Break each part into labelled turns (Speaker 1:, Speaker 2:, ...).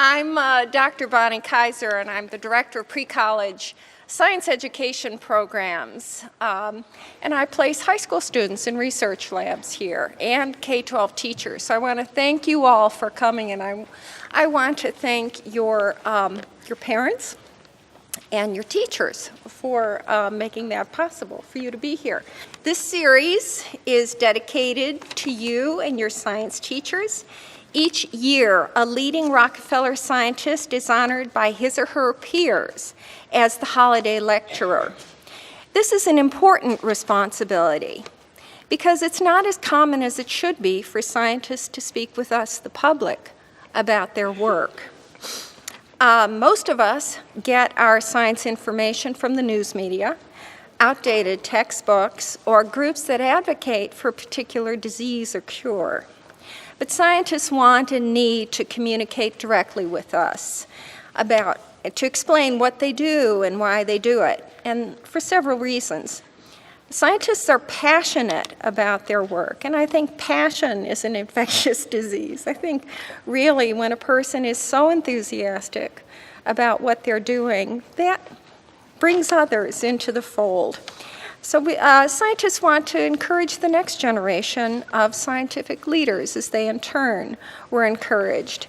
Speaker 1: I'm Dr. Bonnie Kaiser, and I'm the Director of Pre-College Science Education Programs. And I place high school students in research labs here and K-12 teachers. So I want to thank you all for coming, and I want to thank your parents and your teachers for making that possible for you to be here. This series is dedicated to you and your science teachers. Each year, a leading Rockefeller scientist is honored by his or her peers as the holiday lecturer. This is an important responsibility because it's not as common as it should be for scientists to speak with us, the public, about their work. Most of us get our science information from the news media, outdated textbooks, or groups that advocate for a particular disease or cure. But scientists want and need to communicate directly with us to explain what they do and why they do it, and for several reasons. Scientists are passionate about their work, and I think passion is an infectious disease. I think really when a person is so enthusiastic about what they're doing, that brings others into the fold. So scientists want to encourage the next generation of scientific leaders as they in turn were encouraged.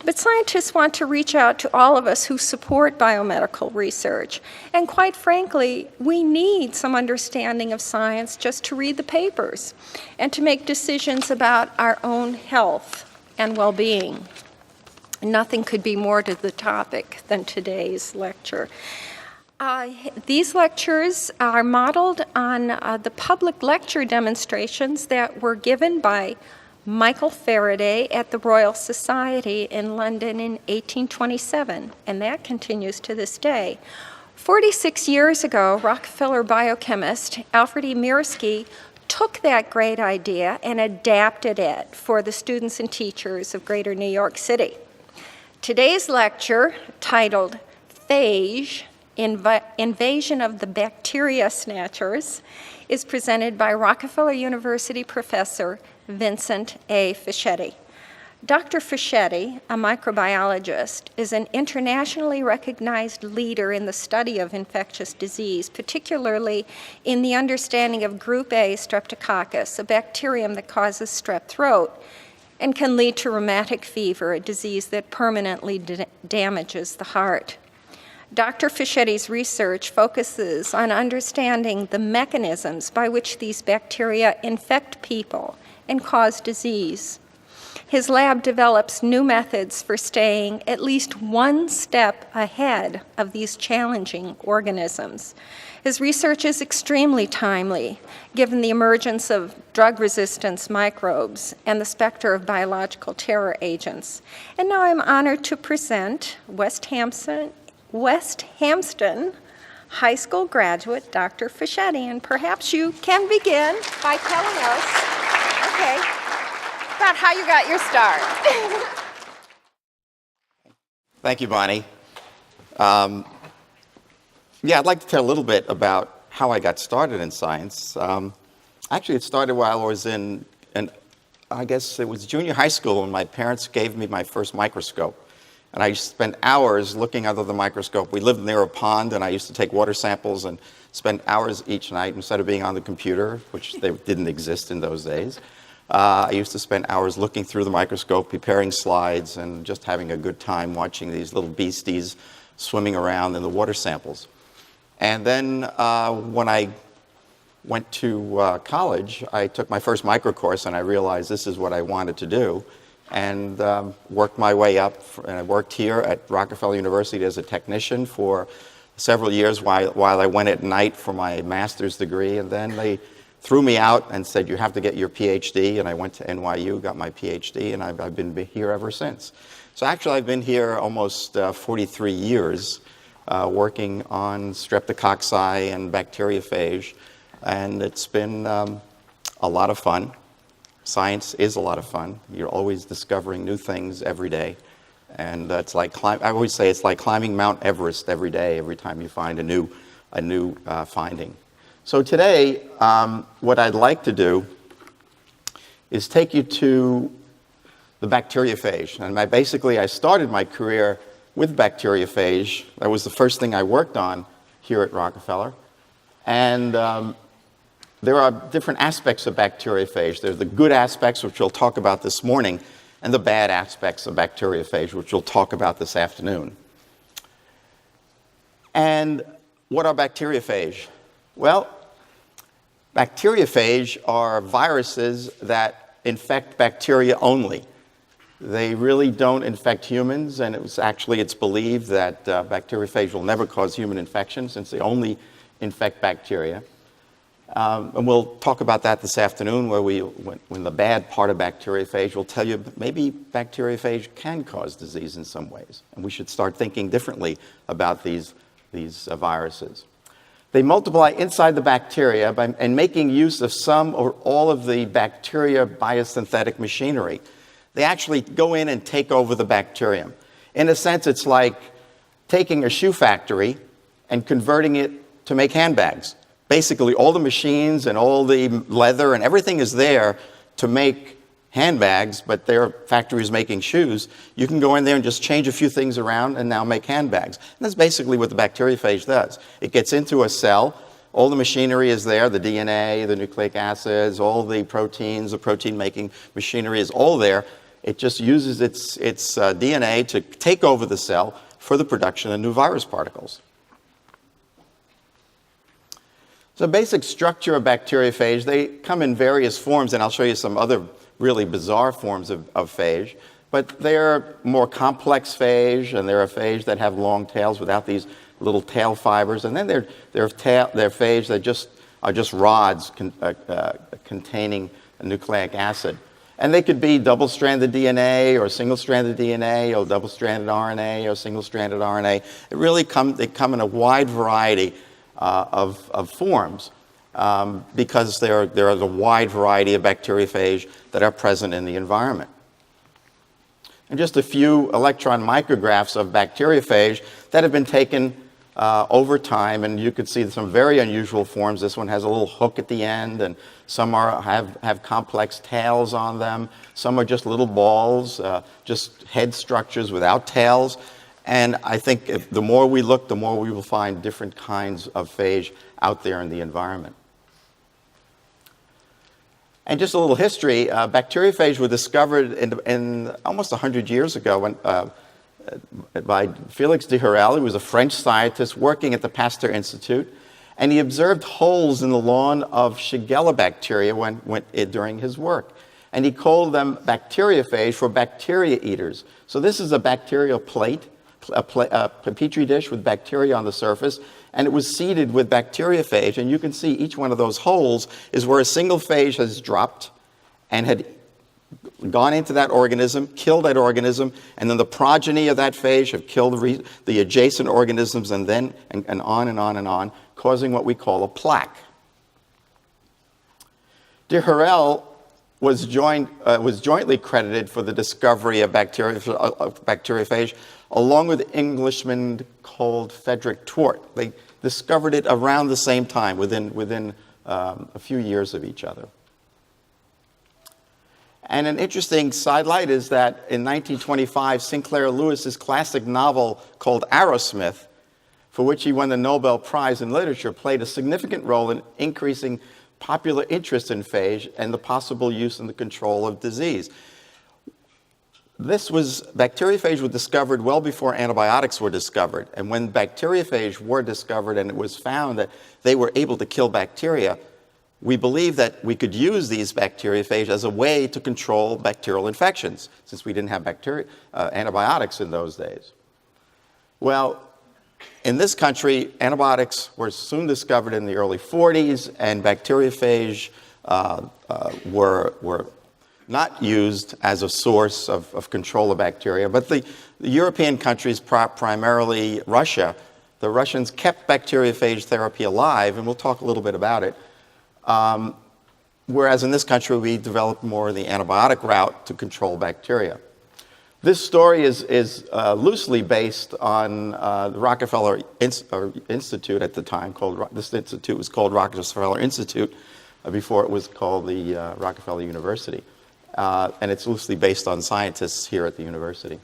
Speaker 1: But scientists want to reach out to all of us who support biomedical research. And quite frankly, we need some understanding of science just to read the papers and to make decisions about our own health and well-being. Nothing could be more to the topic than today's lecture. These lectures are modeled on the public lecture demonstrations that were given by Michael Faraday at the Royal Society in London in 1827, and that continues to this day. 46 years ago, Rockefeller biochemist Alfred E. Mirsky took that great idea and adapted it for the students and teachers of Greater New York City. Today's lecture, titled Phage, Invasion of the Bacteria Snatchers, is presented by Rockefeller University Professor Vincent A. Fischetti. Dr. Fischetti, a microbiologist, is an internationally recognized leader in the study of infectious disease, particularly in the understanding of Group A Streptococcus, a bacterium that causes strep throat and can lead to rheumatic fever, a disease that permanently damages the heart. Dr. Fischetti's research focuses on understanding the mechanisms by which these bacteria infect people and cause disease. His lab develops new methods for staying at least one step ahead of these challenging organisms. His research is extremely timely, given the emergence of drug resistance microbes and the specter of biological terror agents. And now I'm honored to present West Hampton High School graduate, Dr. Fischetti, and perhaps you can begin by telling us, about how you got your start.
Speaker 2: Thank you, Bonnie. I'd like to tell a little bit about how I got started in science. Actually, it started while I was in I guess it was junior high school when my parents gave me my first microscope. And I spent hours looking under the microscope. We lived near a pond, and I used to take water samples and spend hours each night instead of being on the computer, which they didn't exist in those days. I used to spend hours looking through the microscope, preparing slides, and just having a good time watching these little beasties swimming around in the water samples. And then when I went to college, I took my first micro course, and I realized this is what I wanted to do, and worked my way up. And I worked here at Rockefeller University as a technician for several years while I went at night for my master's degree. And then they threw me out and said, you have to get your Ph.D. And I went to NYU, got my Ph.D., and I've been here ever since. So actually, I've been here almost 43 years working on streptococci and bacteriophage. And it's been a lot of fun. Science is a lot of fun. You're always discovering new things every day. And it's like I always say it's like climbing Mount Everest every day, every time you find a new finding. So today, what I'd like to do is take you to the bacteriophage. And basically, I started my career with bacteriophage. That was the first thing I worked on here at Rockefeller. And there are different aspects of bacteriophage. There's the good aspects, which we'll talk about this morning, and the bad aspects of bacteriophage, which we'll talk about this afternoon. And what are bacteriophage? Well, bacteriophage are viruses that infect bacteria only. They really don't infect humans, and it's believed that bacteriophage will never cause human infection since they only infect bacteria. And we'll talk about that this afternoon, when the bad part of bacteriophage will tell you maybe bacteriophage can cause disease in some ways, and we should start thinking differently about these viruses. They multiply inside the bacteria and making use of some or all of the bacteria biosynthetic machinery. They actually go in and take over the bacterium. In a sense, it's like taking a shoe factory and converting it to make handbags. Basically, all the machines and all the leather and everything is there to make handbags, but their factory is making shoes. You can go in there and just change a few things around and now make handbags. And that's basically what the bacteriophage does. It gets into a cell. All the machinery is there, the DNA, the nucleic acids, all the proteins, the protein-making machinery is all there. It just uses its DNA to take over the cell for the production of new virus particles. So the basic structure of bacteriophage, they come in various forms, and I'll show you some other really bizarre forms of phage. But they're more complex phage, and there are phage that have long tails without these little tail fibers. And then there are phage that are just rods containing a nucleic acid. And they could be double-stranded DNA or single-stranded DNA or double-stranded RNA or single-stranded RNA. They come in a wide variety of forms because there is a wide variety of bacteriophage that are present in the environment. And just a few electron micrographs of bacteriophage that have been taken over time, and you could see some very unusual forms. This one has a little hook at the end, and some have complex tails on them. Some are just little balls, just head structures without tails. And I think the more we look, the more we will find different kinds of phage out there in the environment. And just a little history, bacteriophage were discovered in almost 100 years ago by Felix de Herelle. He was a French scientist working at the Pasteur Institute, and he observed holes in the lawn of Shigella bacteria during his work. And he called them bacteriophage for bacteria eaters. So this is a bacterial plate, a petri dish with bacteria on the surface, and it was seeded with bacteriophage. And you can see each one of those holes is where a single phage has dropped and had gone into that organism, killed that organism, and then the progeny of that phage have killed the adjacent organisms, and then and on and on and on, causing what we call a plaque. De Herelle was jointly credited for the discovery of bacteriophage, along with an Englishman called Frederick Twort. They discovered it around the same time, within a few years of each other. And an interesting sidelight is that in 1925, Sinclair Lewis's classic novel called Arrowsmith, for which he won the Nobel Prize in Literature, played a significant role in increasing popular interest in phage and the possible use in the control of disease. Bacteriophage was discovered well before antibiotics were discovered. And when bacteriophage were discovered and it was found that they were able to kill bacteria, we believe that we could use these bacteriophage as a way to control bacterial infections, since we didn't have antibiotics in those days. Well, in this country, antibiotics were soon discovered in the early 40s, and bacteriophage were not used as a source of control of bacteria. But the European countries, primarily Russia, the Russians kept bacteriophage therapy alive, and we'll talk a little bit about it. Whereas in this country, we developed more of the antibiotic route to control bacteria. This story is loosely based on the Rockefeller Institute at the time. This institute was called Rockefeller Institute before it was called the Rockefeller University. and it's loosely based on scientists here at the university.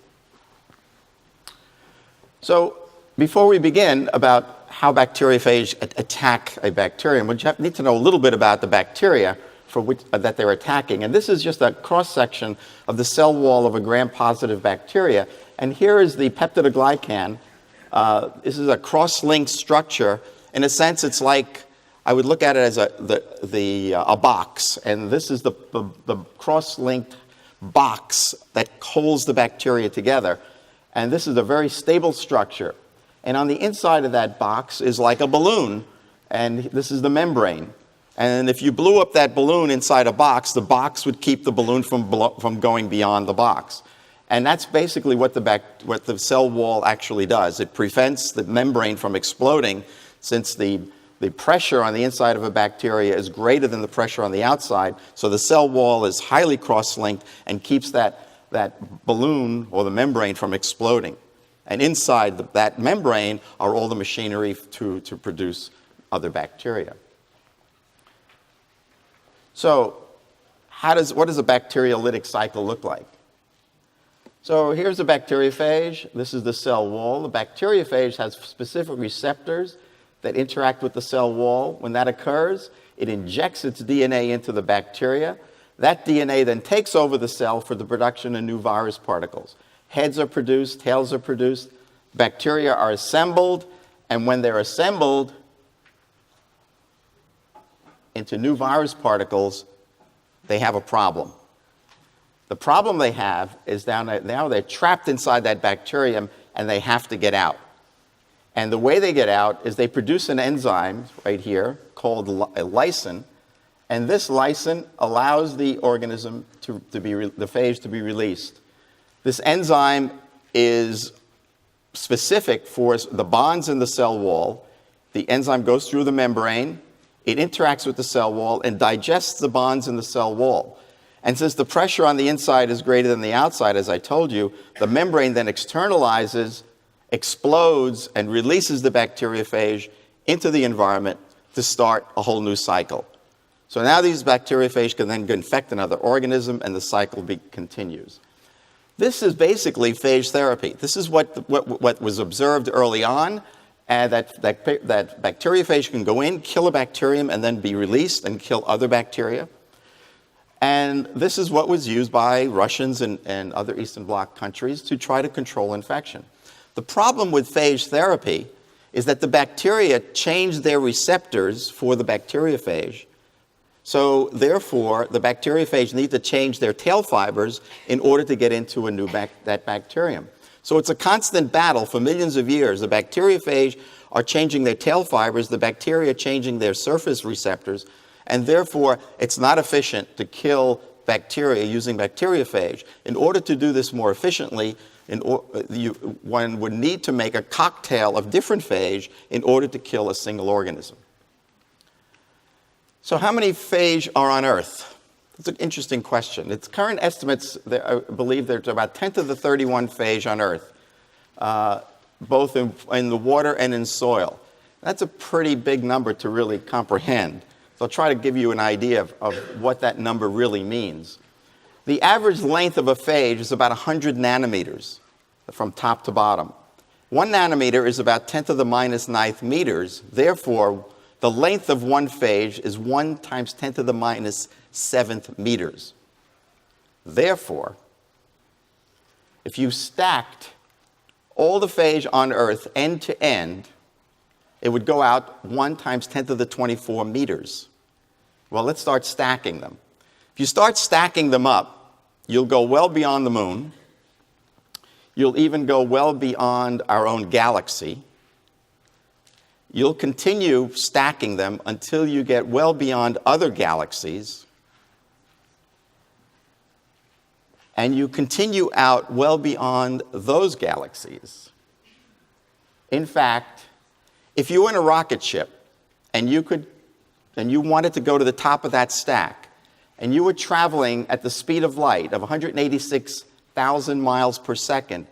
Speaker 2: So before we begin about how bacteriophage attack a bacterium, we need to know a little bit about the bacteria that they're attacking. And this is just a cross-section of the cell wall of a gram-positive bacteria. And here is the peptidoglycan. This is a cross-linked structure. In a sense, it's like, I would look at it as a box. And this is the cross-linked box that holds the bacteria together. And this is a very stable structure. And on the inside of that box is like a balloon. And this is the membrane. And if you blew up that balloon inside a box, the box would keep the balloon from going beyond the box. And that's basically what the cell wall actually does. It prevents the membrane from exploding, since the pressure on the inside of a bacteria is greater than the pressure on the outside. So the cell wall is highly cross-linked and keeps that balloon or the membrane from exploding. And inside that membrane are all the machinery to produce other bacteria. So what does a bacterial lytic cycle look like? So here's a bacteriophage. This is the cell wall. The bacteriophage has specific receptors that interact with the cell wall. When that occurs, it injects its DNA into the bacteria. That DNA then takes over the cell for the production of new virus particles. Heads are produced, tails are produced, bacteria are assembled, and when they're assembled into new virus particles, they have a problem. The problem they have is now they're trapped inside that bacterium and they have to get out. And the way they get out is they produce an enzyme right here called a lysin, and this lysin allows the organism the phage to be released. This enzyme is specific for the bonds in the cell wall. The enzyme goes through the membrane, it interacts with the cell wall and digests the bonds in the cell wall. And since the pressure on the inside is greater than the outside, as I told you, the membrane then externalizes, explodes, and releases the bacteriophage into the environment to start a whole new cycle. So now these bacteriophage can then infect another organism, and the cycle continues. This is basically phage therapy. This is what was observed early on, and that bacteriophage can go in, kill a bacterium, and then be released and kill other bacteria. And this is what was used by Russians and other Eastern Bloc countries to try to control infection. The problem with phage therapy is that the bacteria change their receptors for the bacteriophage. So therefore, the bacteriophage need to change their tail fibers in order to get into that bacterium. So it's a constant battle for millions of years. The bacteriophage are changing their tail fibers, the bacteria changing their surface receptors, and therefore it's not efficient to kill bacteria using bacteriophage. In order to do this more efficiently, one would need to make a cocktail of different phage in order to kill a single organism. So how many phage are on Earth? That's an interesting question. Its current estimates believe there's about 10 to the 31 phage on Earth, both in the water and in soil. That's a pretty big number to really comprehend. So I'll try to give you an idea of what that number really means. The average length of a phage is about 100 nanometers from top to bottom. 1 nanometer is about 10 to the minus 9th meters. Therefore, the length of one phage is 1 times 10 to the minus 7th meters. Therefore, if you stacked all the phage on Earth end to end, it would go out 1 times 10 to the 24 meters. Well, let's start stacking them. If you start stacking them up, you'll go well beyond the moon. You'll even go well beyond our own galaxy. You'll continue stacking them until you get well beyond other galaxies. And you continue out well beyond those galaxies. In fact, if you were in a rocket ship and you wanted to go to the top of that stack, and you were traveling at the speed of light of 186,000 miles per second,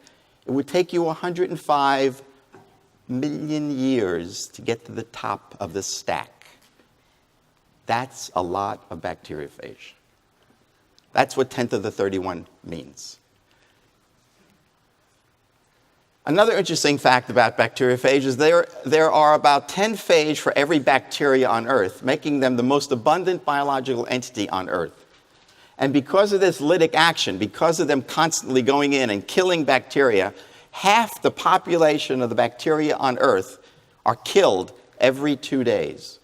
Speaker 2: it would take you 105 million years to get to the top of the stack. That's a lot of bacteriophage. That's what 10 to the 31 means. Another interesting fact about bacteriophage is there are about 10 phage for every bacteria on Earth, making them the most abundant biological entity on Earth. And because of this lytic action, because of them constantly going in and killing bacteria, half the population of the bacteria on Earth are killed every 2 days.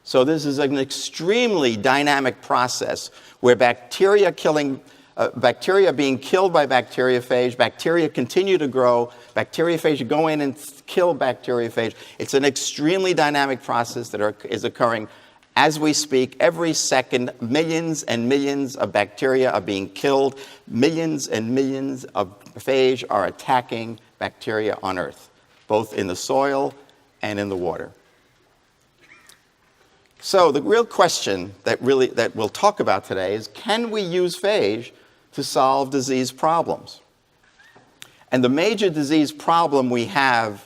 Speaker 2: So this is an extremely dynamic process where bacteria being killed by bacteriophage, bacteria continue to grow, bacteriophage go in and kill bacteriophage. It's an extremely dynamic process that is occurring as we speak. Every second, millions and millions of bacteria are being killed. Millions and millions of phage are attacking bacteria on Earth, both in the soil and in the water. So the real question that we'll talk about today is, can we use phage to solve disease problems? And the major disease problem we have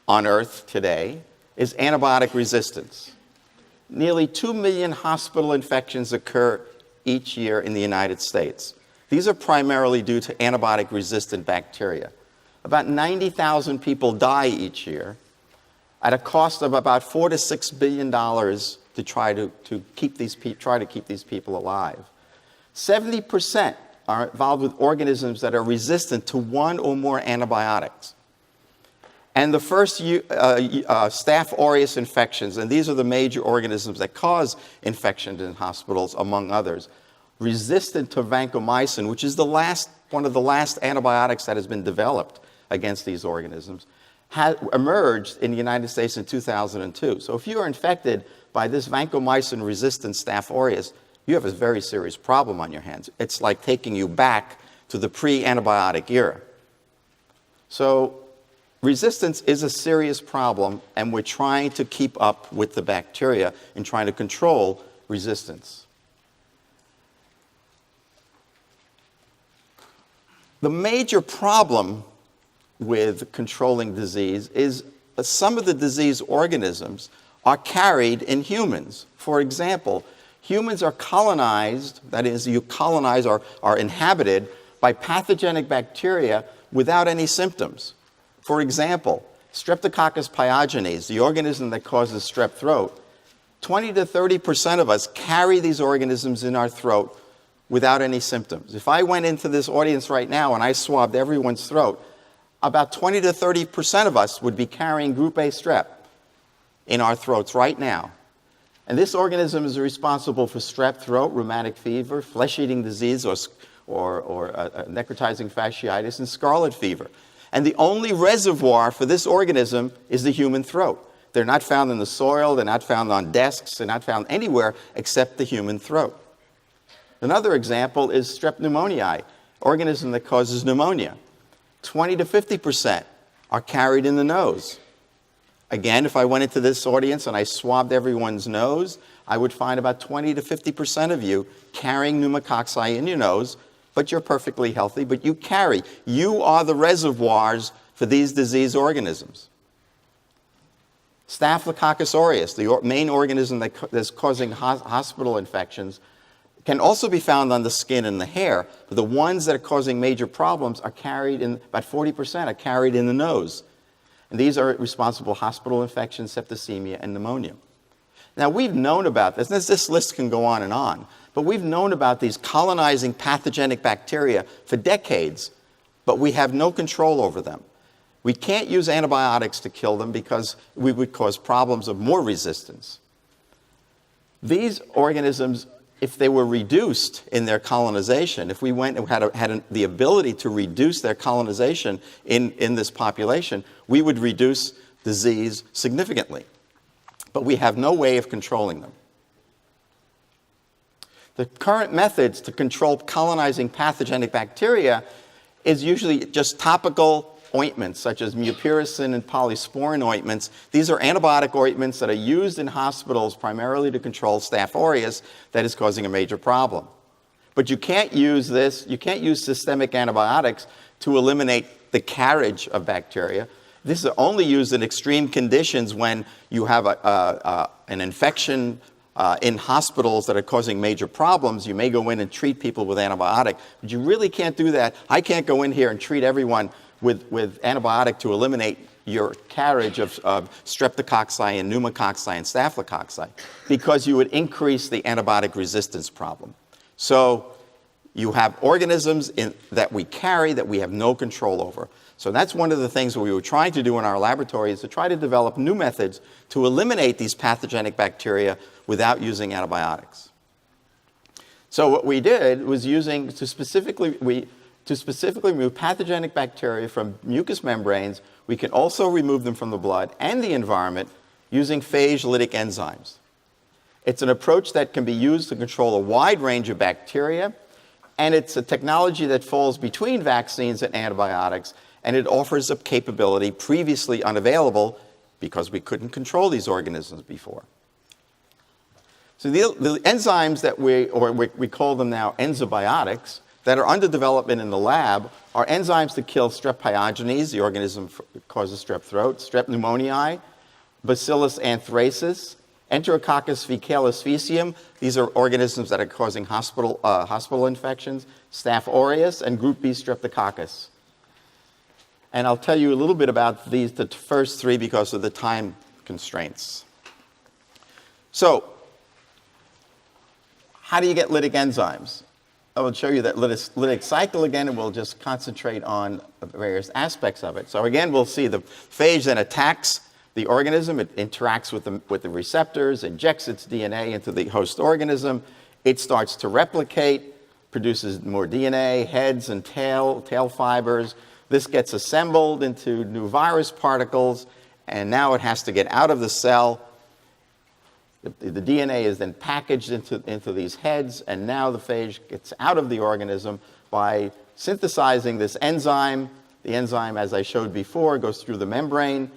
Speaker 2: on Earth today is antibiotic resistance. Nearly 2 million hospital infections occur each year in the United States. These are primarily due to antibiotic-resistant bacteria. About 90,000 people die each year at a cost of about $4 to $6 billion to try to keep these people alive. 70% are involved with organisms that are resistant to one or more antibiotics. And the first Staph aureus infections, and these are the major organisms that cause infections in hospitals, among others, resistant to vancomycin, which is one of the last antibiotics that has been developed against these organisms, emerged in the United States in 2002. So if you are infected by this vancomycin-resistant Staph aureus, you have a very serious problem on your hands. It's like taking you back to the pre-antibiotic era. So resistance is a serious problem, and we're trying to keep up with the bacteria and trying to control resistance. The major problem with controlling disease is that some of the disease organisms are carried in humans. For example, humans are colonized, that is, you colonize or are inhabited by pathogenic bacteria without any symptoms. For example, Streptococcus pyogenes, the organism that causes strep throat, 20 to 30% of us carry these organisms in our throat without any symptoms. If I went into this audience right now and I swabbed everyone's throat, about 20 to 30% of us would be carrying group A strep in our throats right now. And this organism is responsible for strep throat, rheumatic fever, flesh-eating disease, or necrotizing fasciitis, and scarlet fever. And the only reservoir for this organism is the human throat. They're not found in the soil, they're not found on desks, they're not found anywhere except the human throat. Another example is Strep pneumoniae, organism that causes pneumonia. 20 to 50% are carried in the nose. Again, if I went into this audience and I swabbed everyone's nose, I would find about 20 to 50% of you carrying pneumococci in your nose, but you're perfectly healthy, but you carry. You are the reservoirs for these disease organisms. Staphylococcus aureus, the main organism that's causing hospital infections, can also be found on the skin and the hair, but the ones that are causing major problems are carried in, about 40% are carried in the nose. And these are responsible for hospital infections, septicemia, and pneumonia. Now, we've known about this. This list can go on, but we've known about these colonizing pathogenic bacteria for decades, but we have no control over them. We can't use antibiotics to kill them because we would cause problems of more resistance. These organisms, if they were reduced in their colonization, if we went and had the ability to reduce their colonization in this population, we would reduce disease significantly. But we have no way of controlling them. The current methods to control colonizing pathogenic bacteria is usually just topical ointments, such as mupirocin and polysporin ointments. These are antibiotic ointments that are used in hospitals primarily to control Staph aureus that is causing a major problem. But you can't use systemic antibiotics to eliminate the carriage of bacteria. This is only used in extreme conditions when you have an infection in hospitals that are causing major problems, you may go in and treat people with antibiotic, but you really can't do that. I can't go in here and treat everyone with antibiotic to eliminate your carriage of streptococci and pneumococci and staphylococci, because you would increase the antibiotic resistance problem. So you have organisms that we carry that we have no control over. So that's one of the things that we were trying to do in our laboratory, is to try to develop new methods to eliminate these pathogenic bacteria without using antibiotics. So what we did was to specifically remove pathogenic bacteria from mucous membranes. We can also remove them from the blood and the environment using phage lytic enzymes. It's an approach that can be used to control a wide range of bacteria, and it's a technology that falls between vaccines and antibiotics, and it offers a capability previously unavailable because we couldn't control these organisms before. So the enzymes that we call them now enzobiotics, that are under development in the lab are enzymes to kill Strep pyogenes, the organism that causes strep throat, Strep pneumoniae, Bacillus anthracis, Enterococcus faecalis faecium. These are organisms that are causing hospital infections, Staph aureus, and Group B Streptococcus. And I'll tell you a little bit about the first three because of the time constraints. So, how do you get lytic enzymes? I will show you that lytic cycle again, and we'll just concentrate on various aspects of it. So again, we'll see the phage then attacks the organism. It interacts with the receptors, injects its DNA into the host organism. It starts to replicate, produces more DNA, heads and tail fibers. This gets assembled into new virus particles, and now it has to get out of the cell. The DNA is then packaged into these heads, and now the phage gets out of the organism by synthesizing this enzyme. The enzyme, as I showed before, goes through the membrane,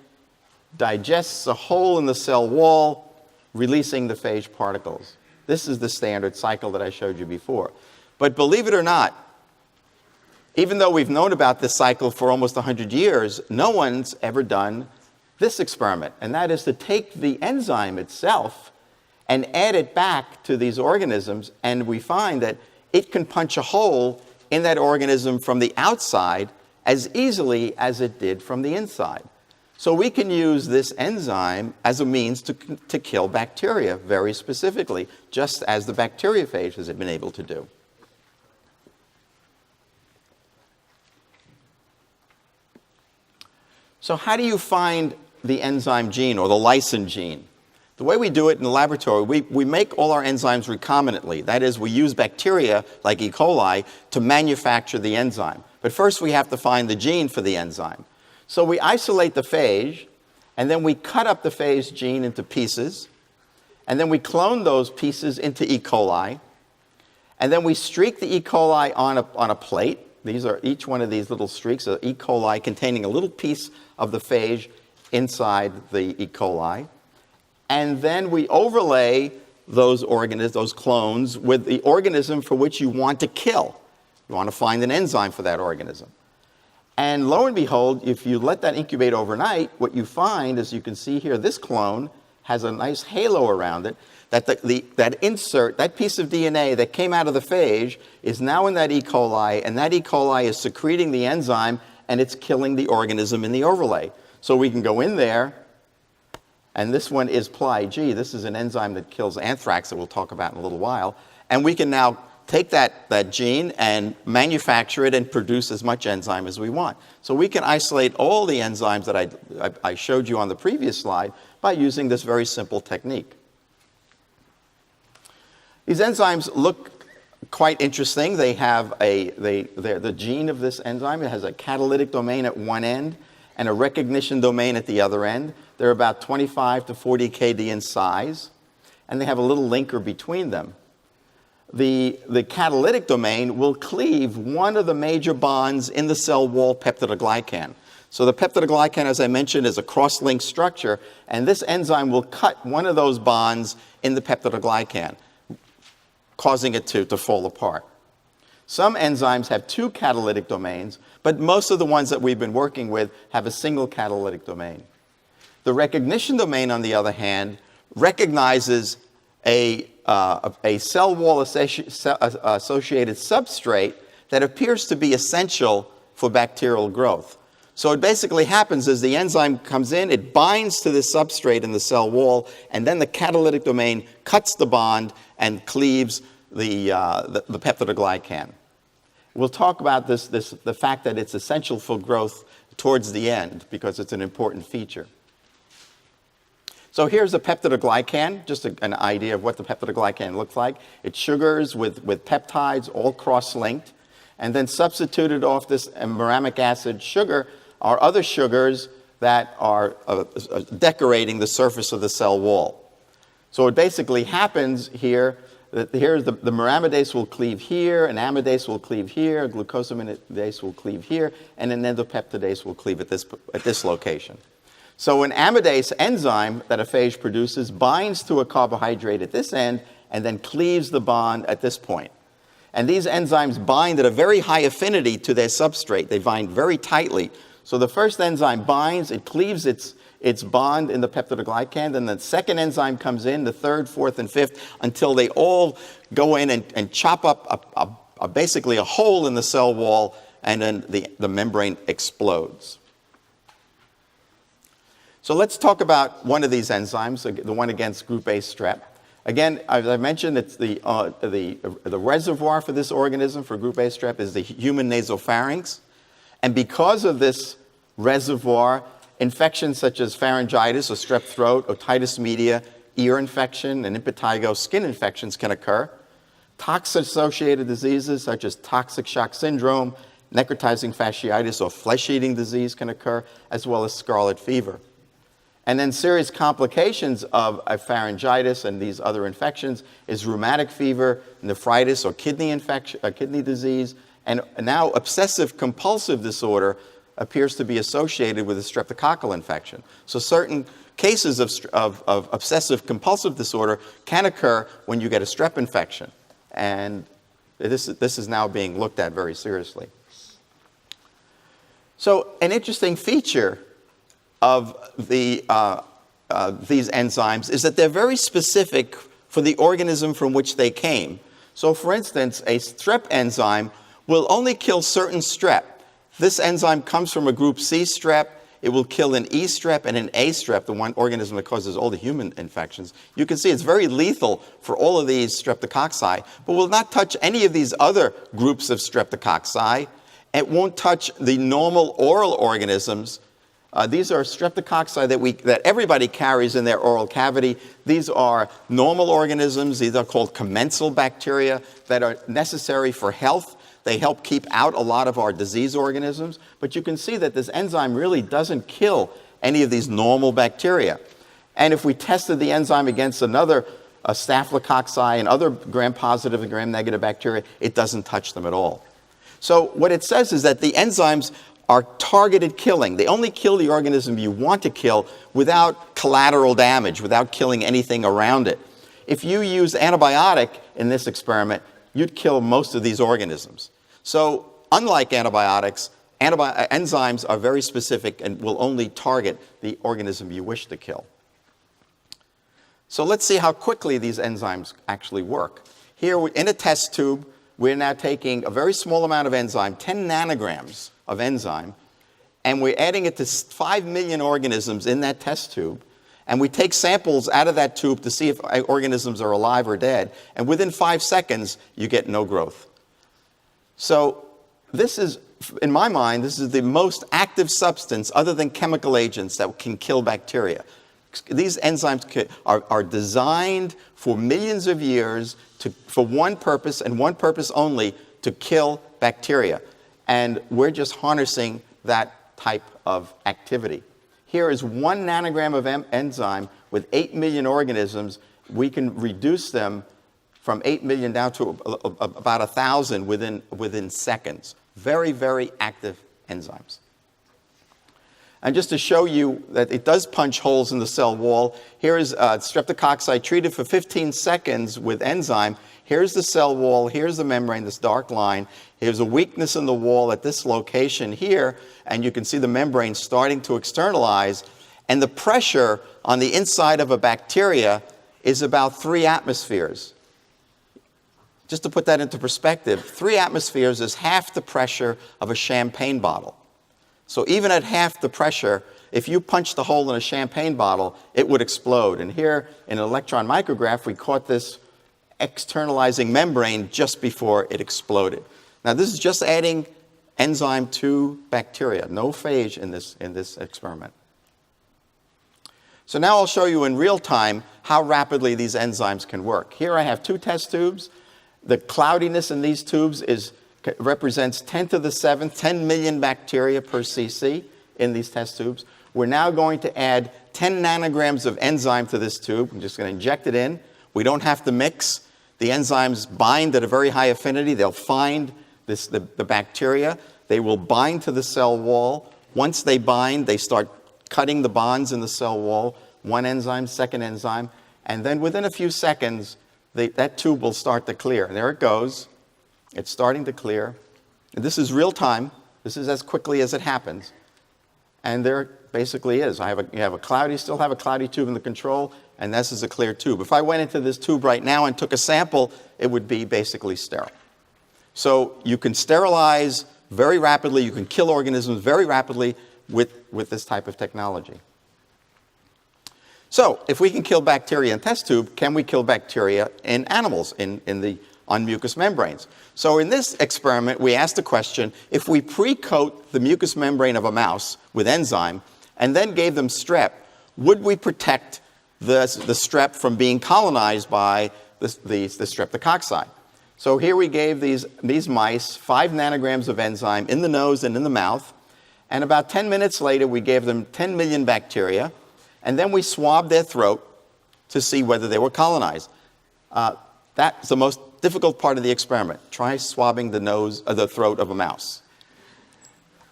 Speaker 2: digests a hole in the cell wall, releasing the phage particles. This is the standard cycle that I showed you before. But believe it or not, even though we've known about this cycle for almost 100 years, no one's ever done this experiment, and that is to take the enzyme itself and add it back to these organisms, and we find that it can punch a hole in that organism from the outside as easily as it did from the inside. So we can use this enzyme as a means to kill bacteria very specifically, just as the bacteriophage has been able to do. So how do you find the enzyme gene or the lysin gene? The way we do it in the laboratory, we make all our enzymes recombinantly. That is, we use bacteria like E. coli to manufacture the enzyme. But first we have to find the gene for the enzyme. So we isolate the phage, and then we cut up the phage gene into pieces, and then we clone those pieces into E. coli, and then we streak the E. coli on a plate. These are each one of these little streaks of E. coli containing a little piece of the phage inside the E. coli. And then we overlay those clones with the organism for which you want to kill. You want to find an enzyme for that organism. And lo and behold, if you let that incubate overnight, what you find, as you can see here, this clone has a nice halo around it, that that piece of DNA that came out of the phage is now in that E. coli, and that E. coli is secreting the enzyme, and it's killing the organism in the overlay. So we can go in there, and this one is Plyg. This is an enzyme that kills anthrax that we'll talk about in a little while. And we can now take that gene and manufacture it and produce as much enzyme as we want. So we can isolate all the enzymes that I showed you on the previous slide by using this very simple technique. These enzymes look quite interesting. They have the gene of this enzyme. It has a catalytic domain at one end and a recognition domain at the other end. They're about 25 to 40 kD in size, and they have a little linker between them. The catalytic domain will cleave one of the major bonds in the cell wall peptidoglycan. So the peptidoglycan, as I mentioned, is a cross-linked structure, and this enzyme will cut one of those bonds in the peptidoglycan, causing it to fall apart. Some enzymes have two catalytic domains, but most of the ones that we've been working with have a single catalytic domain. The recognition domain, on the other hand, recognizes a cell wall associated substrate that appears to be essential for bacterial growth. So it basically happens as the enzyme comes in, it binds to this substrate in the cell wall, and then the catalytic domain cuts the bond and cleaves the peptidoglycan. We'll talk about the fact that it's essential for growth towards the end because it's an important feature. So here's a peptidoglycan, just an idea of what the peptidoglycan looks like. It's sugars with peptides all cross-linked, and then substituted off this muramic acid sugar are other sugars that are decorating the surface of the cell wall. So it basically happens here that here's the muramidase will cleave here, an amidase will cleave here, a glucosamidase will cleave here, and an endopeptidase will cleave at this location. So an amidase enzyme that a phage produces binds to a carbohydrate at this end and then cleaves the bond at this point. And these enzymes bind at a very high affinity to their substrate. They bind very tightly. So the first enzyme binds, it cleaves its bond in the peptidoglycan, then the second enzyme comes in, the third, fourth, and fifth, until they all go in and chop up basically a hole in the cell wall, and then the membrane explodes. So let's talk about one of these enzymes, the one against group A strep. Again, as I mentioned, it's the reservoir for this organism, for group A strep, is the human nasopharynx. And because of this reservoir, infections such as pharyngitis or strep throat, otitis media, ear infection, and impetigo skin infections can occur. Toxic-associated diseases such as toxic shock syndrome, necrotizing fasciitis, or flesh-eating disease can occur, as well as scarlet fever. And then serious complications of a pharyngitis and these other infections is rheumatic fever, nephritis, or kidney disease, and now obsessive compulsive disorder appears to be associated with a streptococcal infection. So certain cases of obsessive compulsive disorder can occur when you get a strep infection. And this is now being looked at very seriously. So an interesting feature of these enzymes is that they're very specific for the organism from which they came. So for instance, a strep enzyme will only kill certain strep. This enzyme comes from a group C strep. It will kill an E strep and an A strep, the one organism that causes all the human infections. You can see it's very lethal for all of these streptococci, but will not touch any of these other groups of streptococci. It won't touch the normal oral organisms. These are streptococci that everybody carries in their oral cavity. These are normal organisms. These are called commensal bacteria that are necessary for health. They help keep out a lot of our disease organisms. But you can see that this enzyme really doesn't kill any of these normal bacteria. And if we tested the enzyme against another staphylococci and other gram-positive and gram-negative bacteria, it doesn't touch them at all. So what it says is that the enzymes are targeted killing. They only kill the organism you want to kill without collateral damage, without killing anything around it. If you use antibiotic in this experiment, you'd kill most of these organisms. So unlike antibiotics, enzymes are very specific and will only target the organism you wish to kill. So let's see how quickly these enzymes actually work. Here in a test tube, we're now taking a very small amount of enzyme, 10 nanograms of enzyme, and we're adding it to 5 million organisms in that test tube. And we take samples out of that tube to see if organisms are alive or dead. And within 5 seconds, you get no growth. So this is, in my mind, this is the most active substance other than chemical agents that can kill bacteria. These enzymes are designed for millions of years for one purpose and one purpose only, to kill bacteria. And we're just harnessing that type of activity. Here is 1 nanogram of enzyme with 8 million organisms. We can reduce them from 8 million down to about 1,000 within seconds. Very, very active enzymes. And just to show you that it does punch holes in the cell wall, here is streptococci treated for 15 seconds with enzyme. Here's the cell wall, here's the membrane, this dark line. Here's a weakness in the wall at this location here, and you can see the membrane starting to externalize. And the pressure on the inside of a bacteria is about 3 atmospheres. Just to put that into perspective, 3 atmospheres is half the pressure of a champagne bottle. So even at half the pressure, if you punched a hole in a champagne bottle, it would explode. And here in an electron micrograph, we caught this externalizing membrane just before it exploded. Now this is just adding enzyme to bacteria, no phage in this experiment. So now I'll show you in real time how rapidly these enzymes can work. Here I have 2 test tubes. The cloudiness in these tubes represents 10 to the 7th, 10 million bacteria per cc in these test tubes. We're now going to add 10 nanograms of enzyme to this tube. I'm just going to inject it in. We don't have to mix. The enzymes bind at a very high affinity. They'll find the bacteria. They will bind to the cell wall. Once they bind, they start cutting the bonds in the cell wall. One enzyme, second enzyme. And then within a few seconds, that tube will start to clear. And there it goes. It's starting to clear. And this is real time. This is as quickly as it happens. And there it basically is. Still have a cloudy tube in the control, and this is a clear tube. If I went into this tube right now and took a sample, it would be basically sterile. So you can sterilize very rapidly. You can kill organisms very rapidly with this type of technology. So if we can kill bacteria in test tube, can we kill bacteria in animals, on mucous membranes? So in this experiment, we asked the question, if we pre-coat the mucous membrane of a mouse with enzyme and then gave them strep, would we protect the strep from being colonized by the streptococci? So here we gave these mice 5 nanograms of enzyme in the nose and in the mouth, and about 10 minutes later, we gave them 10 million bacteria, and then we swabbed their throat to see whether they were colonized. That's the most difficult part of the experiment. Try swabbing the throat of a mouse.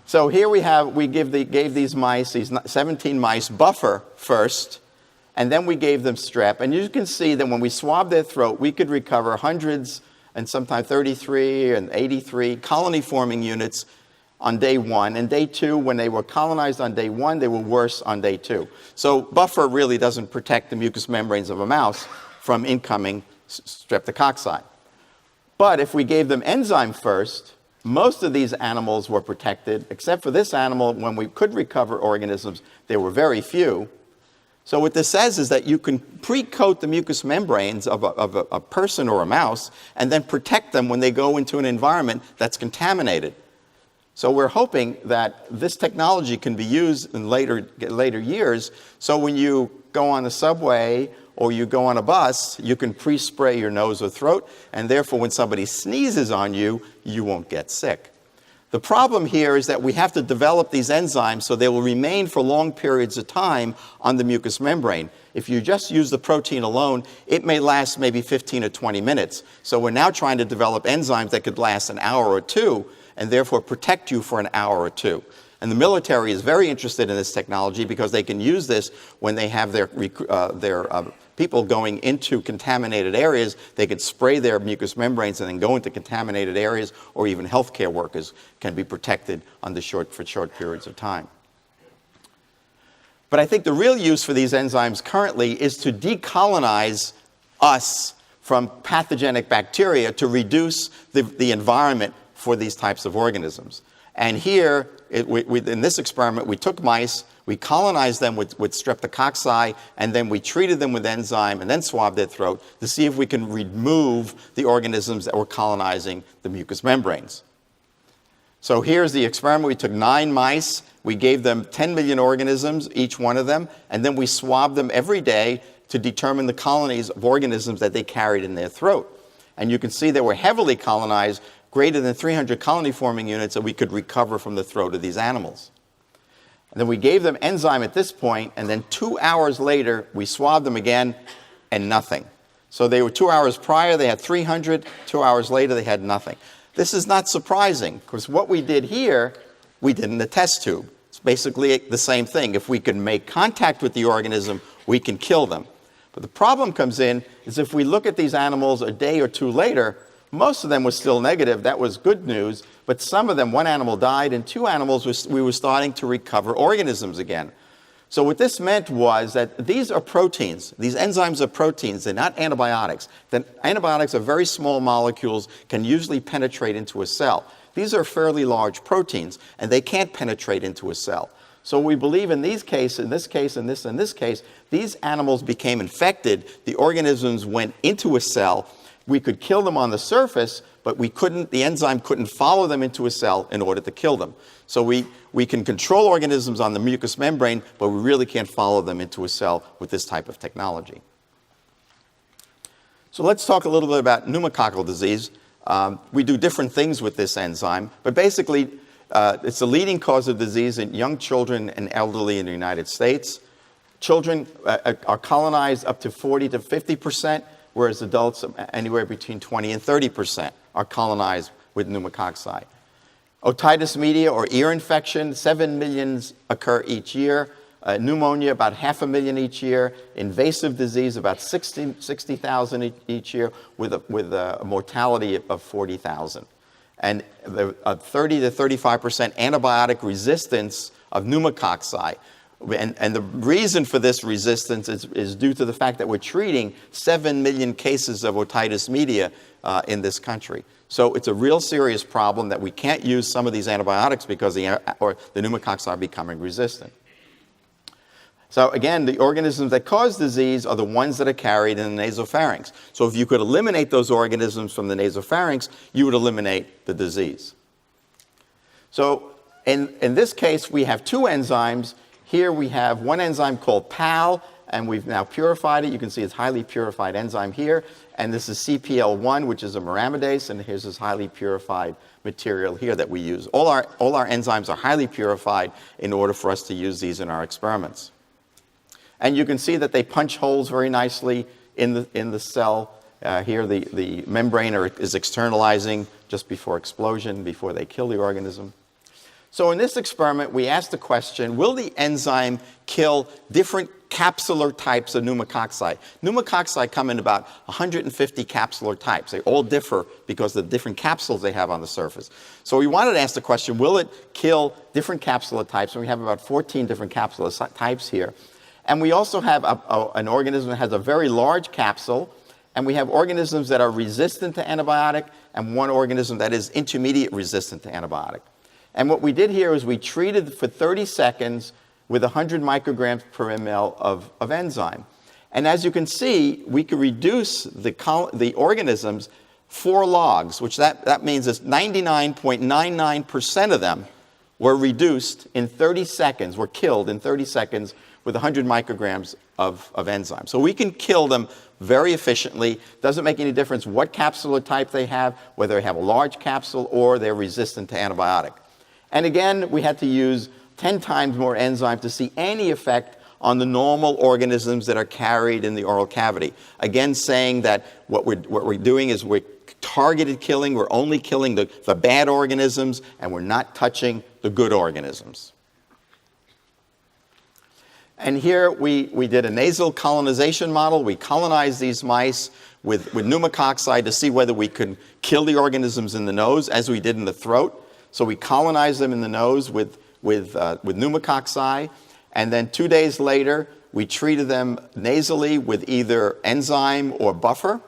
Speaker 2: So here we gave these 17 mice, buffer first, and then we gave them strep. And you can see that when we swabbed their throat, we could recover hundreds and sometimes 33 and 83 colony-forming units on day 1. And day 2, when they were colonized on day 1, they were worse on day 2. So buffer really doesn't protect the mucous membranes of a mouse from incoming streptococci. But if we gave them enzyme first, most of these animals were protected, except for this animal. When we could recover organisms, there were very few. So what this says is that you can pre-coat the mucous membranes of a person or a mouse and then protect them when they go into an environment that's contaminated. So we're hoping that this technology can be used in later years, so when you go on the subway or you go on a bus, you can pre-spray your nose or throat, and therefore when somebody sneezes on you, you won't get sick. The problem here is that we have to develop these enzymes so they will remain for long periods of time on the mucous membrane. If you just use the protein alone, it may last maybe 15 or 20 minutes. So we're now trying to develop enzymes that could last an hour or 2, and therefore protect you for an hour or 2. And the military is very interested in this technology because they can use this when they have their people going into contaminated areas. They could spray their mucous membranes and then go into contaminated areas, or even healthcare workers can be protected for short periods of time. But I think the real use for these enzymes currently is to decolonize us from pathogenic bacteria to reduce the environment for these types of organisms. And here, in this experiment, we took mice, we colonized them with streptococci, and then we treated them with enzyme and then swabbed their throat to see if we can remove the organisms that were colonizing the mucous membranes. So here's the experiment. We took 9 mice, we gave them 10 million organisms, each one of them, and then we swabbed them every day to determine the colonies of organisms that they carried in their throat. And you can see they were heavily colonized, greater than 300 colony-forming units that we could recover from the throat of these animals. And then we gave them enzyme at this point, and then 2 hours later, we swabbed them again, and nothing. So they were 2 hours prior, they had 300. 2 hours later, they had nothing. This is not surprising, because what we did here, we did in the test tube. It's basically the same thing. If we can make contact with the organism, we can kill them. But the problem comes in is if we look at these animals a day or 2 later, most of them were still negative. That was good news. But some of them, 1 animal died, and 2 animals, we were starting to recover organisms again. So what this meant was that these are proteins. These enzymes are proteins. They're not antibiotics. Then antibiotics are very small molecules, can usually penetrate into a cell. These are fairly large proteins, and they can't penetrate into a cell. So we believe in these cases, in this case, and this case, these animals became infected. The organisms went into a cell. We could kill them on the surface, but the enzyme couldn't follow them into a cell in order to kill them. So we can control organisms on the mucous membrane, but we really can't follow them into a cell with this type of technology. So let's talk a little bit about pneumococcal disease. We do different things with this enzyme, but basically it's the leading cause of disease in young children and elderly in the United States. Children are colonized up to 40 to 50%, whereas adults anywhere between 20 and 30% are colonized with pneumococci. Otitis media or ear infection, 7 million occur each year. Pneumonia, about 500,000 each year. Invasive disease, about 60,000 each year, with a mortality of 40,000. And 30 to 35% antibiotic resistance of pneumococci. And the reason for this resistance is due to the fact that we're treating 7 million cases of otitis media in this country. So it's a real serious problem that we can't use some of these antibiotics because the pneumococci are becoming resistant. So again, the organisms that cause disease are the ones that are carried in the nasopharynx. So if you could eliminate those organisms from the nasopharynx, you would eliminate the disease. So in this case, we have two enzymes. Here we have one enzyme called PAL, and we've now purified it. You can see it's highly purified enzyme here. And this is CPL1, which is a muramidase, and here's this highly purified material here that we use. All our enzymes are highly purified in order for us to use these in our experiments. And you can see that they punch holes very nicely in the cell. Here the membrane is externalizing just before explosion, before they kill the organism. So in this experiment, we asked the question, will the enzyme kill different capsular types of pneumococci? Pneumococci come in about 150 capsular types. They all differ because of the different capsules they have on the surface. So we wanted to ask the question, will it kill different capsular types? And we have about 14 different capsular types here. And we also have an organism that has a very large capsule, and we have organisms that are resistant to antibiotic, and one organism that is intermediate resistant to antibiotic. And what we did here is we treated for 30 seconds with 100 micrograms per ml of enzyme. And as you can see, we could reduce the organisms 4 logs, which that means is 99.99% of them were reduced in 30 seconds, were killed in 30 seconds with 100 micrograms of enzyme. So we can kill them very efficiently. Doesn't make any difference what capsular type they have, whether they have a large capsule or they're resistant to antibiotic. And again, we had to use 10 times more enzyme to see any effect on the normal organisms that are carried in the oral cavity. Again, saying that what we're doing is we're targeted killing. We're only killing the bad organisms, and we're not touching the good organisms. And here we did a nasal colonization model. We colonized these mice with pneumococci to see whether we could kill the organisms in the nose, as we did in the throat. So we colonized them in the nose with pneumococci, and then 2 days later, we treated them nasally with either enzyme or buffer.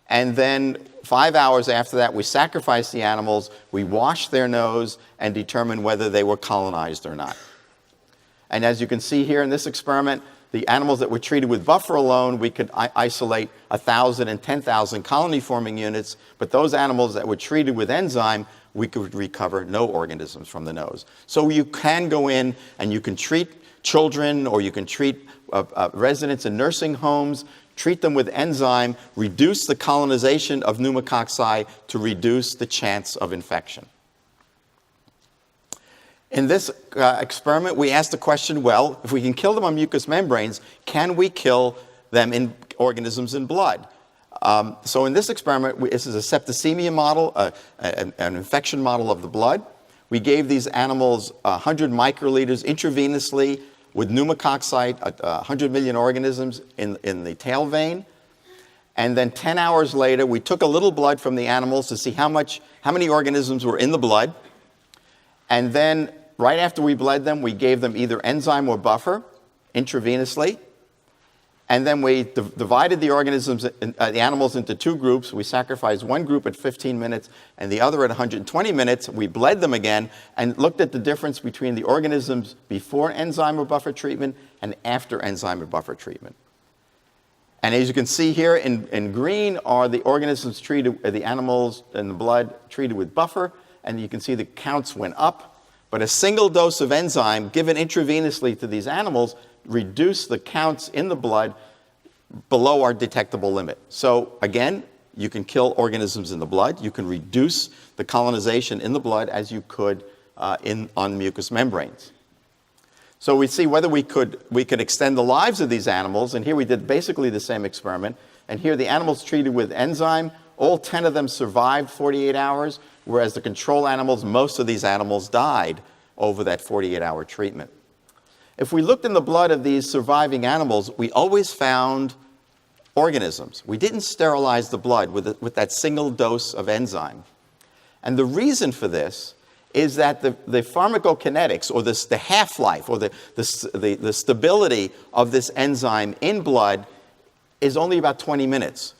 Speaker 2: And then 5 hours after that, we sacrificed the animals, we washed their nose, and determined whether they were colonized or not. And as you can see here in this experiment, the animals that were treated with buffer alone, we could isolate 1,000 and 10,000 colony-forming units, but those animals that were treated with enzyme, we could recover no organisms from the nose. So you can go in and you can treat children, or you can treat residents in nursing homes, treat them with enzyme, reduce the colonization of pneumococci to reduce the chance of infection. In this experiment, we asked the question, well, if we can kill them on mucous membranes, can we kill them in organisms in blood? So in this experiment, this is a septicemia model, an infection model of the blood. We gave these animals 100 microliters intravenously with pneumococci, 100 million organisms in the tail vein. And then 10 hours later, we took a little blood from the animals to see how many organisms were in the blood. And then right after we bled them, we gave them either enzyme or buffer. intravenously. And then we divided the organisms, the animals into two groups. We sacrificed one group at 15 minutes and the other at 120 minutes. We bled them again and looked at the difference between the organisms before enzyme or buffer treatment and after enzyme or buffer treatment. And as you can see here in green are the organisms treated, the animals in the blood treated with buffer, and you can see the counts went up. But a single dose of enzyme given intravenously to these animals reduce the counts in the blood below our detectable limit. So again, you can kill organisms in the blood. You can reduce the colonization in the blood as you could on mucous membranes. So we see whether we could extend the lives of these animals, and here we did basically the same experiment. And here the animals treated with enzyme, all 10 of them survived 48 hours, whereas the control animals, most of these animals died over that 48-hour treatment. If we looked in the blood of these surviving animals, we always found organisms. We didn't sterilize the blood with that single dose of enzyme. And the reason for this is that the pharmacokinetics, or the half-life, or the stability of this enzyme in blood is only about 20 minutes.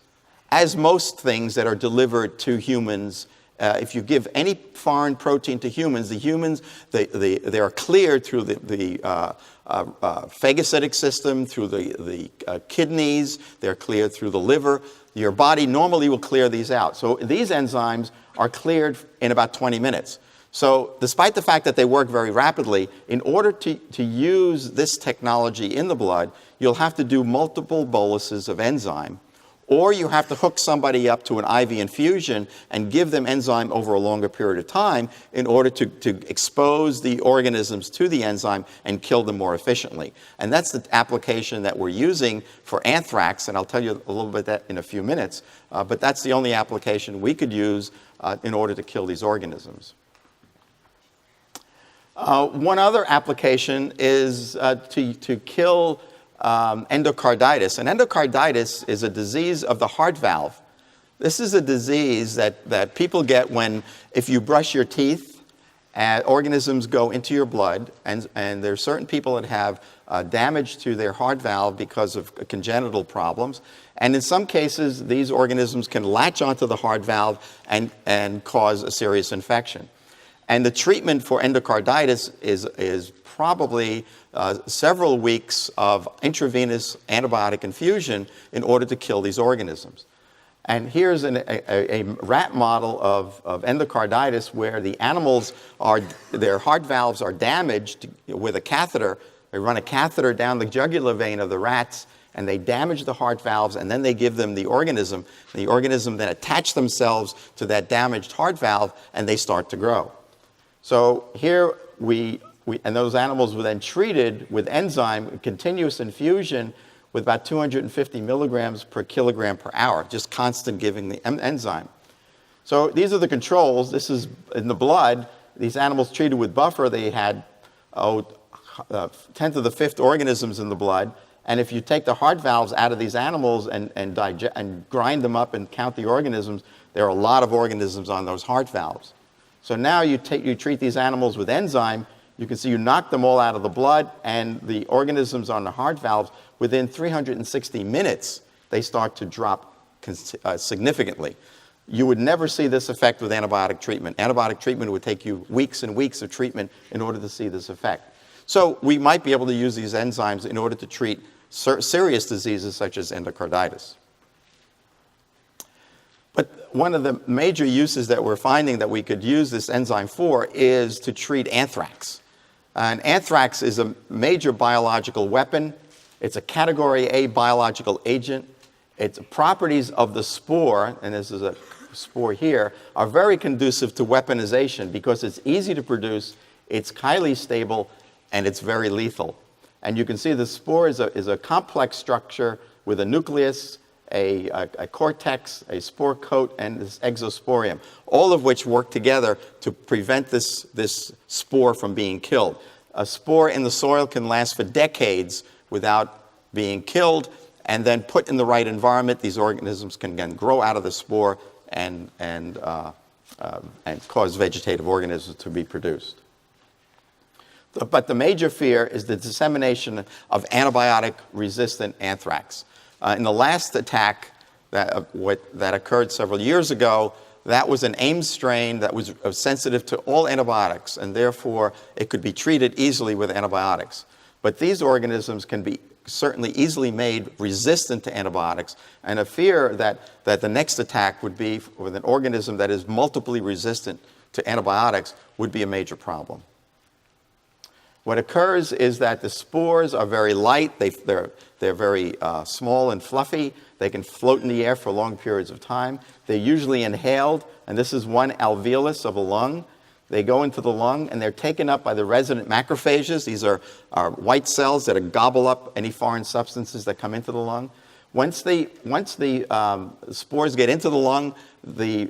Speaker 2: As most things that are delivered to humans, if you give any foreign protein to humans, they are cleared through the phagocytic system, through the kidneys, they're cleared through the liver. Your body normally will clear these out. So these enzymes are cleared in about 20 minutes. So despite the fact that they work very rapidly, in order to use this technology in the blood, you'll have to do multiple boluses of enzyme, or you have to hook somebody up to an IV infusion and give them enzyme over a longer period of time in order to expose the organisms to the enzyme and kill them more efficiently. And that's the application that we're using for anthrax, and I'll tell you a little bit of that in a few minutes, but that's the only application we could use in order to kill these organisms. One other application is to kill endocarditis. And endocarditis is a disease of the heart valve. This is a disease that people get if you brush your teeth, organisms go into your blood, and there are certain people that have damage to their heart valve because of congenital problems. And in some cases, these organisms can latch onto the heart valve and cause a serious infection. And the treatment for endocarditis is probably several weeks of intravenous antibiotic infusion in order to kill these organisms. And here's a rat model of endocarditis where the animals their heart valves are damaged with a catheter. They run a catheter down the jugular vein of the rats, and they damage the heart valves, and then they give them the organism. The organism then attach themselves to that damaged heart valve, and they start to grow. So here and those animals were then treated with enzyme, continuous infusion with about 250 milligrams per kilogram per hour, just constant giving the enzyme. So these are the controls. This is in the blood. These animals treated with buffer, they had 10 to the 5th organisms in the blood. And if you take the heart valves out of these animals and grind them up and count the organisms, there are a lot of organisms on those heart valves. So now you treat these animals with enzyme. You can see you knock them all out of the blood, and the organisms on the heart valves, within 360 minutes, they start to drop significantly. You would never see this effect with antibiotic treatment. Antibiotic treatment would take you weeks and weeks of treatment in order to see this effect. So we might be able to use these enzymes in order to treat serious diseases such as endocarditis. But one of the major uses that we're finding that we could use this enzyme for is to treat anthrax. And anthrax is a major biological weapon. It's a category A biological agent. Its properties of the spore, and this is a spore here, are very conducive to weaponization because it's easy to produce, it's highly stable, and it's very lethal. And you can see the spore is a complex structure with a nucleus, a cortex, a spore coat, and this exosporium, all of which work together to prevent this spore from being killed. A spore in the soil can last for decades without being killed, and then put in the right environment, these organisms can again grow out of the spore and cause vegetative organisms to be produced. But the major fear is the dissemination of antibiotic-resistant anthrax. In the last attack that occurred several years ago, that was an Ames strain that was sensitive to all antibiotics, and therefore it could be treated easily with antibiotics. But these organisms can be certainly easily made resistant to antibiotics, and a fear that the next attack would be with an organism that is multiply resistant to antibiotics would be a major problem. What occurs is that the spores are very light, they're very small and fluffy, they can float in the air for long periods of time, they're usually inhaled, and this is one alveolus of a lung. They go into the lung and they're taken up by the resident macrophages. These are white cells that gobble up any foreign substances that come into the lung. Once the spores get into the lung, the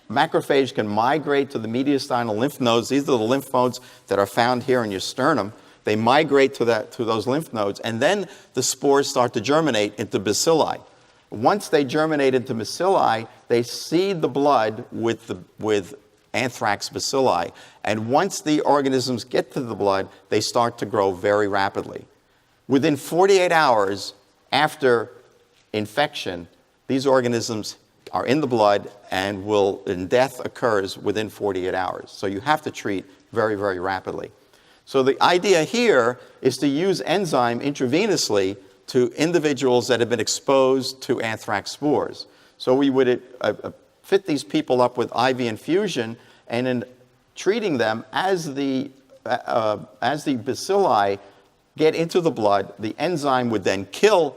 Speaker 2: macrophage can migrate to the mediastinal lymph nodes. These are the lymph nodes that are found here in your sternum. They migrate to those lymph nodes, and then the spores start to germinate into bacilli. Once they germinate into bacilli, they seed the blood with anthrax bacilli. And once the organisms get to the blood, they start to grow very rapidly. Within 48 hours after infection, these organisms are in the blood and death occurs within 48 hours. So you have to treat very, very rapidly. So the idea here is to use enzyme intravenously to individuals that have been exposed to anthrax spores. So we would fit these people up with IV infusion, and in treating them, as the bacilli get into the blood, the enzyme would then kill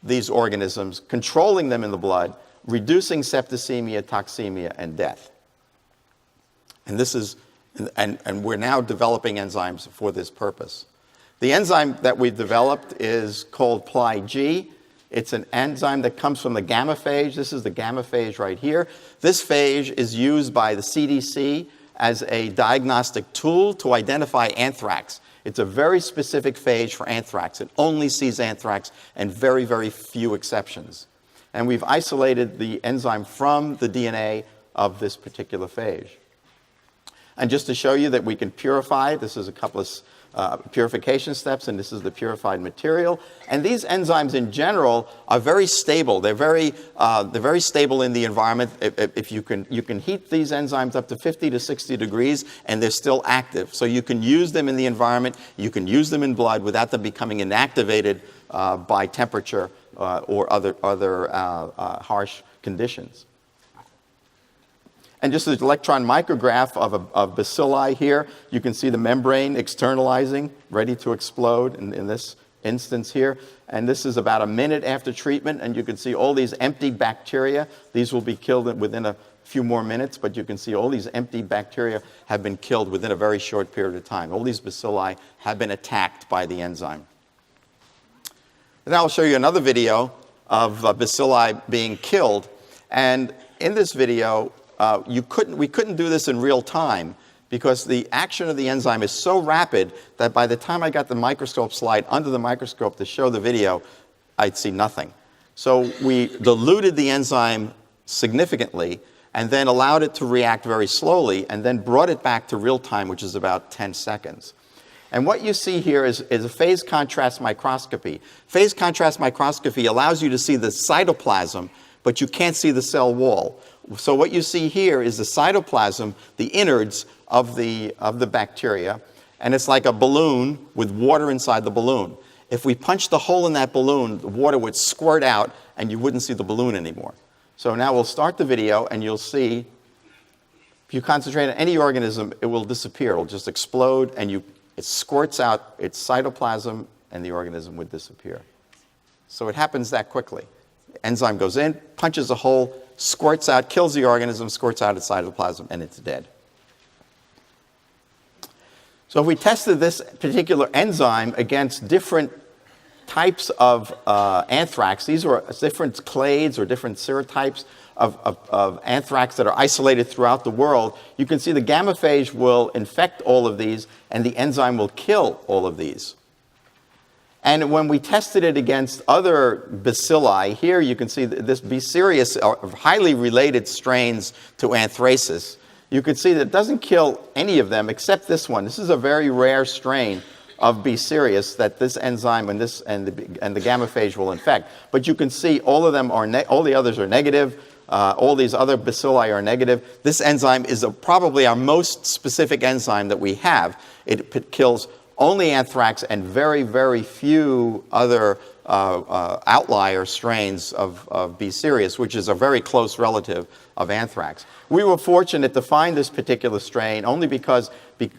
Speaker 2: these organisms, controlling them in the blood, reducing septicemia, toxemia, and death. And we're now developing enzymes for this purpose. The enzyme that we've developed is called PLI-G. It's an enzyme that comes from the gamma phage. This is the gamma phage right here. This phage is used by the CDC as a diagnostic tool to identify anthrax. It's a very specific phage for anthrax. It only sees anthrax, and very, very few exceptions. And we've isolated the enzyme from the DNA of this particular phage. And just to show you that we can purify, this is a couple of purification steps, and this is the purified material. And these enzymes in general are very stable. They're very stable in the environment. If you can heat these enzymes up to 50 to 60 degrees, and they're still active. So you can use them in the environment. You can use them in blood without them becoming inactivated by temperature or other harsh conditions. And just an electron micrograph of bacilli here. You can see the membrane externalizing, ready to explode in this instance here. And this is about a minute after treatment, and you can see all these empty bacteria. These will be killed within a few more minutes, but you can see all these empty bacteria have been killed within a very short period of time. All these bacilli have been attacked by the enzyme. And now I'll show you another video of bacilli being killed. And in this video, we couldn't do this in real time because the action of the enzyme is so rapid that by the time I got the microscope slide under the microscope to show the video, I'd see nothing. So we diluted the enzyme significantly and then allowed it to react very slowly and then brought it back to real time, which is about 10 seconds. And what you see here is a phase contrast microscopy. Phase contrast microscopy allows you to see the cytoplasm, but you can't see the cell wall. So what you see here is the cytoplasm, the innards of the bacteria, and it's like a balloon with water inside the balloon. If we punched a hole in that balloon, the water would squirt out and you wouldn't see the balloon anymore. So now we'll start the video and you'll see, if you concentrate on any organism, it will disappear. It'll just explode and it squirts out its cytoplasm and the organism would disappear. So it happens that quickly. The enzyme goes in, punches a hole, squirts out, kills the organism, squirts out its cytoplasm, and it's dead. So if we tested this particular enzyme against different types of anthrax, these are different clades or different serotypes of anthrax that are isolated throughout the world, you can see the gamma phage will infect all of these, and the enzyme will kill all of these. And when we tested it against other bacilli, here you can see this Bacterius are highly related strains to anthracis. you could see that it doesn't kill any of them except this one. This is a very rare strain of B. cereus that this enzyme and the gamma phage will infect. But you can see all of them are all the others are negative. All these other bacilli are negative. This enzyme is probably our most specific enzyme that we have. It kills only anthrax and very, very few other outlier strains of B. cereus, which is a very close relative of anthrax. We were fortunate to find this particular strain only because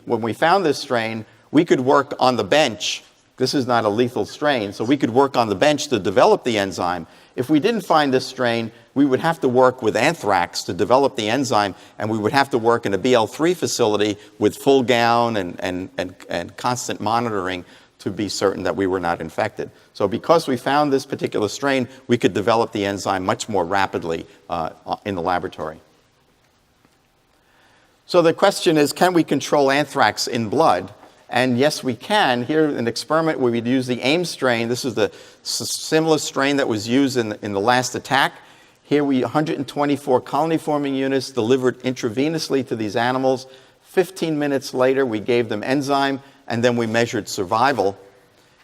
Speaker 2: when we found this strain, we could work on the bench. This is not a lethal strain, so we could work on the bench to develop the enzyme. If we didn't find this strain, we would have to work with anthrax to develop the enzyme, and we would have to work in a BL3 facility with full gown and constant monitoring to be certain that we were not infected. So because we found this particular strain, we could develop the enzyme much more rapidly in the laboratory. So the question is, can we control anthrax in blood? And yes, we can. Here, an experiment where we'd use the AIM strain. This is the similar strain that was used in the last attack. Here, 124 colony-forming units delivered intravenously to these animals. 15 minutes later, we gave them enzyme, and then we measured survival.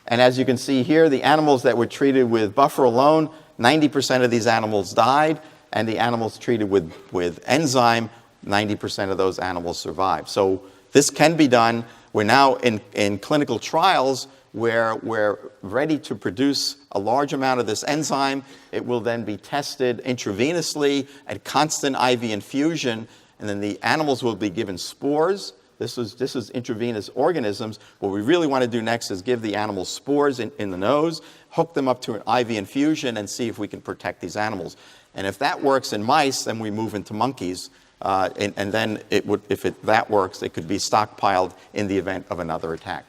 Speaker 2: And as you can see here, the animals that were treated with buffer alone, 90% of these animals died, and the animals treated with enzyme, 90% of those animals survived. So this can be done. We're now in clinical trials where we're ready to produce a large amount of this enzyme. It will then be tested intravenously at constant IV infusion, and then the animals will be given spores. This is intravenous organisms. What we really want to do next is give the animals spores in the nose, hook them up to an IV infusion, and see if we can protect these animals. And if that works in mice, then we move into monkeys. And then if that works, it could be stockpiled in the event of another attack.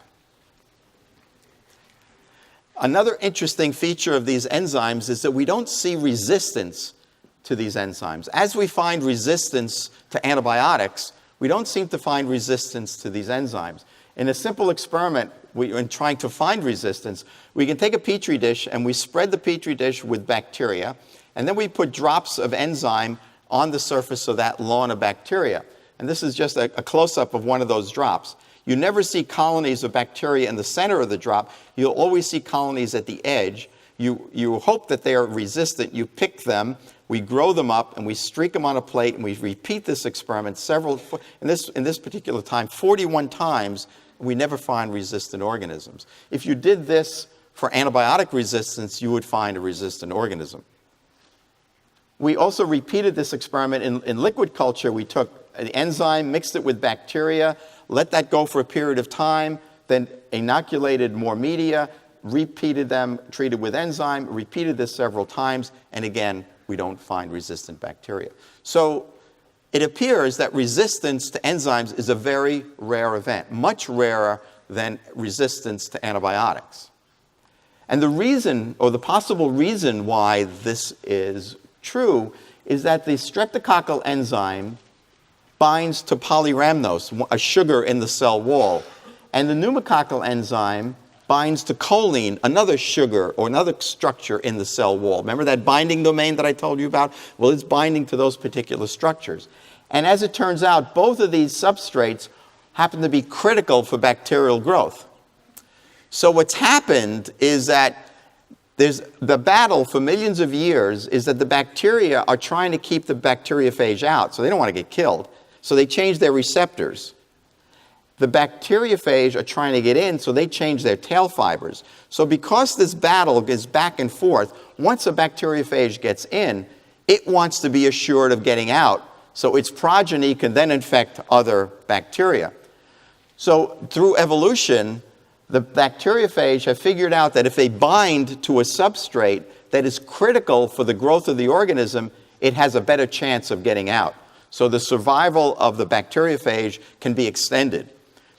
Speaker 2: Another interesting feature of these enzymes is that we don't see resistance to these enzymes. As we find resistance to antibiotics, we don't seem to find resistance to these enzymes. In a simple experiment, in trying to find resistance, we can take a Petri dish and we spread the Petri dish with bacteria, and then we put drops of enzyme on the surface of that lawn of bacteria. And this is just a close-up of one of those drops. You never see colonies of bacteria in the center of the drop. You'll always see colonies at the edge. You hope that they are resistant. You pick them, we grow them up, and we streak them on a plate, and we repeat this experiment in this particular time, 41 times, and we never find resistant organisms. If you did this for antibiotic resistance, you would find a resistant organism. We also repeated this experiment in liquid culture. We took an enzyme, mixed it with bacteria, let that go for a period of time, then inoculated more media, repeated them, treated with enzyme, repeated this several times, and again, we don't find resistant bacteria. So it appears that resistance to enzymes is a very rare event, much rarer than resistance to antibiotics. And the reason, or the possible reason why this is true, is that the streptococcal enzyme binds to polyramnose, a sugar in the cell wall. And the pneumococcal enzyme binds to choline, another sugar or another structure in the cell wall. Remember that binding domain that I told you about? Well, it's binding to those particular structures. And as it turns out, both of these substrates happen to be critical for bacterial growth. So what's happened is that the battle for millions of years is that the bacteria are trying to keep the bacteriophage out, so they don't want to get killed. So they change their receptors. The bacteriophage are trying to get in, so they change their tail fibers. So because this battle is back and forth, once a bacteriophage gets in, it wants to be assured of getting out, so its progeny can then infect other bacteria. So through evolution, the bacteriophage have figured out that if they bind to a substrate that is critical for the growth of the organism, it has a better chance of getting out. So the survival of the bacteriophage can be extended.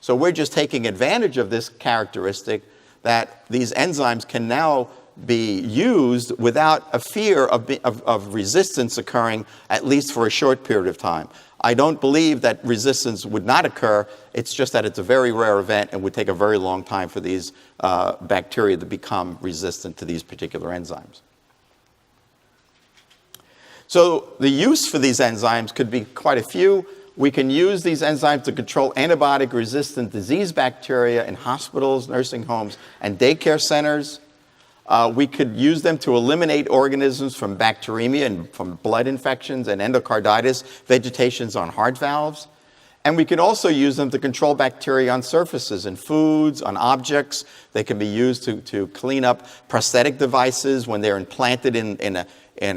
Speaker 2: So we're just taking advantage of this characteristic that these enzymes can now be used without a fear of resistance occurring, at least for a short period of time. I don't believe that resistance would not occur. It's just that it's a very rare event and would take a very long time for these bacteria to become resistant to these particular enzymes. So the use for these enzymes could be quite a few. We can use these enzymes to control antibiotic-resistant disease bacteria in hospitals, nursing homes, and daycare centers. We could use them to eliminate organisms from bacteremia and from blood infections and endocarditis, vegetations on heart valves. And we can also use them to control bacteria on surfaces, in foods, on objects. They can be used to clean up prosthetic devices when they're implanted in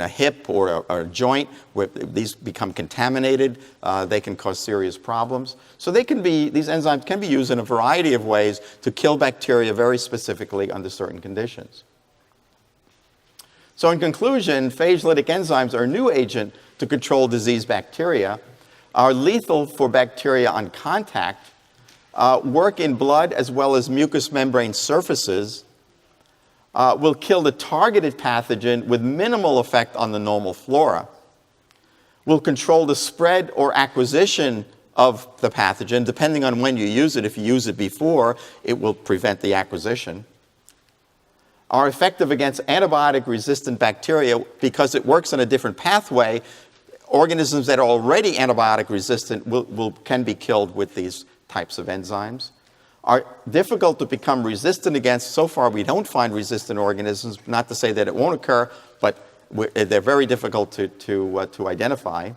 Speaker 2: a hip or a joint, where these become contaminated. They can cause serious problems. So these enzymes can be used in a variety of ways to kill bacteria very specifically under certain conditions. So in conclusion, phage lytic enzymes are a new agent to control disease bacteria, are lethal for bacteria on contact, work in blood as well as mucous membrane surfaces, will kill the targeted pathogen with minimal effect on the normal flora, will control the spread or acquisition of the pathogen. Depending on when you use it, if you use it before, it will prevent the acquisition, are effective against antibiotic-resistant bacteria because it works on a different pathway. Organisms that are already antibiotic resistant can be killed with these types of enzymes. Are difficult to become resistant against. So far, we don't find resistant organisms, not to say that it won't occur, but they're very difficult to identify.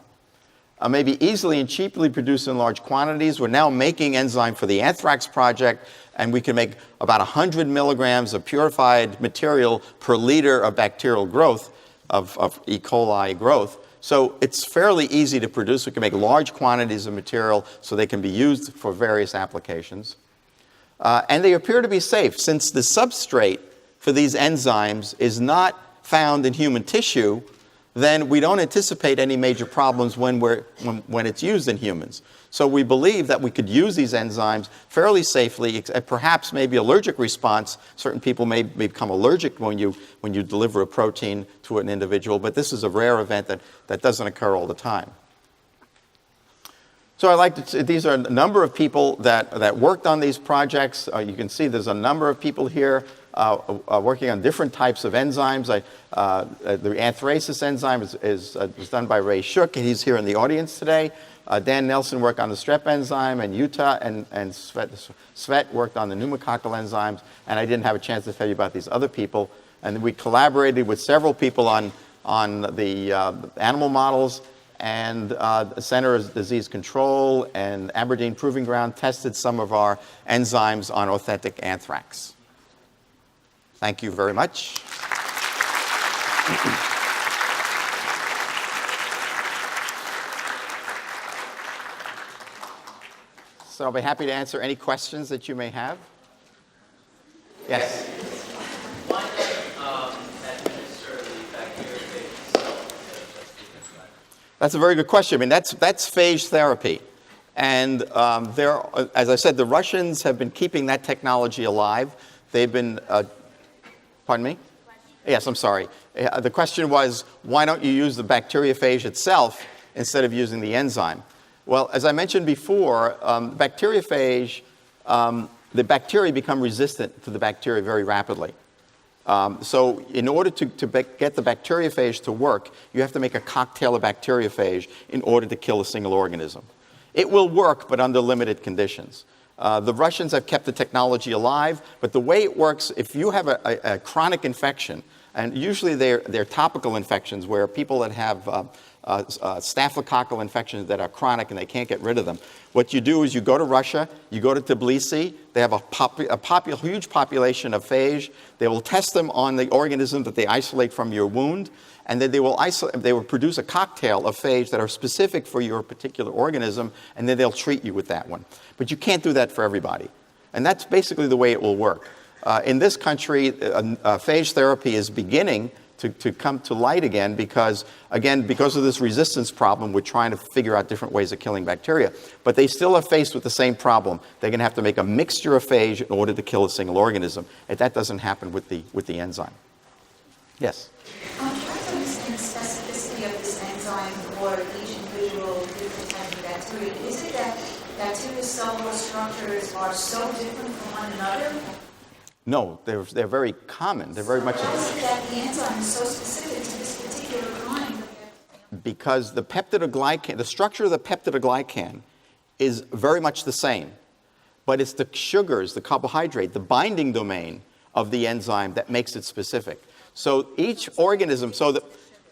Speaker 2: May be easily and cheaply produced in large quantities. We're now making enzyme for the Anthrax project, and we can make about 100 milligrams of purified material per liter of bacterial growth, of E. coli growth. So it's fairly easy to produce. We can make large quantities of material so they can be used for various applications. And they appear to be safe. Since the substrate for these enzymes is not found in human tissue, then we don't anticipate any major problems when it's used in humans. So we believe that we could use these enzymes fairly safely, perhaps maybe allergic response. Certain people may become allergic when you deliver a protein to an individual, but this is a rare event that doesn't occur all the time. So these are a number of people that worked on these projects. You can see there's a number of people here working on different types of enzymes. The Anthracis enzyme was done by Ray Shook, and he's here in the audience today. Dan Nelson worked on the Strep enzyme, and Utah and Svet worked on the pneumococcal enzymes, and I didn't have a chance to tell you about these other people. And we collaborated with several people on the animal models, and the Center of Disease Control and Aberdeen Proving Ground tested some of our enzymes on authentic anthrax. Thank you very much. So I'll be happy to answer any questions that you may have. Yes?
Speaker 3: Why not administer the bacteriophage itself?
Speaker 2: That's a very good question. I mean, that's phage therapy. And as I said, the Russians have been keeping that technology alive. They've been, pardon me? Yes, I'm sorry. The question was, why don't you use the bacteriophage itself instead of using the enzyme? Well, as I mentioned before, bacteriophage, the bacteria become resistant to the bacteria very rapidly. So in order to get the bacteriophage to work, you have to make a cocktail of bacteriophage in order to kill a single organism. It will work, but under limited conditions. The Russians have kept the technology alive, but the way it works, if you have a chronic infection, and usually they're topical infections where people that have staphylococcal infections that are chronic and they can't get rid of them. What you do is you go to Russia, you go to Tbilisi, they have a huge population of phage. They will test them on the organism that they isolate from your wound, and then they will produce a cocktail of phage that are specific for your particular organism, and then they'll treat you with that one. But you can't do that for everybody. And that's basically the way it will work. In this country, phage therapy is beginning to come to light again because of this resistance problem, we're trying to figure out different ways of killing bacteria. But they still are faced with the same problem. They're going to have to make a mixture of phage in order to kill a single organism. And that doesn't happen with the enzyme. Yes?
Speaker 4: Trying to understand the specificity of this enzyme for each individual different type of bacteria. Is it that bacterial cellular structures are so different from one another?
Speaker 2: No, they're very common. They're very much.
Speaker 4: How is it that the enzyme is so specific to this particular kind?
Speaker 2: because the peptidoglycan, the structure of the peptidoglycan is very much the same, but it's the sugars, the carbohydrate, the binding domain of the enzyme that makes it specific. So each organism, so the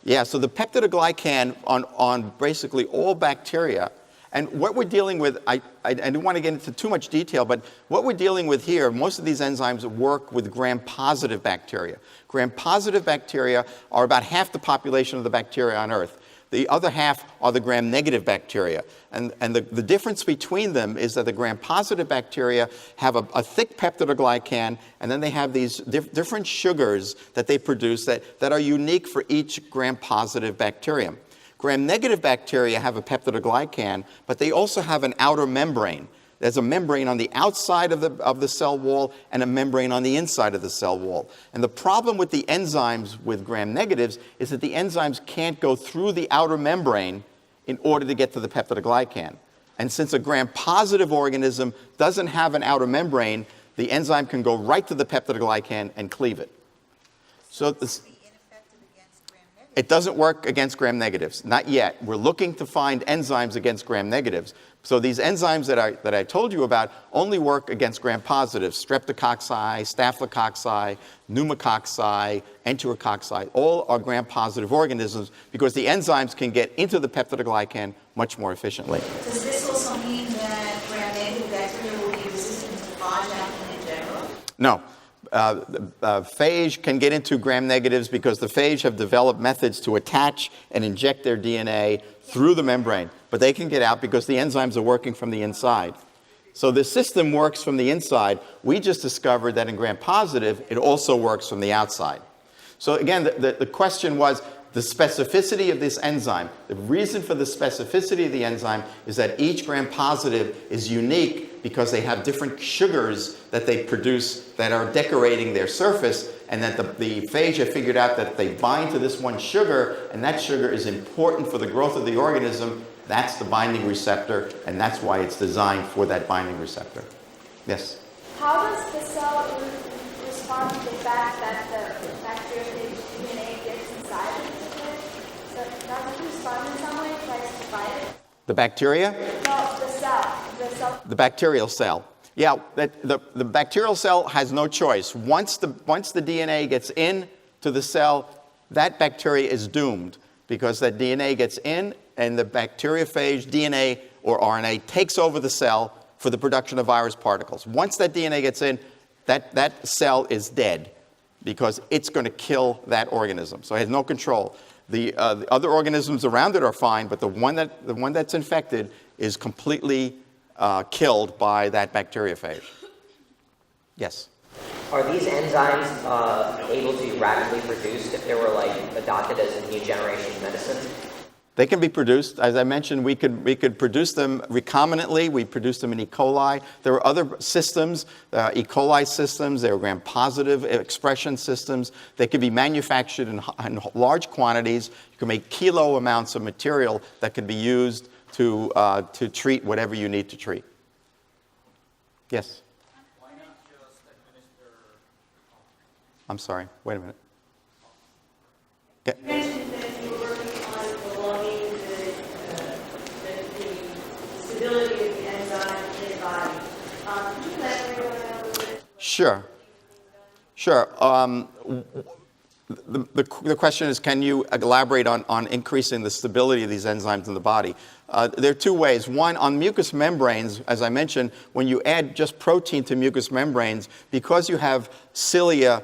Speaker 2: peptidoglycan on basically all bacteria, and what we're dealing with, I don't want to get into too much detail, but what we're dealing with here, most of these enzymes work with gram-positive bacteria. Gram-positive bacteria are about half the population of the bacteria on Earth. The other half are the gram-negative bacteria. And the difference between them is that the gram-positive bacteria have a thick peptidoglycan, and then they have these different sugars that they produce that are unique for each gram-positive bacterium. Gram-negative bacteria have a peptidoglycan, but they also have an outer membrane. There's a membrane on the outside of the cell wall and a membrane on the inside of the cell wall. And the problem with the enzymes with gram-negatives is that the enzymes can't go through the outer membrane in order to get to the peptidoglycan. And since a gram-positive organism doesn't have an outer membrane, the enzyme can go right to the peptidoglycan and cleave it. So it doesn't work against gram-negatives, not yet. We're looking to find enzymes against gram-negatives. So these enzymes that I told you about only work against gram-positives: streptococci, staphylococci, pneumococci, enterococci. All are gram-positive organisms because the enzymes can get into the peptidoglycan much more efficiently.
Speaker 4: Does this also mean that gram-negative bacteria will be resistant to phage in general?
Speaker 2: No. Phage can get into gram-negatives because the phage have developed methods to attach and inject their DNA through the membrane. But they can get out because the enzymes are working from the inside. So the system works from the inside. We just discovered that in gram-positive, it also works from the outside. So again, the question was the specificity of this enzyme. The reason for the specificity of the enzyme is that each gram-positive is unique because they have different sugars that they produce that are decorating their surface, and that the phage have figured out that they bind to this one sugar, and that sugar is important for the growth of the organism. That's the binding receptor, and that's why it's designed for that binding receptor. Yes?
Speaker 5: How does the cell respond to the fact that the bacteriophage DNA gets inside of the phage? So does it respond in some way, tries to fight it?
Speaker 2: The bacteria?
Speaker 5: No, the cell.
Speaker 2: The bacterial cell. Yeah, the bacterial cell has no choice. Once the DNA gets in to the cell, that bacteria is doomed because that DNA gets in and the bacteriophage DNA or RNA takes over the cell for the production of virus particles. Once that DNA gets in, that cell is dead because it's going to kill that organism. So it has no control. The other organisms around it are fine, but the one that's infected is completely killed by that bacteriophage. Yes?
Speaker 6: Are these enzymes able to be rapidly produced if they were adopted as a new generation medicine?
Speaker 2: They can be produced. As I mentioned, we could produce them recombinantly. We produce them in E. coli. There are other systems, E. coli systems. There are gram-positive expression systems. They can be manufactured in large quantities. You can make kilo amounts of material that can be used to treat whatever you need to treat. Yes?
Speaker 3: Why not just administer?
Speaker 2: I'm sorry. Wait a minute.
Speaker 7: You mentioned that you were working on prolonging the stability of the enzyme in the body. Could you elaborate on that a little bit?
Speaker 2: Sure. The question is, can you elaborate on increasing the stability of these enzymes in the body? There are two ways. One, on mucous membranes, as I mentioned, when you add just protein to mucous membranes, because you have cilia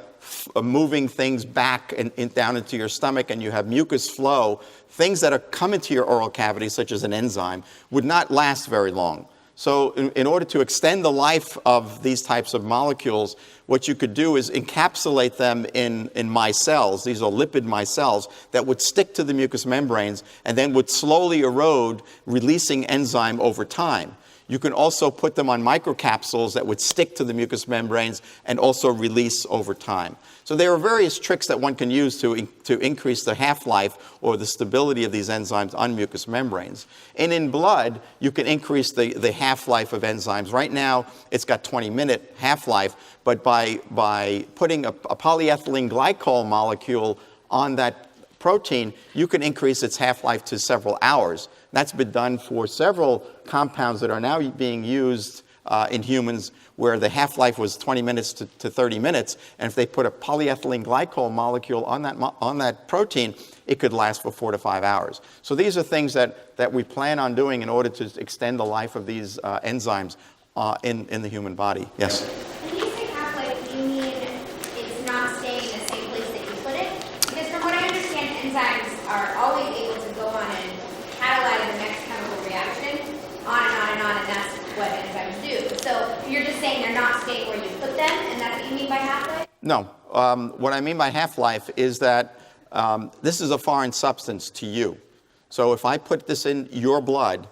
Speaker 2: moving things back and down into your stomach, and you have mucus flow, things that are coming to your oral cavity, such as an enzyme, would not last very long. So in order to extend the life of these types of molecules, what you could do is encapsulate them in micelles. These are lipid micelles that would stick to the mucous membranes and then would slowly erode, releasing enzyme over time. You can also put them on microcapsules that would stick to the mucous membranes and also release over time. So there are various tricks that one can use to increase the half-life or the stability of these enzymes on mucous membranes. And in blood, you can increase the half-life of enzymes. Right now, it's got 20-minute half-life, but by putting a polyethylene glycol molecule on that protein, you can increase its half-life to several hours. That's been done for several compounds that are now being used in humans, where the half-life was 20 minutes to 30 minutes, and if they put a polyethylene glycol molecule on that protein, it could last for 4 to 5 hours. So these are things that we plan on doing in order to extend the life of these enzymes in the human body. Yes?
Speaker 8: When you say half-life, do you mean it's not staying in the same place that you put it? Because from what I understand, enzymes are always able to go on and catalyze the next chemical reaction, on and on and on, and that's what enzymes do. So you're just saying they're not staying where you put them, and that's what you mean by half-life?
Speaker 2: No. What I mean by half-life is that this is a foreign substance to you. So if I put this in your blood,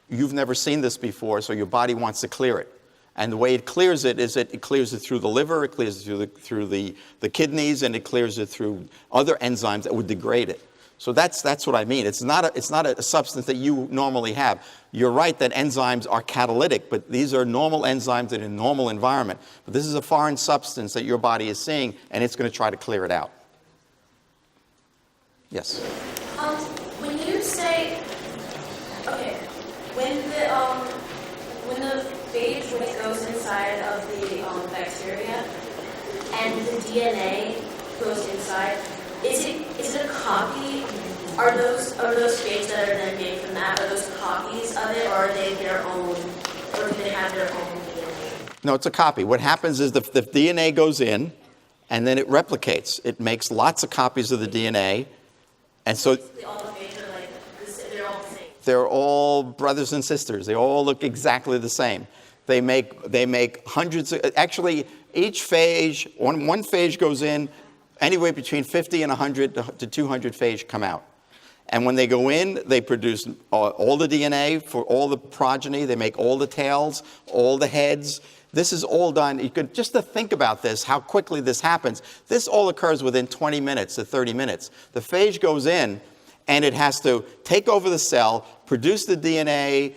Speaker 2: you've never seen this before, so your body wants to clear it. And the way it clears it is it clears it through the liver, it clears it through the kidneys, and it clears it through other enzymes that would degrade it. So that's what I mean. It's not a substance that you normally have. You're right that enzymes are catalytic, but these are normal enzymes in a normal environment. But this is a foreign substance that your body is seeing, and it's going to try to clear it out. Yes?
Speaker 7: When you say, okay, when the phage, when it goes inside of the bacteria and the DNA goes inside, is it a copy? Are those phages that are then made from that, are those copies of it, or are they their own, or do they have their own DNA?
Speaker 2: No, it's a copy. What happens is the DNA goes in, and then it replicates. It makes lots of copies of the DNA, and so
Speaker 7: All the phages are like, they're all the same.
Speaker 2: they're all brothers and sisters. They all look exactly the same. They make hundreds of, actually, each phage, one phage goes in, anywhere between 50 and 100 to 200 phage come out. And when they go in, they produce all the DNA for all the progeny. They make all the tails, all the heads. This is all done. You could just to think about this, how quickly this happens. This all occurs within 20 minutes to 30 minutes. The phage goes in, and it has to take over the cell, produce the DNA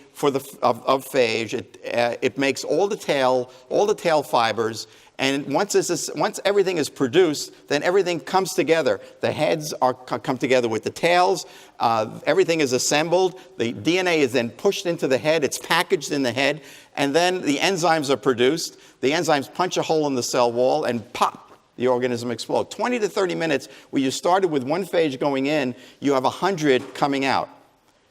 Speaker 2: of phage. It makes all the tail fibers. And once everything is produced, then everything comes together. The heads come together with the tails. Everything is assembled. The DNA is then pushed into the head. It's packaged in the head. And then the enzymes are produced. The enzymes punch a hole in the cell wall and pop, the organism explodes. 20 to 30 minutes, where you started with one phage going in, you have 100 coming out.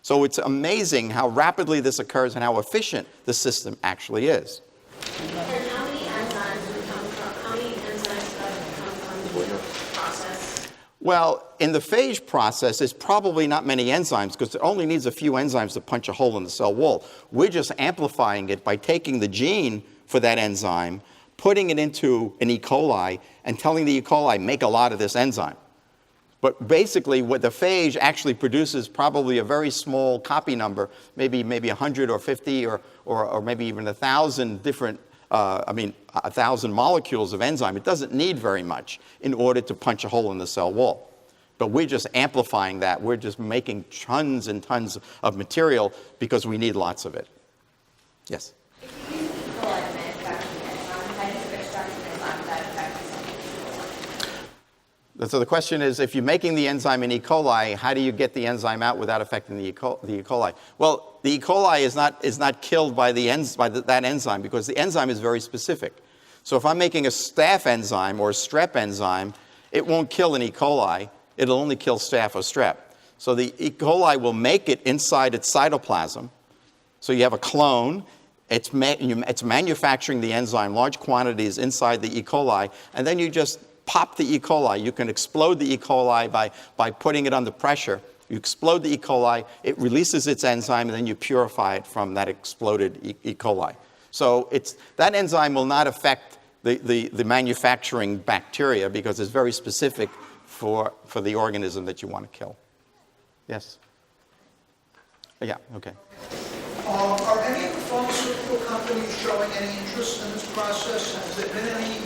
Speaker 2: So it's amazing how rapidly this occurs and how efficient the system actually is.
Speaker 7: And how many enzymes come from the process?
Speaker 2: Well, in the phage process, there's probably not many enzymes because it only needs a few enzymes to punch a hole in the cell wall. We're just amplifying it by taking the gene for that enzyme, putting it into an E. coli, and telling the E. coli, make a lot of this enzyme. But basically, what the phage actually produces probably a very small copy number, maybe 100 or 50 or maybe even 1,000 different, 1,000 molecules of enzyme. It doesn't need very much in order to punch a hole in the cell wall. But we're just amplifying that. We're just making tons and tons of material because we need lots of it. Yes?
Speaker 8: If you use E. coli to manufacture the enzyme, how do you switch back to the enzyme without affecting something?
Speaker 2: So the question is, if you're making the enzyme in E. coli, how do you get the enzyme out without affecting the E. coli? Well, the E. coli is not killed by that enzyme because the enzyme is very specific. So if I'm making a staph enzyme or a strep enzyme, it won't kill an E. coli. It'll only kill staph or strep. So the E. coli will make it inside its cytoplasm. So you have a clone. It's manufacturing the enzyme, large quantities inside the E. coli, and then you just pop the E. coli. You can explode the E. coli by putting it under pressure. You explode the E. coli, it releases its enzyme, and then you purify it from that exploded E. coli. So that enzyme will not affect the manufacturing bacteria because it's very specific for the organism that you want to kill. Yes? Yeah, okay.
Speaker 9: Are any of the pharmaceutical companies showing any interest in this process? Has there been any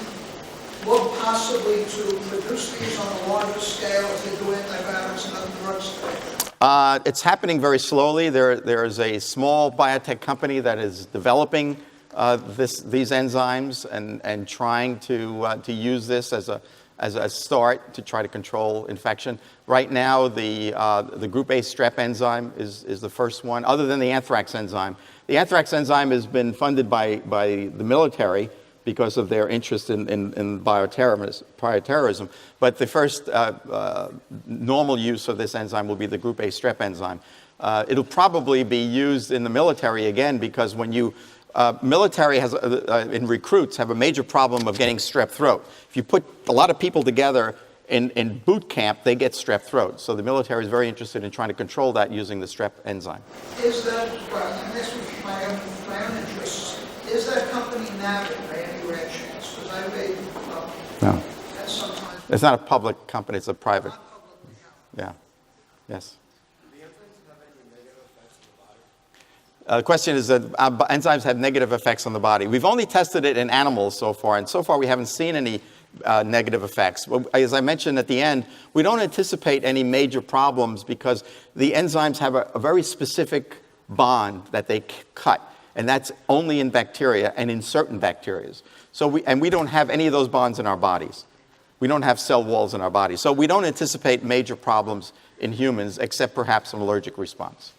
Speaker 9: look possibly to produce these on a larger scale as they do antibiotics and other drugs?
Speaker 2: It's happening very slowly. There is a small biotech company that is developing these enzymes and trying to use this as as a start to try to control infection. Right now, the group A strep enzyme is the first one, other than the anthrax enzyme. The anthrax enzyme has been funded by the military because of their interest in bioterrorism. But the first normal use of this enzyme will be the group A strep enzyme. It'll probably be used in the military again because when you military has, in recruits, have a major problem of getting strep throat. If you put a lot of people together in boot camp, they get strep throat. So the military is very interested in trying to control that using the strep enzyme.
Speaker 9: Is that, and this was my own interests, is that company Navid by any rare chance? Because I read,
Speaker 2: No.
Speaker 9: that's sometimes.
Speaker 2: It's not a public company, it's a private. Yeah. Yes. The question is that enzymes have negative effects on the body. We've only tested it in animals so far, and so far we haven't seen any negative effects. As I mentioned at the end, we don't anticipate any major problems because the enzymes have a very specific bond that they cut, and that's only in bacteria and in certain bacteria. So we don't have any of those bonds in our bodies. We don't have cell walls in our bodies. So we don't anticipate major problems in humans except perhaps an allergic response.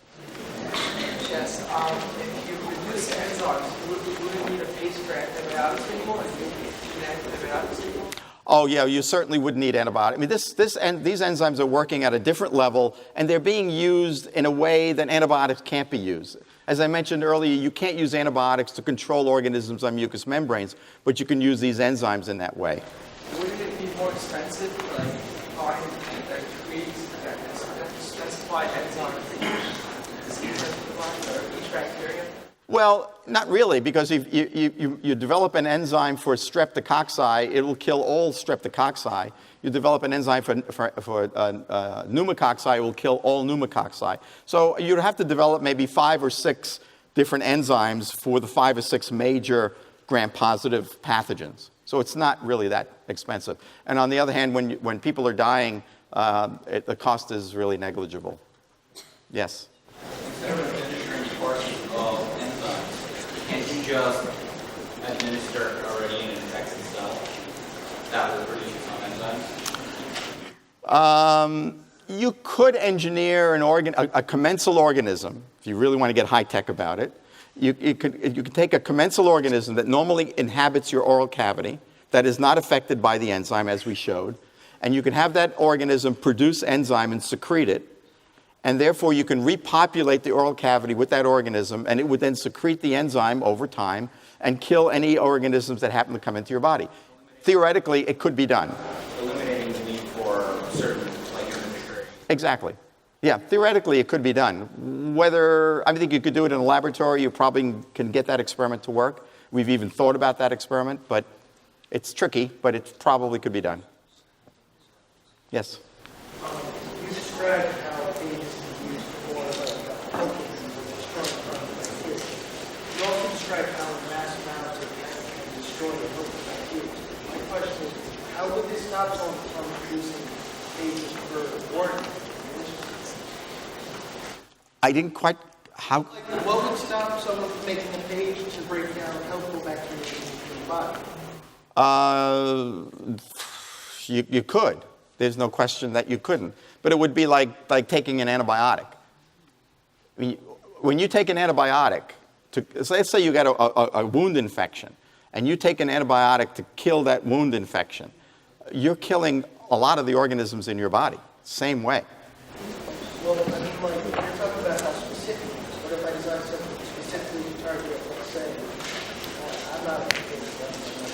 Speaker 3: Yes, if you reduce enzymes, would it need a phage for antibiotics anymore? And you need antibiotics anymore?
Speaker 2: Oh yeah, you certainly would need antibiotics. I mean, these enzymes are working at a different level, and they're being used in a way that antibiotics can't be used. As I mentioned earlier, you can't use antibiotics to control organisms on mucous membranes, but you can use these enzymes in that way.
Speaker 3: Wouldn't it be more expensive, like buying that creates that specified enzyme for each bacteria?
Speaker 2: Well, not really, because if you develop an enzyme for streptococci, it will kill all streptococci. You develop an enzyme for pneumococci, it will kill all pneumococci. So you'd have to develop maybe 5 or 6 different enzymes for the 5 or 6 major gram-positive pathogens. So it's not really that expensive. And on the other hand, when people are dying, the cost is really negligible. Yes?
Speaker 10: Instead of administering portions of enzymes, can't you just administer already an infected cell that will produce some enzymes?
Speaker 2: You could engineer a commensal organism, if you really want to get high-tech about it. You could take a commensal organism that normally inhabits your oral cavity, that is not affected by the enzyme, as we showed, and you can have that organism produce enzyme and secrete it, and therefore you can repopulate the oral cavity with that organism, and it would then secrete the enzyme over time and kill any organisms that happen to come into your body. Theoretically, it could be done.
Speaker 10: Eliminating the need for certain, like administration.
Speaker 2: Exactly. Yeah, theoretically, it could be done. I think you could do it in a laboratory. You probably can get that experiment to work. We've even thought about that experiment, but it's tricky, but it probably could be done. Yes?
Speaker 3: You described how phage is used for proteins, which is strong from bacteria. You also described how in mass amounts of phage can destroy the healthy bacteria. My question is, how would this stop someone from producing phages for warning?
Speaker 2: I didn't quite, how?
Speaker 3: What would stop someone from making a phage to break down helpful bacteria in the body?
Speaker 2: You could. There's no question that you couldn't. But it would be like taking an antibiotic. I mean, when you take an antibiotic, so let's say you got a wound infection, and you take an antibiotic to kill that wound infection, you're killing a lot of the organisms in your body, same way.
Speaker 3: Well, I mean, like, you're talking about how specific it is. What if I design something specifically to target, let's say, I'm not against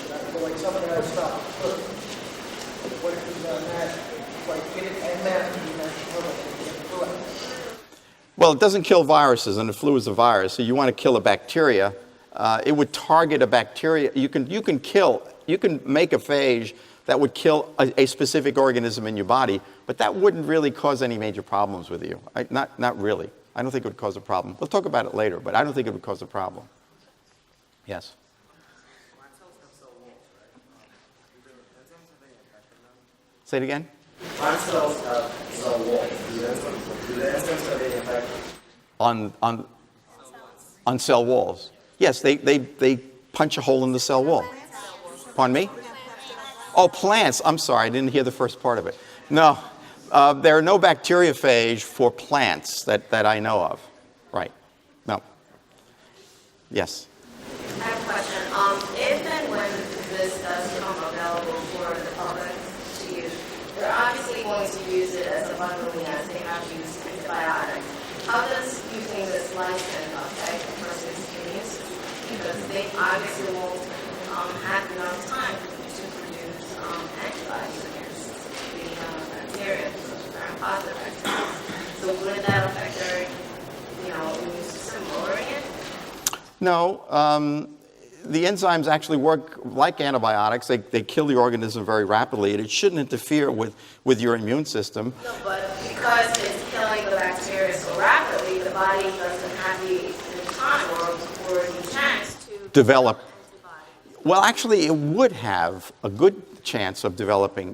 Speaker 3: that, but like something that would stop the flu. What if you done that, like, get it en masse and you know, get the flu out?
Speaker 2: Well, it doesn't kill viruses, and the flu is a virus, so you want to kill a bacteria. It would target a bacteria. You can make a phage that would kill a specific organism in your body, but that wouldn't really cause any major problems with you. Not really. I don't think it would cause a problem. We'll talk about it later, but I don't think it would cause a problem. Yes? Say it again?
Speaker 10: Plant cells have cell walls. Do the enzymes have any effect?
Speaker 2: On cell walls. Yes, they punch a hole in the cell wall. Pardon me? Oh, plants. I'm sorry, I didn't hear the first part of it. No, there are no bacteriophage for plants that I know of. Right. No. Yes.
Speaker 11: I have a question. If and when this does become available for the public to use, they're obviously going to use it as abundantly as they have used antibiotics. How does using this lichen affect a person's immune system? Because they obviously won't have enough time to produce antibodies against the bacteria, gram-positive bacteria. So wouldn't that affect their, immune system, lowering it?
Speaker 2: No, the enzymes actually work like antibiotics. They kill the organism very rapidly, and it shouldn't interfere with your immune system.
Speaker 11: No, but because it's killing the bacteria so rapidly, the body doesn't have the time or the chance to
Speaker 2: Develop. Well, actually, it would have a good chance of developing,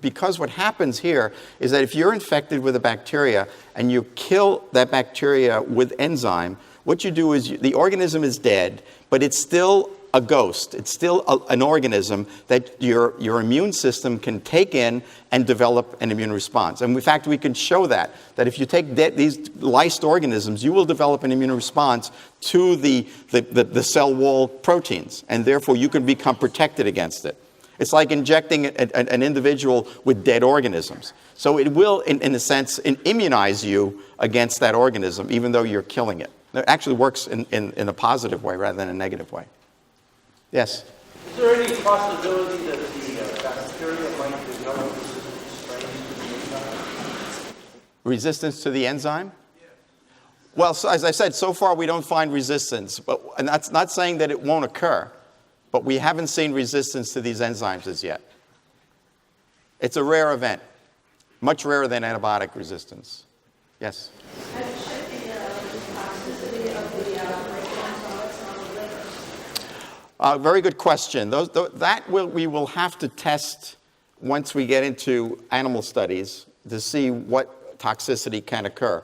Speaker 2: because what happens here is that if you're infected with a bacteria and you kill that bacteria with enzyme, what you do is the organism is dead, but it's still a ghost. It's still an organism that your immune system can take in and develop an immune response. And in fact, we can show that if you take these lysed organisms, you will develop an immune response to the cell wall proteins, and therefore you can become protected against it. It's like injecting an individual with dead organisms. So it will, in a sense, immunize you against that organism, even though you're killing it. It actually works in a positive way rather than a negative way. Yes?
Speaker 3: Is there any possibility that the bacteria might develop resistance to the enzyme?
Speaker 2: Resistance to the enzyme? Well, so, as I said, so far we don't find resistance. And that's not saying that it won't occur. But we haven't seen resistance to these enzymes as yet. It's a rare event. Much rarer than antibiotic resistance. Yes? Very good question. We will have to test once we get into animal studies to see what toxicity can occur.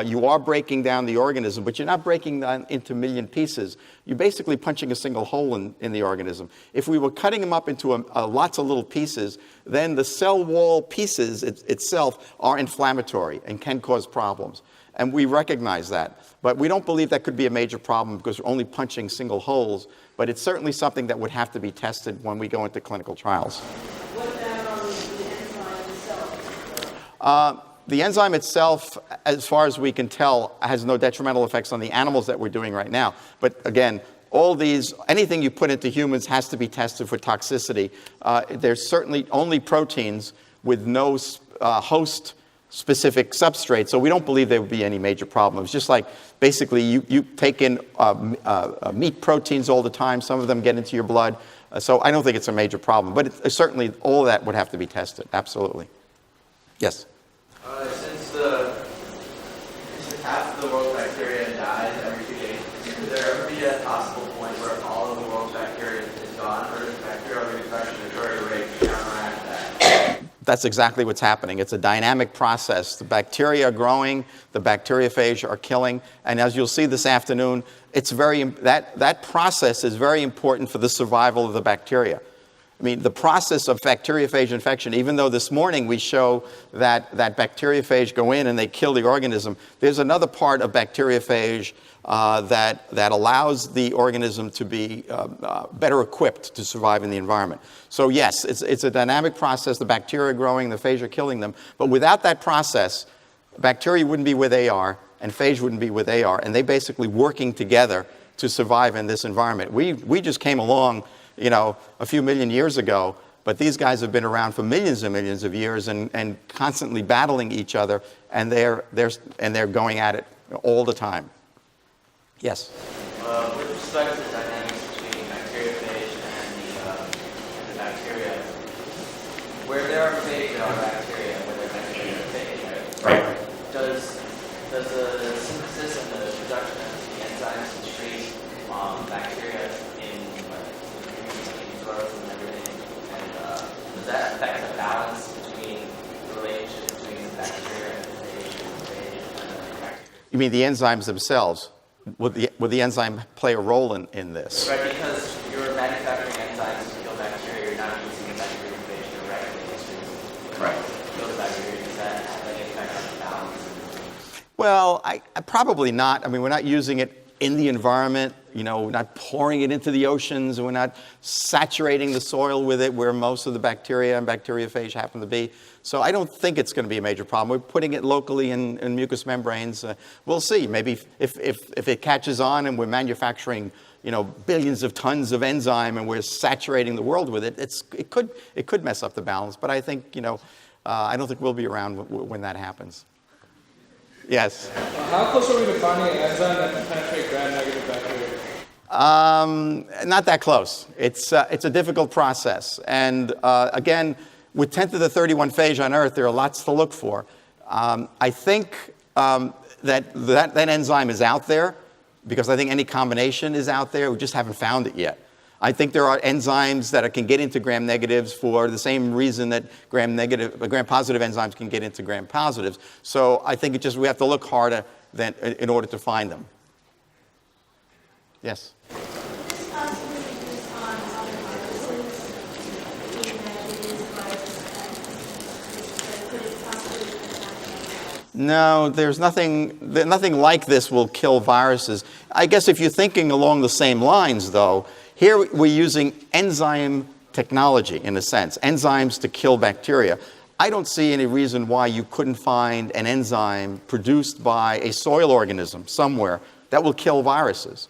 Speaker 2: You are breaking down the organism, but you're not breaking down into a million pieces. You're basically punching a single hole in the organism. If we were cutting them up into lots of little pieces, then the cell wall pieces itself are inflammatory and can cause problems. And we recognize that. But we don't believe that could be a major problem because we're only punching single holes. But it's certainly something that would have to be tested when we go into clinical trials.
Speaker 3: What about the enzyme itself?
Speaker 2: The enzyme itself, as far as we can tell, has no detrimental effects on the animals that we're doing right now. But again, anything you put into humans has to be tested for toxicity. There's certainly only proteins with no host-specific substrate, so we don't believe there would be any major problems. Just like basically you take in meat proteins all the time, some of them get into your blood, so I don't think it's a major problem. But certainly all of that would have to be tested, absolutely. Yes?
Speaker 12: Since half of the world's bacteria dies every 2 days, could there ever be a possible point where all of the world's bacteria is gone, or does bacterial reproduction occur at a rate to counteract that?
Speaker 2: That's exactly what's happening. It's a dynamic process. The bacteria are growing, the bacteriophage are killing, and as you'll see this afternoon, that process is very important for the survival of the bacteria. I mean, the process of bacteriophage infection, even though this morning we show that bacteriophage go in and they kill the organism, there's another part of bacteriophage that allows the organism to be better equipped to survive in the environment. So yes, it's a dynamic process. The bacteria are growing, the phage are killing them. But without that process, bacteria wouldn't be where they are, and phage wouldn't be where they are. And they basically working together to survive in this environment. We just came along, a few million years ago, but these guys have been around for millions and millions of years and constantly battling each other, and they're going at it all the time. Yes?
Speaker 12: With respect to the dynamics between bacteriophage and the bacteria, where there are phage, there are bacteria, where there are bacteria, there are phage, right? Does the synthesis and the production of the enzymes treat bacteria in growth and everything, and does that affect the balance between the relationship between the bacteria and the phage and the bacteria?
Speaker 2: You mean the enzymes themselves? Would the enzyme play a role in this?
Speaker 12: Right, because you're manufacturing enzymes to kill bacteria, you're not using the bacteria
Speaker 2: Well, probably not. I mean, we're not using it in the environment. We're not pouring it into the oceans. We're not saturating the soil with it where most of the bacteria and bacteriophage happen to be. So I don't think it's going to be a major problem. We're putting it locally in mucous membranes. We'll see. Maybe if it catches on and we're manufacturing, billions of tons of enzyme and we're saturating the world with it, it could mess up the balance. But I think, I don't think we'll be around when that happens. Yes.
Speaker 13: How close are we to finding an enzyme that can penetrate gram-negative bacteria?
Speaker 2: Not that close. It's a difficult process. And again, with 10 to the 31 phage on Earth, there are lots to look for. I think that enzyme is out there because I think any combination is out there. We just haven't found it yet. I think there are enzymes that can get into gram-negatives for the same reason that gram-positive enzymes can get into gram-positives. So I think we have to look harder in order to find them. Yes? No, there's nothing like this will kill viruses. I guess if you're thinking along the same lines, though, here we're using enzyme technology, in a sense, enzymes to kill bacteria. I don't see any reason why you couldn't find an enzyme produced by a soil organism somewhere that will kill viruses.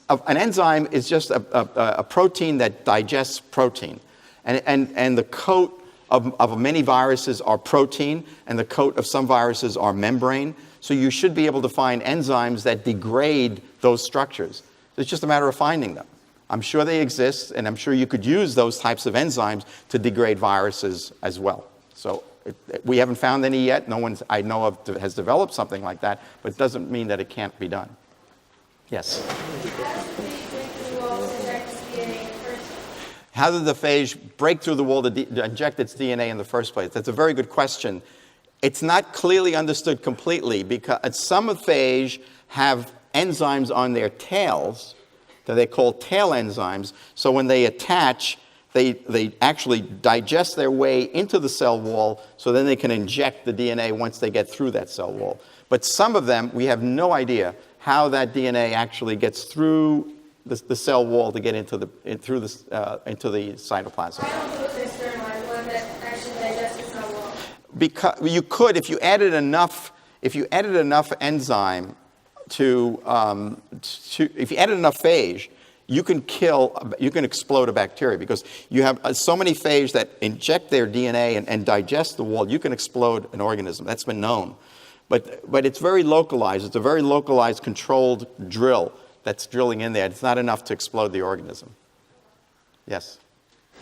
Speaker 2: An enzyme is just a protein that digests protein. And the coat of many viruses are protein, and the coat of some viruses are membrane. So you should be able to find enzymes that degrade those structures. It's just a matter of finding them. I'm sure they exist, and I'm sure you could use those types of enzymes to degrade viruses as well. So we haven't found any yet. No one I know of has developed something like that, but it doesn't mean that it can't be done. Yes? How did the phage break through the wall to inject its DNA in the first place? That's a very good question. It's not clearly understood completely because some of phage have enzymes on their tails that they call tail enzymes. So when they attach, they actually digest their way into the cell wall, so then they can inject the DNA once they get through that cell wall. But some of them, we have no idea how that DNA actually gets through the cell wall to get into the cytoplasm.
Speaker 5: Why don't you externalize one that actually digests the cell wall?
Speaker 2: Because you could, if you added enough enzyme if you added enough phage, you can explode a bacteria because you have so many phage that inject their DNA and digest the wall. You can explode an organism. That's been known, but it's very localized. It's a very localized, controlled drill that's drilling in there. It's not enough to explode the organism. Yes.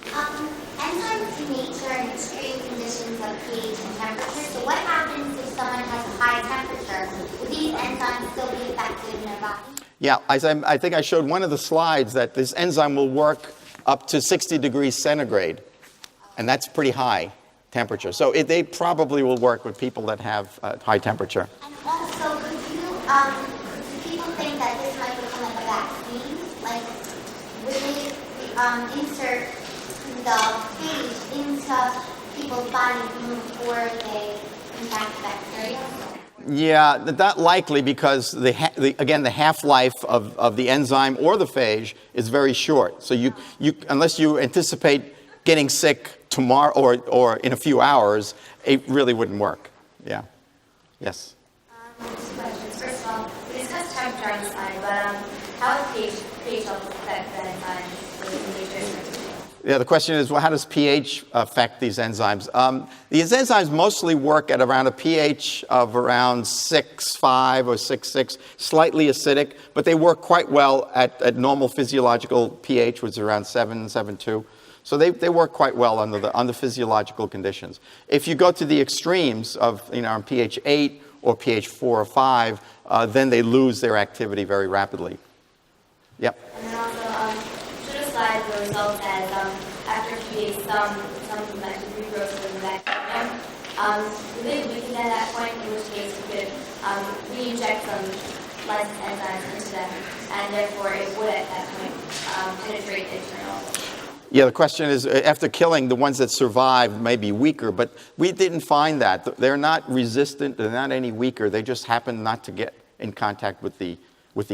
Speaker 8: Enzymes in nature in extreme conditions of pH and temperature. So what happens if someone has a high temperature? Will these enzymes still be effective in their body?
Speaker 2: Yeah, I think I showed one of the slides that this enzyme will work up to 60 degrees centigrade, and that's pretty high temperature. So they probably will work with people that have high temperature.
Speaker 8: And also, do people think that this might become like a vaccine? Like, would they insert the phage into people's bodies before they infect the bacteria?
Speaker 2: Yeah, not likely because again the half-life of the enzyme or the phage is very short. So you unless you anticipate getting sick tomorrow or in a few hours, it really wouldn't work. Yeah. Yes.
Speaker 4: Two questions. First of all, we discussed temperature on the slide, but how does pH levels affect the enzyme?
Speaker 2: Yeah, the question is, well, how does pH affect these enzymes? These enzymes mostly work at around a pH of around 6.5 or 6.6, slightly acidic, but they work quite well at normal physiological pH, which is around 7.2. So they work quite well under physiological conditions. If you go to the extremes of on pH 8 or pH 4 or 5, then they lose their activity very rapidly. Yep.
Speaker 4: And then also, should a slide the results as after a few days, some regrowth of the bacterium. Do they weaken at that point, in which case we could re-inject some licensed enzymes into them, and therefore it would at that point penetrate the internal?
Speaker 2: Yeah, the question is, after killing, the ones that survive may be weaker, but we didn't find that. They're not resistant, they're not any weaker, they just happen not to get in contact with the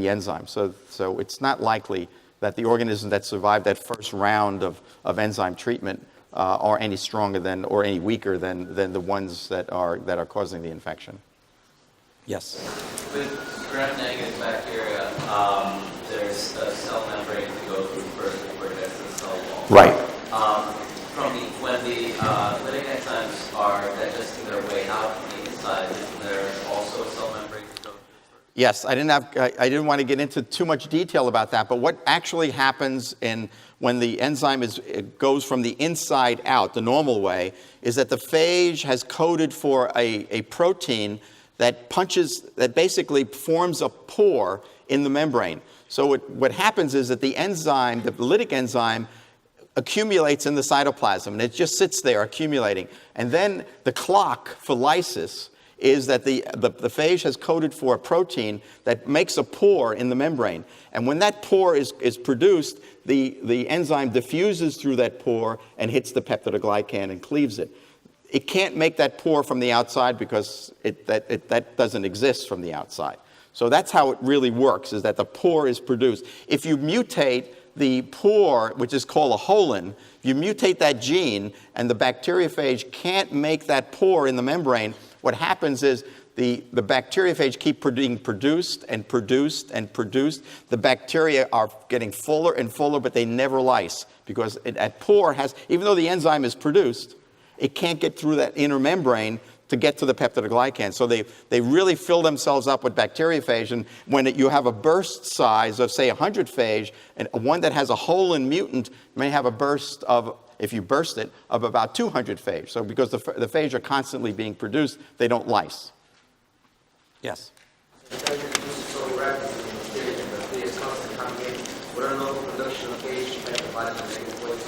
Speaker 2: enzyme. So it's not likely that the organisms that survived that first round of enzyme treatment are any stronger than or any weaker than the ones that are causing the infection. Yes?
Speaker 12: With gram-negative bacteria, there's a cell membrane to go through first before it gets to the cell wall.
Speaker 2: Right.
Speaker 12: When the lytic enzymes are digesting their way out from the inside, isn't there also a cell membrane to go through?
Speaker 2: Yes, I didn't want to get into too much detail about that, but what actually happens when the enzyme it goes from the inside out, the normal way, is that the phage has coded for a protein that basically forms a pore in the membrane. So what happens is that the enzyme, the lytic enzyme, accumulates in the cytoplasm, and it just sits there accumulating. And then the clock for lysis is that the phage has coded for a protein that makes a pore in the membrane. And when that pore is produced, the enzyme diffuses through that pore and hits the peptidoglycan and cleaves it. It can't make that pore from the outside because that doesn't exist from the outside. So that's how it really works, is that the pore is produced. If you mutate the pore, which is called a holin, if you mutate that gene and the bacteriophage can't make that pore in the membrane, what happens is the bacteriophage keep being produced and produced and produced. The bacteria are getting fuller and fuller, but they never lyse because that pore has, even though the enzyme is produced, it can't get through that inner membrane to get to the peptidoglycan. So they really fill themselves up with bacteriophage. And when you have a burst size of, say, 100 phage, and one that has a holin mutant may have a burst of, if you burst it, of about 200 phage. So because the phage are constantly being produced, they don't lyse. Yes?
Speaker 14: Because you're producing so rapidly in bacteria and bacteria is constantly congregating, what are normal production of phage affect the body in a negative way?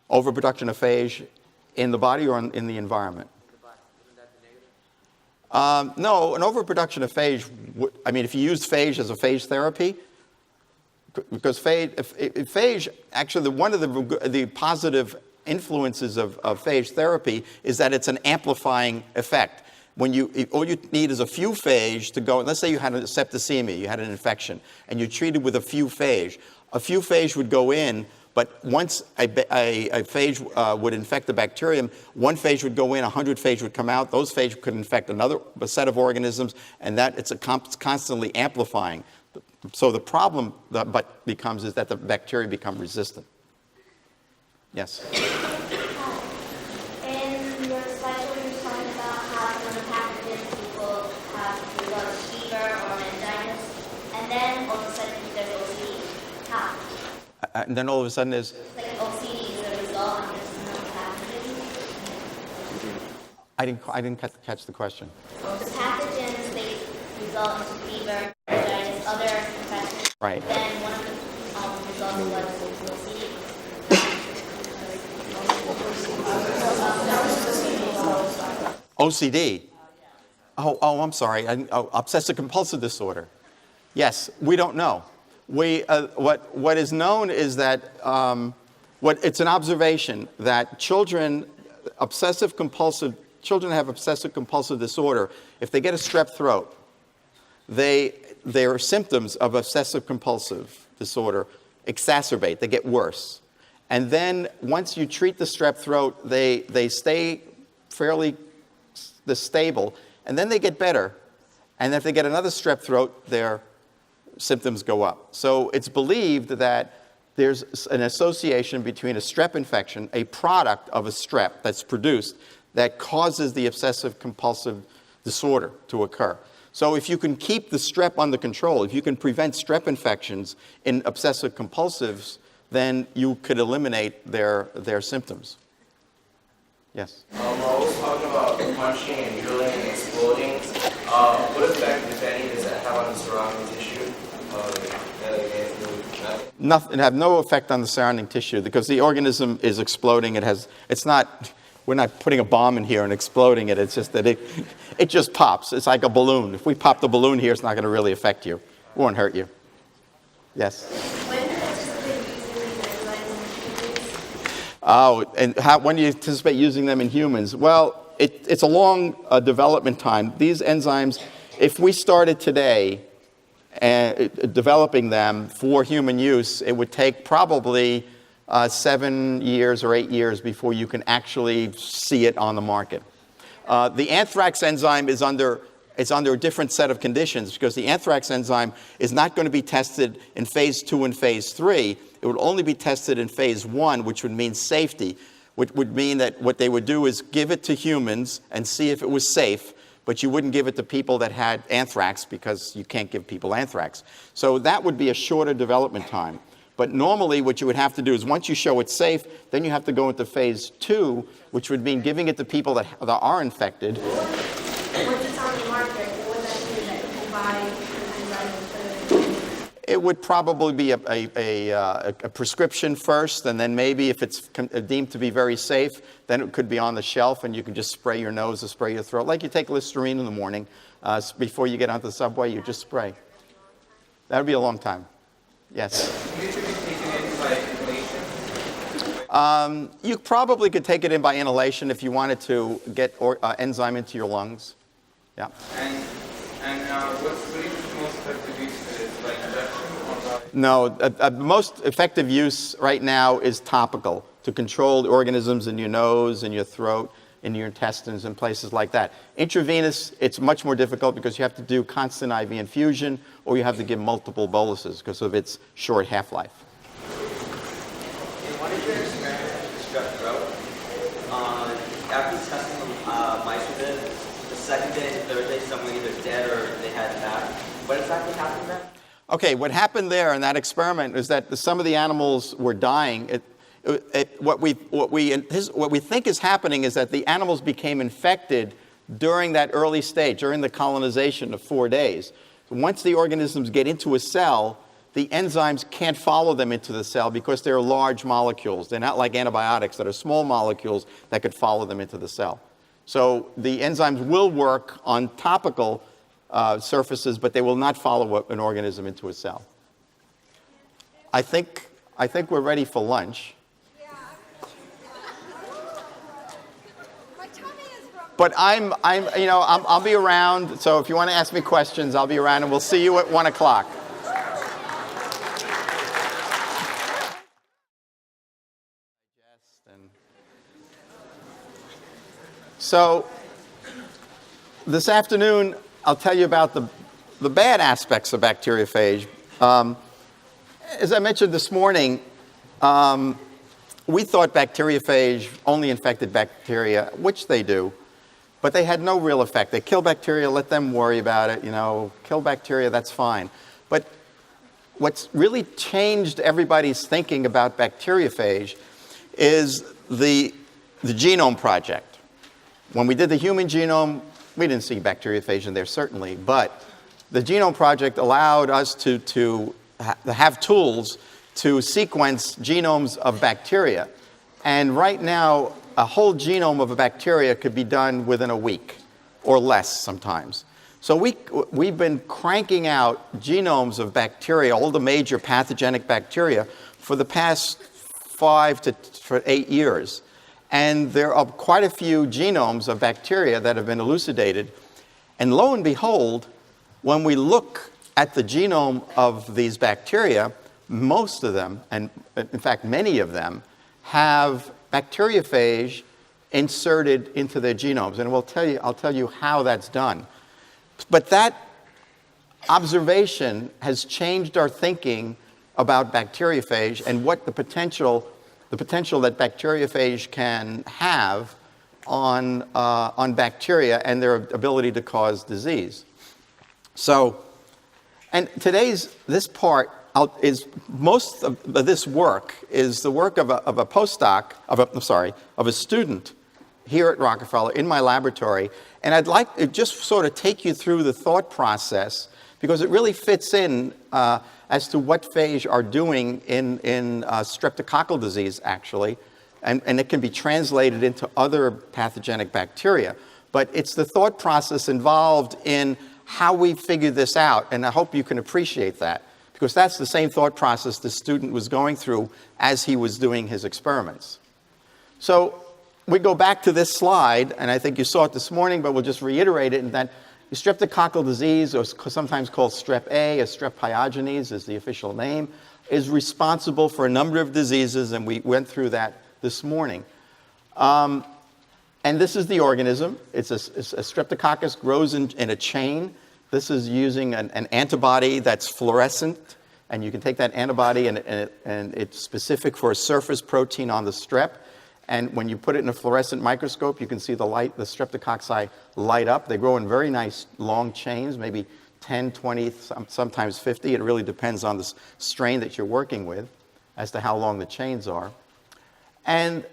Speaker 2: Overproduction of phage in the body or in the environment?
Speaker 14: In the body. Isn't that the negative?
Speaker 2: No, an overproduction of phage, I mean, if you use phage as a phage therapy, because phage, actually, one of the positive influences of phage therapy is that it's an amplifying effect. All you need is a few phage to go, let's say you had a septicemia, you had an infection, and you treated with a few phage would go in, but once a phage would infect the bacterium, one phage would go in, 100 phage would come out. Those phage could infect a set of organisms, and that it's constantly amplifying. So the problem becomes is that the bacteria become resistant. Yes?
Speaker 5: In your slideshow, you were talking about how when the pathogens people have developed fever or meningitis, and then all of a sudden there's OCD. How?
Speaker 2: And then all of a sudden is?
Speaker 5: Like OCD is a result of some pathogens.
Speaker 2: I didn't catch the question.
Speaker 5: The pathogens, they result in fever, meningitis, other infections.
Speaker 2: Right.
Speaker 5: Then one of the results was OCD.
Speaker 2: OCD. Oh, I'm sorry. Obsessive compulsive disorder. Yes, we don't know. What is known is that it's an observation that children have obsessive compulsive disorder. If they get a strep throat, their symptoms of obsessive compulsive disorder exacerbate. They get worse. And then once you treat the strep throat, they stay fairly stable, and then they get better. And if they get another strep throat, their symptoms go up. So it's believed that there's an association between a strep infection, a product of a strep that's produced, that causes the obsessive compulsive disorder to occur. So if you can keep the strep under control, if you can prevent strep infections in obsessive compulsives, then you could eliminate their symptoms. Yes?
Speaker 14: We're always talking about punching and drilling and exploding. What effect, if any, does that have on the surrounding tissue?
Speaker 2: It have no effect on the surrounding tissue because the organism is exploding. We're not putting a bomb in here and exploding it. It's just that it just pops. It's like a balloon. If we pop the balloon here, it's not going to really affect you. It won't hurt you. Yes?
Speaker 5: When do they just using these enzymes in
Speaker 2: Oh, and when do you anticipate using them in humans? Well, it's a long development time. These enzymes, if we started today developing them for human use, it would take probably 7 years or 8 years before you can actually see it on the market. The anthrax enzyme is under a different set of conditions because the anthrax enzyme is not going to be tested in phase 2 and phase 3. It would only be tested in phase 1, which would mean safety, which would mean that what they would do is give it to humans and see if it was safe, but you wouldn't give it to people that had anthrax because you can't give people anthrax. So that would be a shorter development time. But normally what you would have to do is once you show it's safe, then you have to go into phase 2, which would mean giving it to people that are infected.
Speaker 5: Once it's on the market, what does that mean that you can buy an enzyme?
Speaker 2: It would probably be a prescription first, and then maybe if it's deemed to be very safe, then it could be on the shelf, and you can just spray your nose or spray your throat. Like you take Listerine in the morning. Before you get onto the subway, you just spray. That would be a long time. Yes? You probably could take it in by inhalation if you wanted to get enzyme into your lungs. Yeah.
Speaker 13: And what's the most effective use of it? Like injection or?
Speaker 2: No, the most effective use right now is topical to control the organisms in your nose, in your throat, in your intestines, and places like that. Intravenous, it's much more difficult because you have to do constant IV infusion or you have to give multiple boluses because of its short half-life.
Speaker 12: In one of your experiments with the strep throat, after testing mice with it, the second day and third day, some were either dead or they had that. What exactly happened there?
Speaker 2: Okay, what happened there in that experiment is that some of the animals were dying. What we think is happening is that the animals became infected during that early stage, during the colonization of 4 days. Once the organisms get into a cell, the enzymes can't follow them into the cell because they're large molecules. They're not like antibiotics that are small molecules that could follow them into the cell. So the enzymes will work on topical surfaces, but they will not follow an organism into a cell. I think we're ready for lunch. But I'll be around. So if you want to ask me questions, I'll be around, and we'll see you at 1 o'clock. So this afternoon, I'll tell you about the bad aspects of bacteriophage. As I mentioned this morning, we thought bacteriophage only infected bacteria, which they do, but they had no real effect. They kill bacteria, let them worry about it, kill bacteria, that's fine. But what's really changed everybody's thinking about bacteriophage is the genome project. When we did the human genome, we didn't see bacteriophage in there, certainly, but the genome project allowed us to have tools to sequence genomes of bacteria. And right now, a whole genome of a bacteria could be done within a week or less sometimes. So we've been cranking out genomes of bacteria, all the major pathogenic bacteria, for the past 5 to 8 years. And there are quite a few genomes of bacteria that have been elucidated. And lo and behold, when we look at the genome of these bacteria, most of them, and in fact many of them, have bacteriophage inserted into their genomes. And I'll tell you how that's done. But that observation has changed our thinking about bacteriophage and what the potential that bacteriophage can have on bacteria and their ability to cause disease. So, and this part is most of this work is the work of a postdoc, of a student here at Rockefeller in my laboratory. And I'd like to just sort of take you through the thought process because it really fits in as to what phage are doing in streptococcal disease, actually. And it can be translated into other pathogenic bacteria. But it's the thought process involved in how we figure this out, and I hope you can appreciate that, because that's the same thought process the student was going through as he was doing his experiments. So we go back to this slide, and I think you saw it this morning, but we'll just reiterate it, in that Streptococcal disease, or sometimes called Strep A, or Strep pyogenes is the official name, is responsible for a number of diseases, and we went through that this morning. And this is the organism. It's a Streptococcus grows in a chain. This is using an antibody that's fluorescent, and you can take that antibody, and it's specific for a surface protein on the strep. And when you put it in a fluorescent microscope, you can see the streptococci light up. They grow in very nice long chains, maybe 10, 20, sometimes 50. It really depends on the strain that you're working with as to how long the chains are. And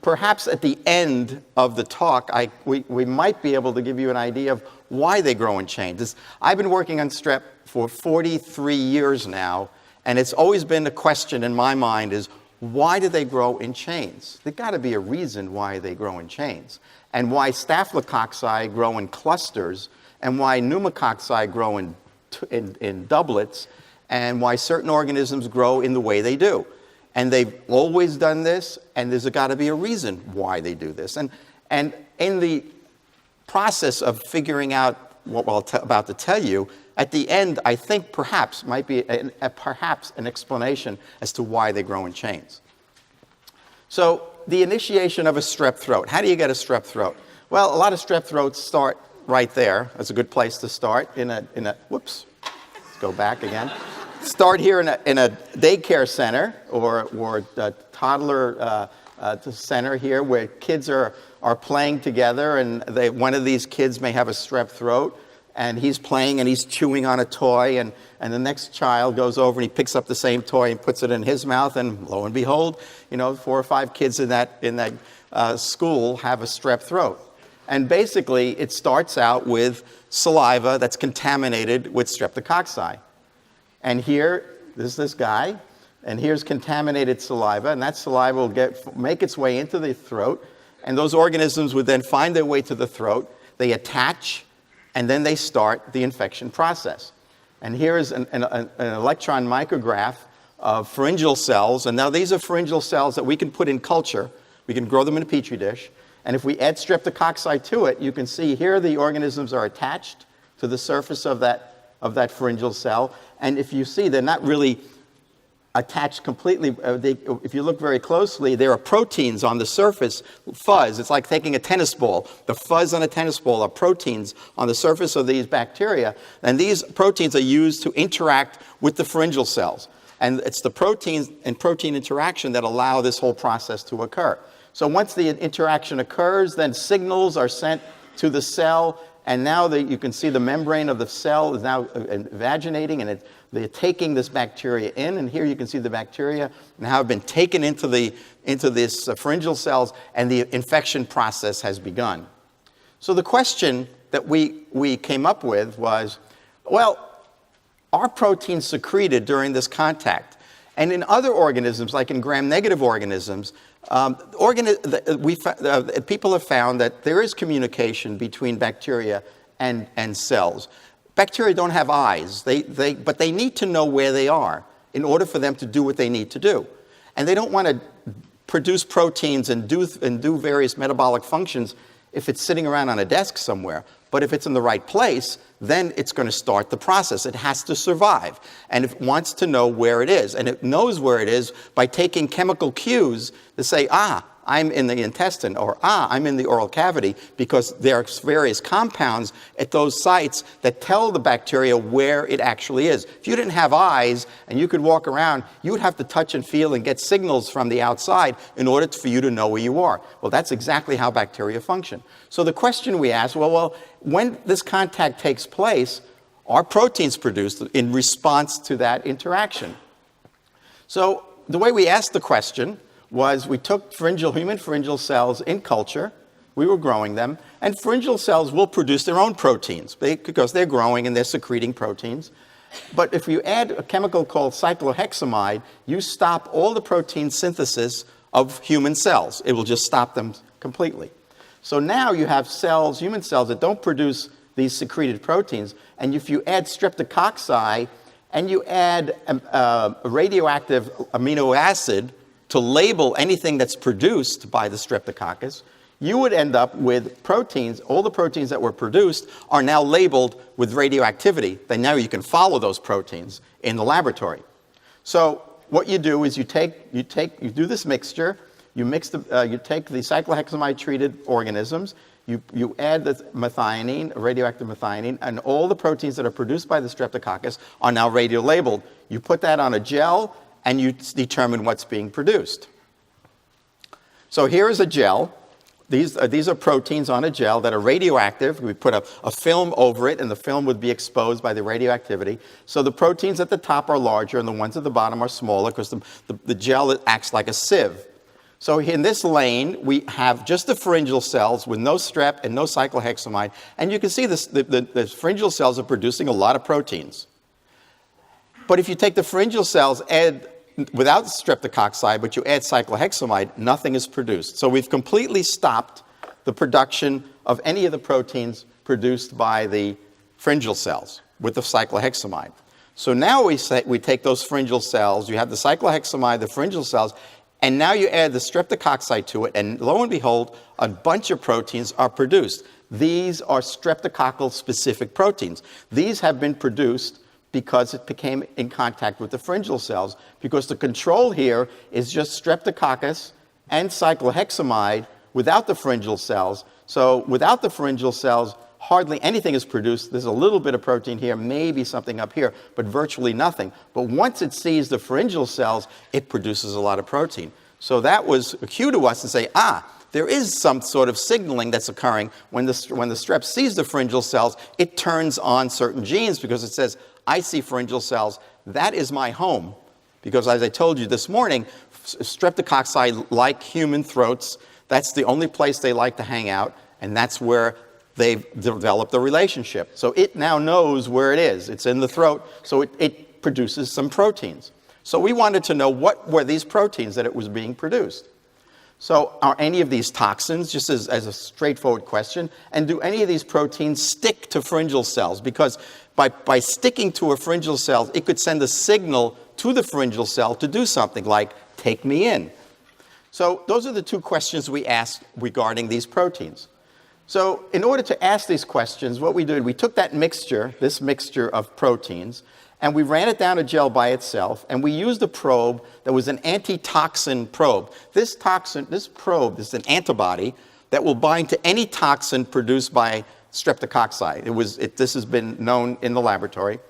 Speaker 2: perhaps at the end of the talk, we might be able to give you an idea of why they grow in chains. I've been working on strep for 43 years now, and it's always been a question in my mind is, why do they grow in chains? There's got to be a reason why they grow in chains, and why staphylococci grow in clusters, and why pneumococci grow in doublets, and why certain organisms grow in the way they do. And they've always done this, and there's got to be a reason why they do this. And in the process of figuring out what I'm about to tell you, at the end, I think perhaps might be perhaps an explanation as to why they grow in chains. So the initiation of a strep throat. How do you get a strep throat? Well, a lot of strep throats start right there. That's a good place to start whoops, let's go back again. Start here in a daycare center or a toddler center here where kids are playing together, and one of these kids may have a strep throat, and he's playing and he's chewing on a toy, and the next child goes over and he picks up the same toy and puts it in his mouth, and lo and behold, 4 or 5 kids in that school have a strep throat. And basically, it starts out with saliva that's contaminated with streptococci. And here, there's this guy, and here's contaminated saliva, and that saliva will make its way into the throat, and those organisms would then find their way to the throat. They attach, and then they start the infection process. And here is an electron micrograph of pharyngeal cells, and now these are pharyngeal cells that we can put in culture. We can grow them in a petri dish, and if we add streptococci to it, you can see here the organisms are attached to the surface of that pharyngeal cell. And if you see, they're not really attached completely. If you look very closely, there are proteins on the surface, fuzz. It's like taking a tennis ball. The fuzz on a tennis ball are proteins on the surface of these bacteria. And these proteins are used to interact with the pharyngeal cells. And it's the proteins and protein interaction that allow this whole process to occur. So once the interaction occurs, then signals are sent to the cell. And now you can see the membrane of the cell is now vaginating, and they're taking this bacteria in. And here you can see the bacteria now have been taken into this pharyngeal cells, and the infection process has begun. So the question that we came up with was, well, are proteins secreted during this contact? And in other organisms, like in gram-negative organisms, people have found that there is communication between bacteria and cells. Bacteria don't have eyes, but they need to know where they are in order for them to do what they need to do. And they don't want to produce proteins and do various metabolic functions if it's sitting around on a desk somewhere. But if it's in the right place, then it's going to start the process. It has to survive. And it wants to know where it is. And it knows where it is by taking chemical cues to say, I'm in the intestine, or I'm in the oral cavity, because there are various compounds at those sites that tell the bacteria where it actually is. If you didn't have eyes and you could walk around, you would have to touch and feel and get signals from the outside in order for you to know where you are. Well, that's exactly how bacteria function. So the question we asked, well, when this contact takes place, are proteins produced in response to that interaction? So the way we asked the question was we took human pharyngeal cells in culture, we were growing them, and pharyngeal cells will produce their own proteins because they're growing and they're secreting proteins. But if you add a chemical called cyclohexamide, you stop all the protein synthesis of human cells. It will just stop them completely. So now you have cells, human cells, that don't produce these secreted proteins, and if you add streptococci and you add a radioactive amino acid, to label anything that's produced by the Streptococcus, you would end up with proteins. All the proteins that were produced are now labeled with radioactivity. Then now you can follow those proteins in the laboratory. So what you do is you do this mixture. You take the cyclohexamide treated organisms. You add the methionine, radioactive methionine, and all the proteins that are produced by the Streptococcus are now radio-labeled. You put that on a gel, and you determine what's being produced. So here is a gel. These are proteins on a gel that are radioactive. We put a film over it, and the film would be exposed by the radioactivity. So the proteins at the top are larger, and the ones at the bottom are smaller because the gel acts like a sieve. So in this lane, we have just the pharyngeal cells with no strep and no cyclohexamide. And you can see the pharyngeal cells are producing a lot of proteins. But if you take the pharyngeal cells, add without streptococci, but you add cyclohexamide, nothing is produced. So we've completely stopped the production of any of the proteins produced by the pharyngeal cells with the cyclohexamide. So now we take those pharyngeal cells, you have the cyclohexamide, the pharyngeal cells, and now you add the streptococci to it, and lo and behold, a bunch of proteins are produced. These are streptococcal specific proteins. These have been produced because it became in contact with the pharyngeal cells, because the control here is just streptococcus and cyclohexamide without the pharyngeal cells. So without the pharyngeal cells, hardly anything is produced. There's a little bit of protein here, maybe something up here, but virtually nothing. But once it sees the pharyngeal cells, it produces a lot of protein. So that was a cue to us to say, there is some sort of signaling that's occurring. When the strep sees the pharyngeal cells, it turns on certain genes because it says, I see pharyngeal cells, that is my home. Because as I told you this morning, streptococci like human throats. That's the only place they like to hang out, and that's where they've developed a relationship. So it now knows where it is. It's in the throat, so it produces some proteins. So we wanted to know what were these proteins that it was being produced. So are any of these toxins, just as a straightforward question, and do any of these proteins stick to pharyngeal cells? Because by sticking to a pharyngeal cell, it could send a signal to the pharyngeal cell to do something like, take me in. So those are the two questions we asked regarding these proteins. So in order to ask these questions, what we did, we took that mixture, this mixture of proteins, and we ran it down a gel by itself, and we used a probe that was an antitoxin probe. This probe is an antibody that will bind to any toxin produced by streptococci. This has been known in the laboratory.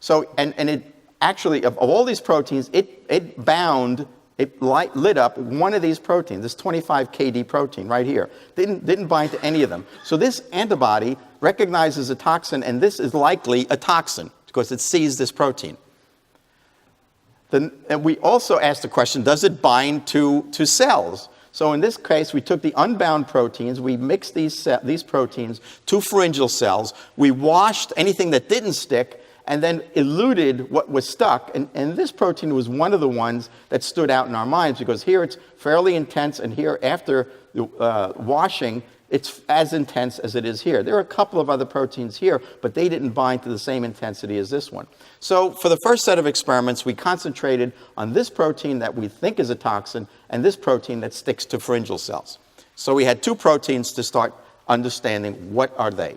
Speaker 2: So, and it actually, of all these proteins, it lit up one of these proteins, this 25 KD protein right here. Didn't bind to any of them. So this antibody recognizes a toxin, and this is likely a toxin because it sees this protein. And we also asked the question, does it bind to cells? So in this case, we took the unbound proteins, we mixed these proteins to pharyngeal cells, we washed anything that didn't stick, and then eluted what was stuck. And this protein was one of the ones that stood out in our minds, because here it's fairly intense, and here after washing, it's as intense as it is here. There are a couple of other proteins here, but they didn't bind to the same intensity as this one. So for the first set of experiments, we concentrated on this protein that we think is a toxin and this protein that sticks to pharyngeal cells. So we had two proteins to start understanding what are they.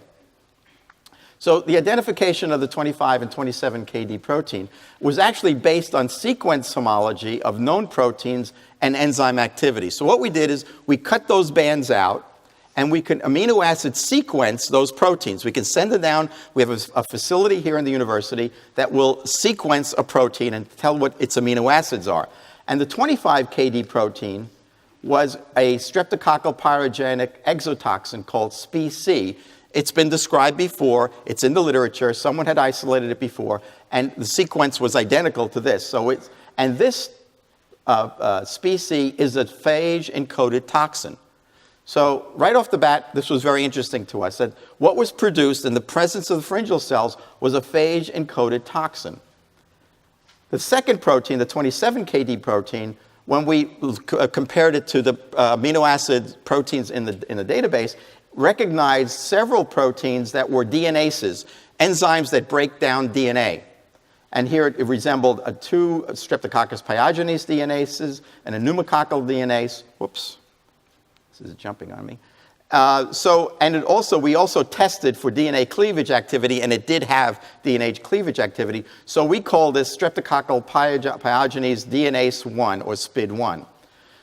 Speaker 2: So the identification of the 25 and 27 KD protein was actually based on sequence homology of known proteins and enzyme activity. So what we did is we cut those bands out, and we can amino acid sequence those proteins. We can send it down. We have a facility here in the university that will sequence a protein and tell what its amino acids are. And the 25 KD protein was a streptococcal pyrogenic exotoxin called Spe-C. It's been described before. It's in the literature. Someone had isolated it before, and the sequence was identical to this. And this Spe-C is a phage-encoded toxin. So right off the bat, this was very interesting to us, that what was produced in the presence of the pharyngeal cells was a phage-encoded toxin. The second protein, the 27 KD protein, when we compared it to the amino acid proteins in the database, recognized several proteins that were DNases, enzymes that break down DNA. And here it resembled two Streptococcus pyogenes DNases and a pneumococcal DNase. Whoops, this is jumping on me. We also tested for DNA cleavage activity, and it did have DNA cleavage activity. So we call this Streptococcal pyogenes DNase 1, or SPID1.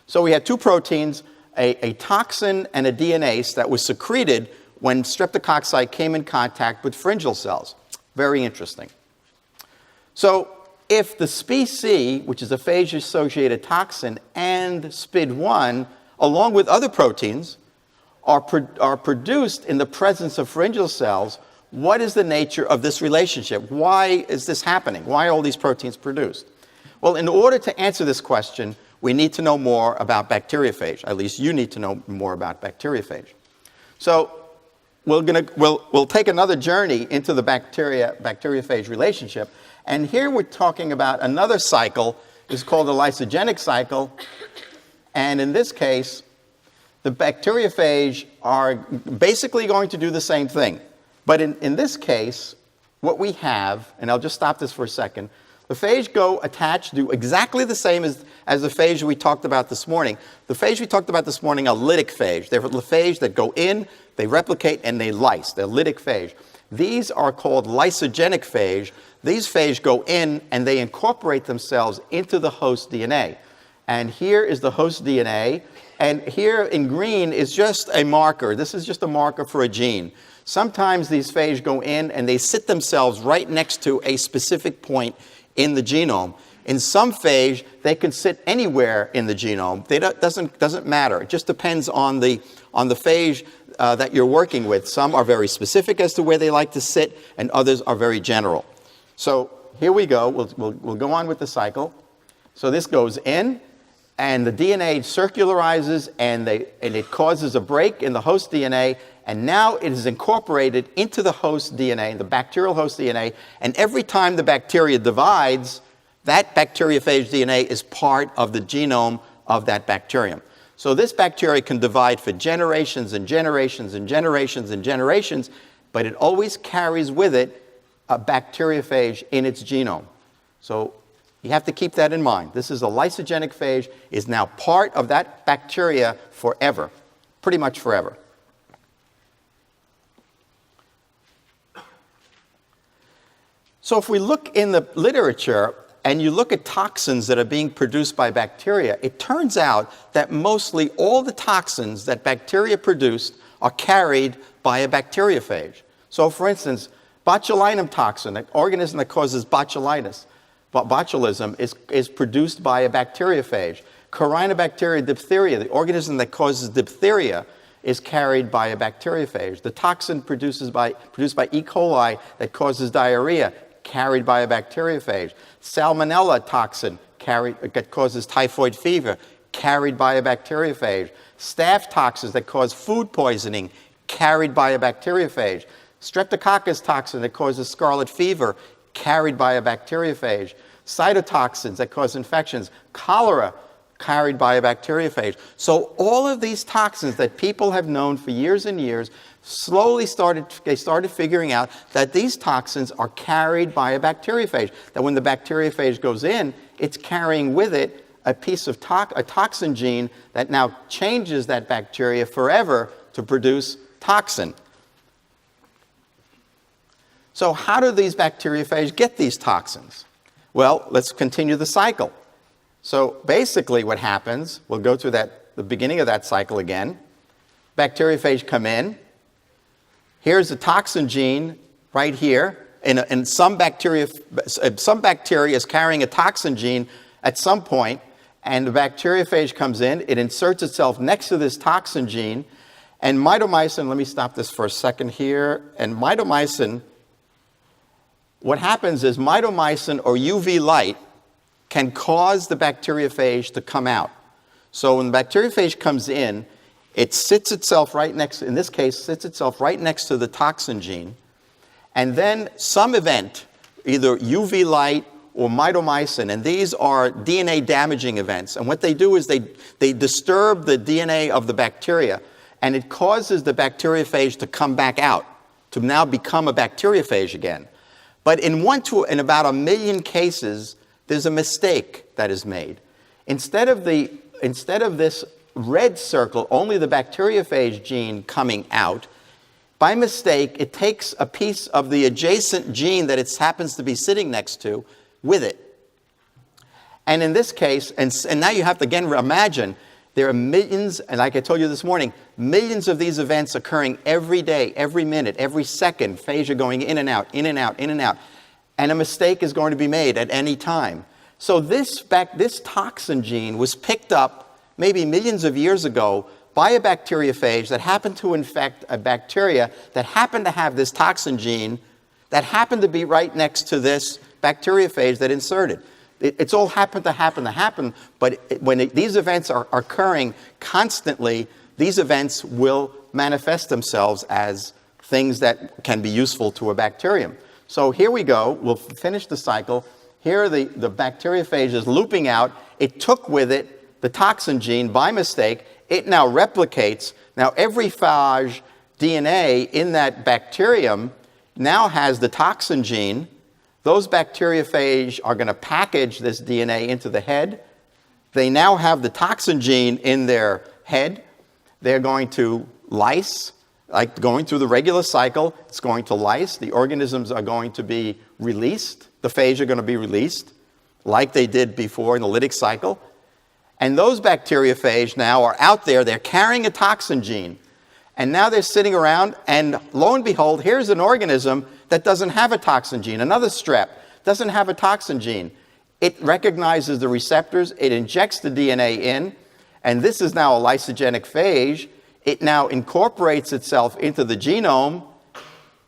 Speaker 2: So we had two proteins, a toxin and a DNase that was secreted when streptococci came in contact with pharyngeal cells. Very interesting. So if the SPC, which is a phage-associated toxin, and SPID1, along with other proteins, are produced in the presence of pharyngeal cells, what is the nature of this relationship? Why is this happening? Why are all these proteins produced? Well, in order to answer this question, we need to know more about bacteriophage. At least you need to know more about bacteriophage. So we'll take another journey into the bacteriophage relationship. And here we're talking about another cycle. It's called the lysogenic cycle. And in this case, the bacteriophage are basically going to do the same thing. But in this case, what we have, and I'll just stop this for a second, the phage go attach, do exactly the same as the phage we talked about this morning. The phage we talked about this morning are lytic phage. They're the phage that go in, they replicate, and they lyse. They're lytic phage. These are called lysogenic phage. These phage go in, and they incorporate themselves into the host DNA. And here is the host DNA. And here in green is just a marker. This is just a marker for a gene. Sometimes these phage go in and they sit themselves right next to a specific point in the genome. In some phage, they can sit anywhere in the genome. It doesn't matter. It just depends on the phage that you're working with. Some are very specific as to where they like to sit, and others are very general. So here we go. We'll go on with the cycle. So this goes in, and the DNA circularizes, and it causes a break in the host DNA, and now it is incorporated into the host DNA, the bacterial host DNA, and every time the bacteria divides, that bacteriophage DNA is part of the genome of that bacterium. So this bacteria can divide for generations and generations and generations and generations, but it always carries with it a bacteriophage in its genome. So you have to keep that in mind. This is a lysogenic phage, is now part of that bacteria forever, pretty much forever. So if we look in the literature and you look at toxins that are being produced by bacteria, it turns out that mostly all the toxins that bacteria produce are carried by a bacteriophage. So for instance, botulinum toxin, an organism that causes botulism, is produced by a bacteriophage. Corynebacteria diphtheria, the organism that causes diphtheria, is carried by a bacteriophage. The toxin produced by E. coli that causes diarrhea, carried by a bacteriophage. Salmonella toxin that causes typhoid fever, carried by a bacteriophage. Staph toxins that cause food poisoning, carried by a bacteriophage. Streptococcus toxin that causes scarlet fever, carried by a bacteriophage. Cytotoxins that cause infections. Cholera, carried by a bacteriophage. So all of these toxins that people have known for years and years slowly started figuring out that these toxins are carried by a bacteriophage. That when the bacteriophage goes in, it's carrying with it a piece of a toxin gene that now changes that bacteria forever to produce toxin. So how do these bacteriophages get these toxins? Well, let's continue the cycle. So basically what happens, we'll go through the beginning of that cycle again. Bacteriophage come in. Here's the toxin gene right here. And some bacteria is carrying a toxin gene at some point, and the bacteriophage comes in. It inserts itself next to this toxin gene. And mitomycin, let me stop this for a second here. And mitomycin, what happens is mitomycin or UV light can cause the bacteriophage to come out. So when the bacteriophage comes in, it sits itself right next, in this case, sits itself right next to the toxin gene. And then some event, either UV light or mitomycin, and these are DNA damaging events. And what they do is they disturb the DNA of the bacteria, and it causes the bacteriophage to come back out, to now become a bacteriophage again. But in about 1 million cases, there's a mistake that is made. Instead of this red circle, only the bacteriophage gene coming out, by mistake, it takes a piece of the adjacent gene that it happens to be sitting next to with it. And in this case, and now you have to again imagine, there are millions, and like I told you this morning, millions of these events occurring every day, every minute, every second, phages going in and out, in and out, in and out. And a mistake is going to be made at any time. So this toxin gene was picked up maybe millions of years ago by a bacteriophage that happened to infect a bacteria that happened to have this toxin gene that happened to be right next to this bacteriophage that inserted. It's all happened to happen, but these events are occurring constantly, these events will manifest themselves as things that can be useful to a bacterium. So here we go, we'll finish the cycle. Here the bacteriophage is looping out. It took with it the toxin gene by mistake. It now replicates. Now every phage DNA in that bacterium now has the toxin gene. Those bacteriophage are going to package this DNA into the head. They now have the toxin gene in their head. They're going to lyse, like going through the regular cycle. It's going to lyse. The organisms are going to be released. The phage are going to be released, like they did before in the lytic cycle. And those bacteriophage now are out there. They're carrying a toxin gene. And now they're sitting around, and lo and behold, here's an organism that doesn't have a toxin gene. Another strep doesn't have a toxin gene. It recognizes the receptors. It injects the DNA in. And this is now a lysogenic phage. It now incorporates itself into the genome.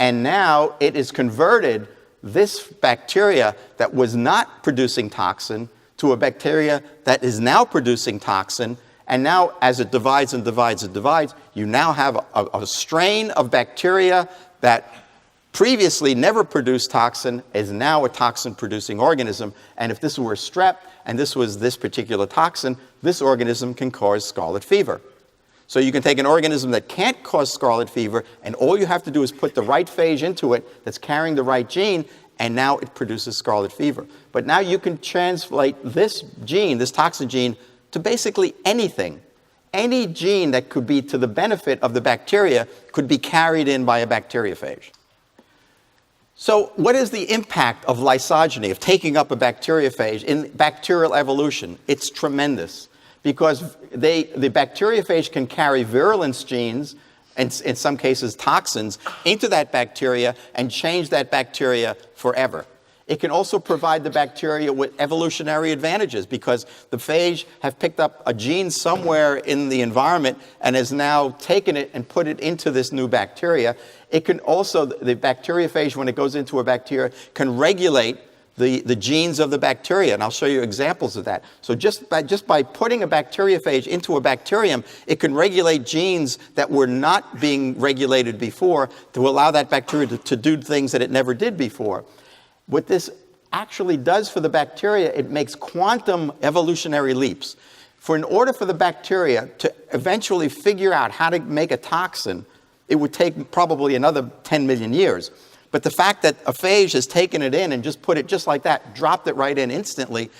Speaker 2: And now it is converted, this bacteria that was not producing toxin, to a bacteria that is now producing toxin. And now, as it divides and divides and divides, you now have a strain of bacteria that previously never produced toxin is now a toxin-producing organism. And if this were strep and this was this particular toxin, this organism can cause scarlet fever. So you can take an organism that can't cause scarlet fever, and all you have to do is put the right phage into it that's carrying the right gene, and now it produces scarlet fever. But now you can translate this gene, this toxin gene, to basically anything. Any gene that could be to the benefit of the bacteria could be carried in by a bacteriophage. So what is the impact of lysogeny, of taking up a bacteriophage in bacterial evolution? It's tremendous, because the bacteriophage can carry virulence genes, and in some cases toxins, into that bacteria and change that bacteria forever. It can also provide the bacteria with evolutionary advantages, because the phage have picked up a gene somewhere in the environment and has now taken it and put it into this new bacteria. It can also, the bacteriophage, when it goes into a bacteria, can regulate the genes of the bacteria, and I'll show you examples of that. So just by putting a bacteriophage into a bacterium, it can regulate genes that were not being regulated before to allow that bacteria to do things that it never did before. What this actually does for the bacteria, it makes quantum evolutionary leaps. In order for the bacteria to eventually figure out how to make a toxin, it would take probably another 10 million years. But the fact that a phage has taken it in and just put it just like that, dropped it right in instantly,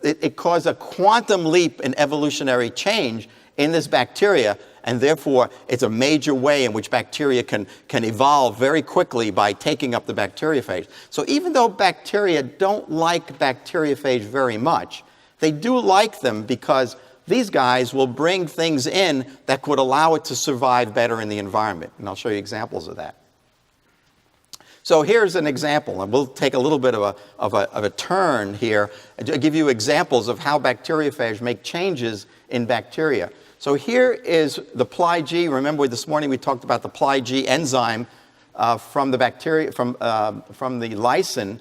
Speaker 2: it caused a quantum leap in evolutionary change in this bacteria, and therefore it's a major way in which bacteria can evolve very quickly by taking up the bacteriophage. So even though bacteria don't like bacteriophage very much, they do like them because these guys will bring things in that could allow it to survive better in the environment. And I'll show you examples of that. So here's an example, and we'll take a little bit of a turn here to give you examples of how bacteriophage make changes in bacteria. So here is the Phage. Remember this morning we talked about the Phage enzyme from the bacteria, from the lysine.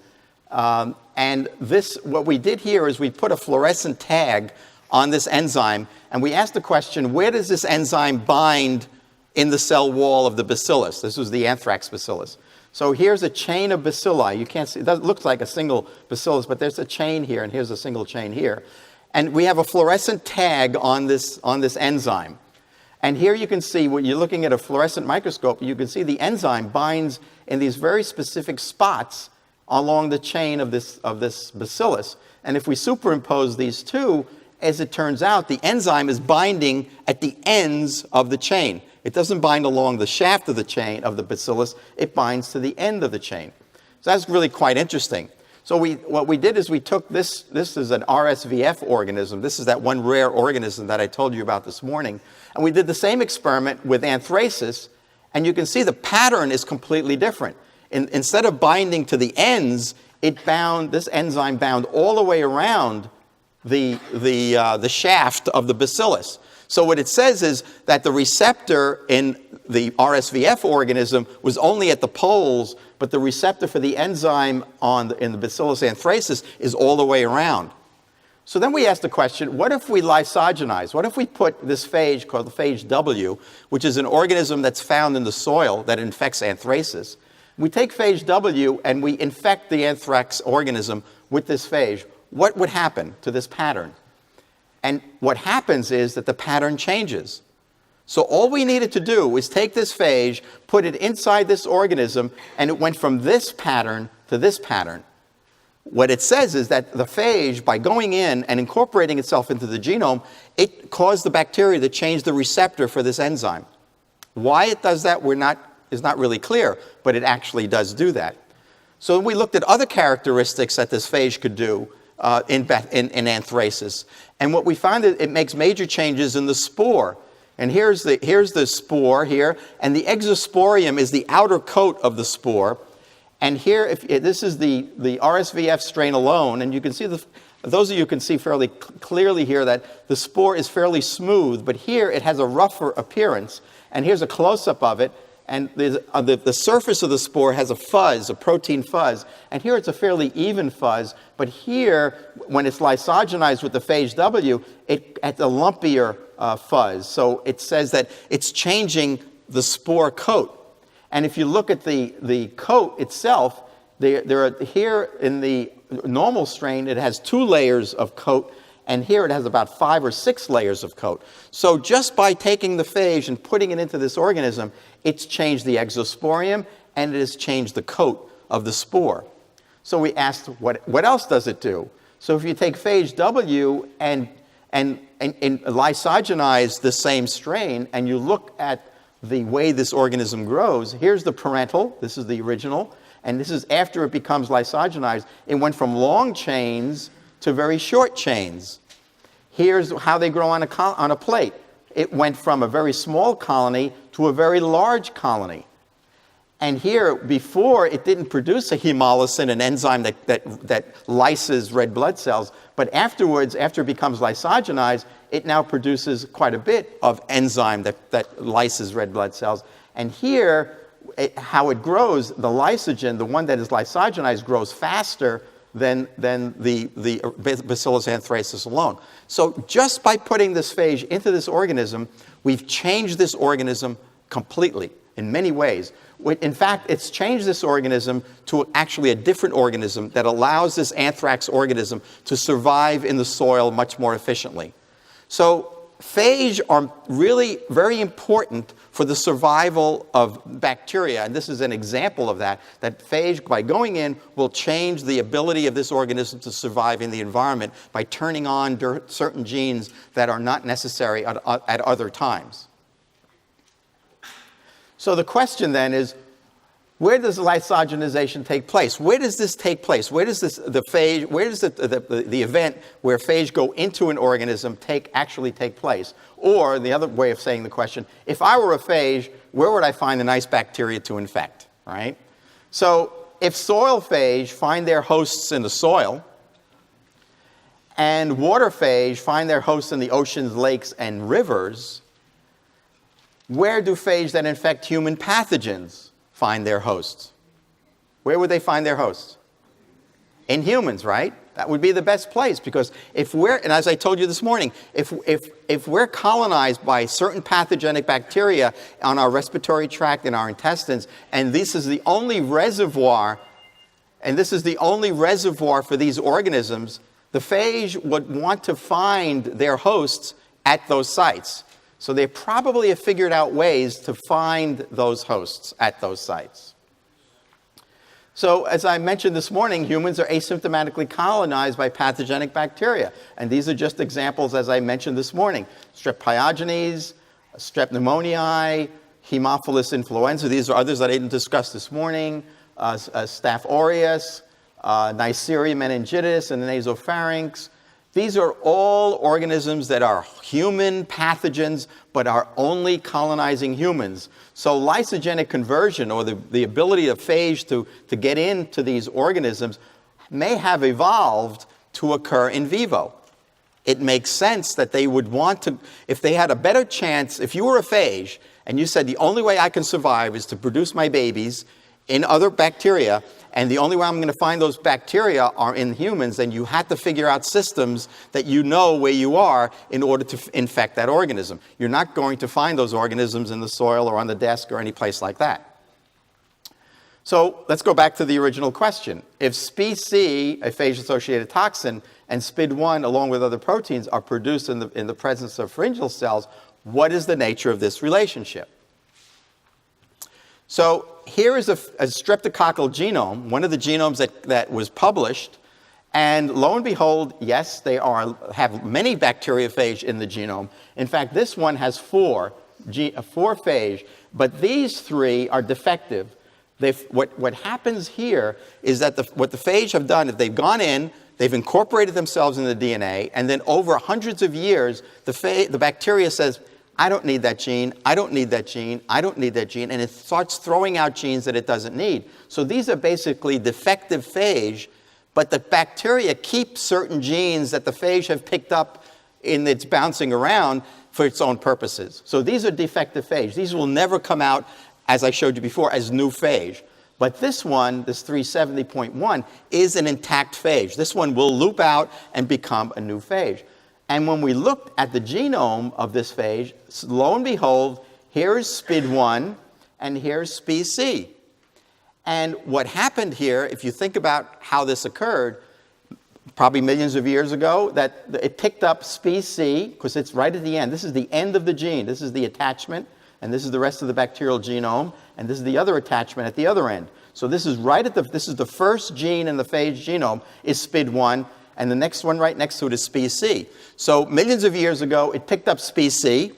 Speaker 2: And this, what we did here is we put a fluorescent tag on this enzyme, and we asked the question, where does this enzyme bind in the cell wall of the bacillus? This was the anthrax bacillus. So here's a chain of bacilli. You can't see, it looks like a single bacillus, but there's a chain here, and here's a single chain here. And we have a fluorescent tag on this enzyme. And here you can see, when you're looking at a fluorescent microscope, you can see the enzyme binds in these very specific spots along the chain of this bacillus. And if we superimpose these two, as it turns out, the enzyme is binding at the ends of the chain. It doesn't bind along the shaft of the chain of the bacillus, it binds to the end of the chain. So that's really quite interesting. So what we did is we took this is an RSVF organism. This is that one rare organism that I told you about this morning. And we did the same experiment with anthracis, and you can see the pattern is completely different. Instead of binding to the ends, this enzyme bound all the way around the shaft of the bacillus. So what it says is that the receptor in the RSVF organism was only at the poles, but the receptor for the enzyme in the Bacillus anthracis is all the way around. So then we asked the question, what if we lysogenize? What if we put this phage called the phage W, which is an organism that's found in the soil that infects anthracis? We take phage W and we infect the anthrax organism with this phage. What would happen to this pattern? And what happens is that the pattern changes. So all we needed to do was take this phage, put it inside this organism, and it went from this pattern to this pattern. What it says is that the phage, by going in and incorporating itself into the genome, it caused the bacteria to change the receptor for this enzyme. Why it does that is not really clear, but it actually does do that. So we looked at other characteristics that this phage could do in anthracis. And what we found is it makes major changes in the spore. And here's the spore here, and the exosporium is the outer coat of the spore. And here, this is the RSVF strain alone, and you can see, those of you can see fairly clearly here that the spore is fairly smooth, but here it has a rougher appearance. And here's a close-up of it, and the surface of the spore has a fuzz, a protein fuzz, and here it's a fairly even fuzz, but here, when it's lysogenized with the phage W, it has a lumpier fuzz. So it says that it's changing the spore coat. And if you look at the coat itself, there are here in the normal strain, it has 2 layers of coat, and here it has about 5 or 6 layers of coat. So just by taking the phage and putting it into this organism, it's changed the exosporium and it has changed the coat of the spore. So we asked, what else does it do? So if you take phage W and lysogenize the same strain, and you look at the way this organism grows, here's the parental, this is the original, and this is after it becomes lysogenized. It went from long chains to very short chains. Here's how they grow on a plate. It went from a very small colony to a very large colony. And here, before, it didn't produce a hemolysin, an enzyme that lyses red blood cells, but afterwards, after it becomes lysogenized, it now produces quite a bit of enzyme that lyses red blood cells. And here, how it grows, the lysogen, the one that is lysogenized, grows faster than the Bacillus anthracis alone. So just by putting this phage into this organism, we've changed this organism completely in many ways. In fact, it's changed this organism to actually a different organism that allows this anthrax organism to survive in the soil much more efficiently. So phage are really very important for the survival of bacteria, and this is an example of that phage, by going in, will change the ability of this organism to survive in the environment by turning on certain genes that are not necessary at other times. So the question then is, where does lysogenization take place? Where does this take place? Where does the event where phage go into an organism actually take place? Or the other way of saying the question, if I were a phage, where would I find a nice bacteria to infect, right? So if soil phage find their hosts in the soil, and water phage find their hosts in the oceans, lakes, and rivers, where do phage that infect human pathogens find their hosts? Where would they find their hosts? In humans, right? That would be the best place, because if and as I told you this morning, if we're colonized by certain pathogenic bacteria on our respiratory tract, in our intestines, and this is the only reservoir for these organisms, the phage would want to find their hosts at those sites. So they probably have figured out ways to find those hosts at those sites. So as I mentioned this morning, humans are asymptomatically colonized by pathogenic bacteria. And these are just examples, as I mentioned this morning. Strep pyogenes, Strep pneumoniae, Haemophilus influenza. These are others that I didn't discuss this morning. Staph aureus, Neisseria meningitis in the nasopharynx. These are all organisms that are human pathogens, but are only colonizing humans. So lysogenic conversion, or the ability of phage to get into these organisms, may have evolved to occur in vivo. It makes sense that they would want to, if they had a better chance, if you were a phage, and you said the only way I can survive is to produce my babies in other bacteria, and the only way I'm going to find those bacteria are in humans, then you had to figure out systems that you know where you are in order to infect that organism. You're not going to find those organisms in the soil or on the desk or any place like that. So let's go back to the original question. If Spe-C, a phage-associated toxin, and SPID1, along with other proteins, are produced in the presence of pharyngeal cells, what is the nature of this relationship? So here is a streptococcal genome, one of the genomes that was published, and lo and behold, yes, they have many bacteriophage in the genome. In fact, this one has four phage, but these three are defective. What happens here is that what the phage have done is they've gone in, they've incorporated themselves in the DNA, and then over hundreds of years, the bacteria says, I don't need that gene, I don't need that gene, I don't need that gene, and it starts throwing out genes that it doesn't need. So these are basically defective phage, but the bacteria keep certain genes that the phage have picked up in its bouncing around for its own purposes. So these are defective phage. These will never come out, as I showed you before, as new phage. But this one, this 370.1, is an intact phage. This one will loop out and become a new phage. And when we looked at the genome of this phage, lo and behold, here is SPID1 and here's Spe-C. And what happened here, if you think about how this occurred, probably millions of years ago, that it picked up Spe-C, because it's right at the end. This is the end of the gene. This is the attachment, and this is the rest of the bacterial genome, and this is the other attachment at the other end. So this is this is the first gene in the phage genome is SPID1, and the next one right next to it is Spe-C. So millions of years ago, it picked up Spe-C,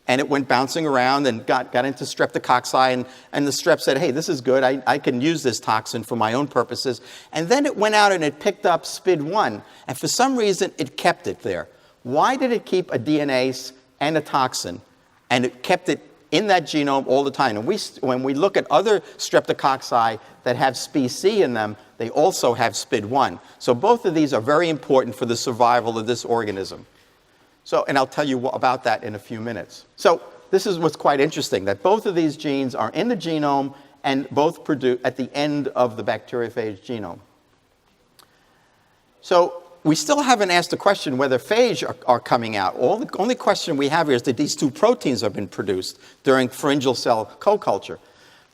Speaker 2: and it went bouncing around and got into streptococci, and the strep said, hey, this is good, I can use this toxin for my own purposes. And then it went out and it picked up SPID1, and for some reason, it kept it there. Why did it keep a DNase and a toxin, and it kept it in that genome all the time? And when we look at other streptococci that have Spe-C in them, they also have SPID1. So both of these are very important for the survival of this organism. So, and I'll tell you about that in a few minutes. So this is what's quite interesting, that both of these genes are in the genome and both produce at the end of the bacteriophage genome. So we still haven't asked the question whether phage are coming out. The only question we have here is that these two proteins have been produced during pharyngeal cell co-culture.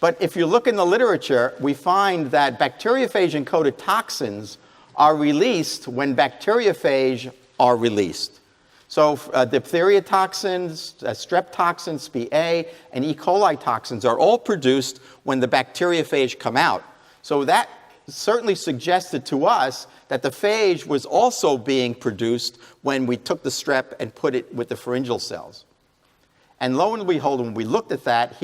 Speaker 2: But if you look in the literature, we find that bacteriophage-encoded toxins are released when bacteriophage are released. So diphtheria toxins, strep toxins, Spe-A, and E. coli toxins are all produced when the bacteriophage come out. So that certainly suggested to us that the phage was also being produced when we took the strep and put it with the pharyngeal cells. And lo and behold, when we looked at that,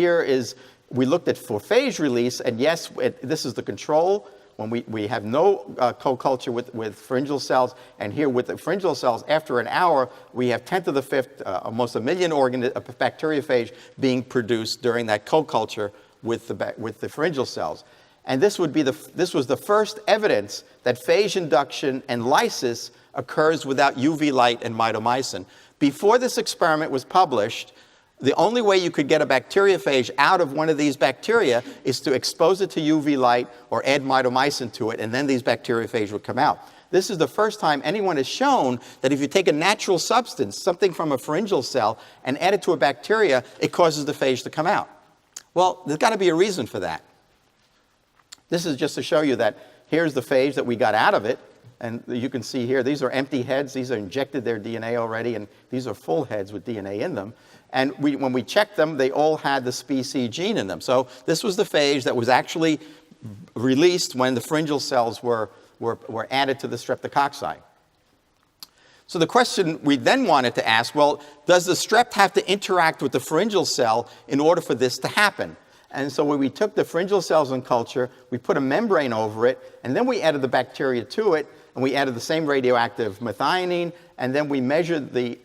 Speaker 2: we looked at for phage release, and yes, this is the control, when we have no co-culture with pharyngeal cells, and here with the pharyngeal cells, after an hour, we have 10 to the 5th, almost 1 million bacteriophage being produced during that co-culture with the pharyngeal cells. And this was the first evidence that phage induction and lysis occurs without UV light and mitomycin. Before this experiment was published, the only way you could get a bacteriophage out of one of these bacteria is to expose it to UV light or add mitomycin to it, and then these bacteriophage would come out. This is the first time anyone has shown that if you take a natural substance, something from a pharyngeal cell, and add it to a bacteria, it causes the phage to come out. Well, there's got to be a reason for that. This is just to show you that here's the phage that we got out of it, and you can see here, these are empty heads. These are injected their DNA already, and these are full heads with DNA in them. And when we checked them, they all had the Spe-C gene in them. So this was the phage that was actually released when the pharyngeal cells were added to the streptococci. So the question we then wanted to ask, well, does the strep have to interact with the pharyngeal cell in order for this to happen? And so when we took the pharyngeal cells in culture, we put a membrane over it, and then we added the bacteria to it, and we added the same radioactive methionine, and then we measured the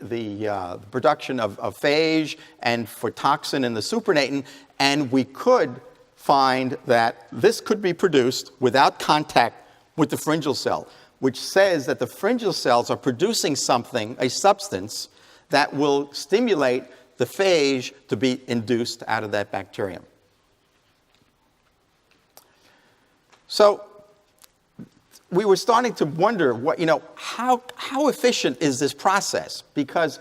Speaker 2: production of phage and for toxin in the supernatant, and we could find that this could be produced without contact with the pharyngeal cell, which says that the pharyngeal cells are producing something, a substance, that will stimulate the phage to be induced out of that bacterium. So we were starting to wonder, how efficient is this process? Because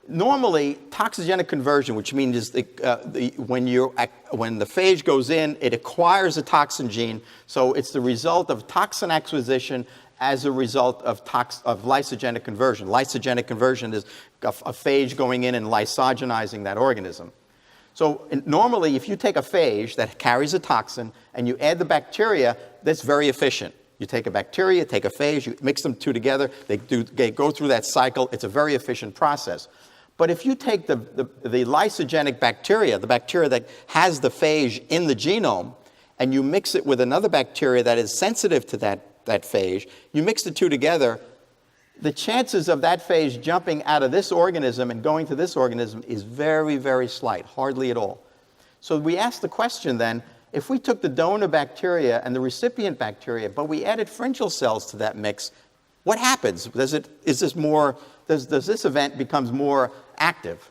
Speaker 2: normally, toxigenic conversion, which means when the phage goes in, it acquires a toxin gene. So it's the result of toxin acquisition as a result of lysogenic conversion. Lysogenic conversion is a phage going in and lysogenizing that organism. So normally, if you take a phage that carries a toxin and you add the bacteria, that's very efficient. You take a bacteria, take a phage, you mix them two together, they go through that cycle. It's a very efficient process. But if you take the lysogenic bacteria, the bacteria that has the phage in the genome, and you mix it with another bacteria that is sensitive to that phage, you mix the two together, the chances of that phage jumping out of this organism and going to this organism is very, very slight, hardly at all. So we asked the question then, if we took the donor bacteria and the recipient bacteria, but we added pharyngeal cells to that mix, what happens? Does this event becomes more active?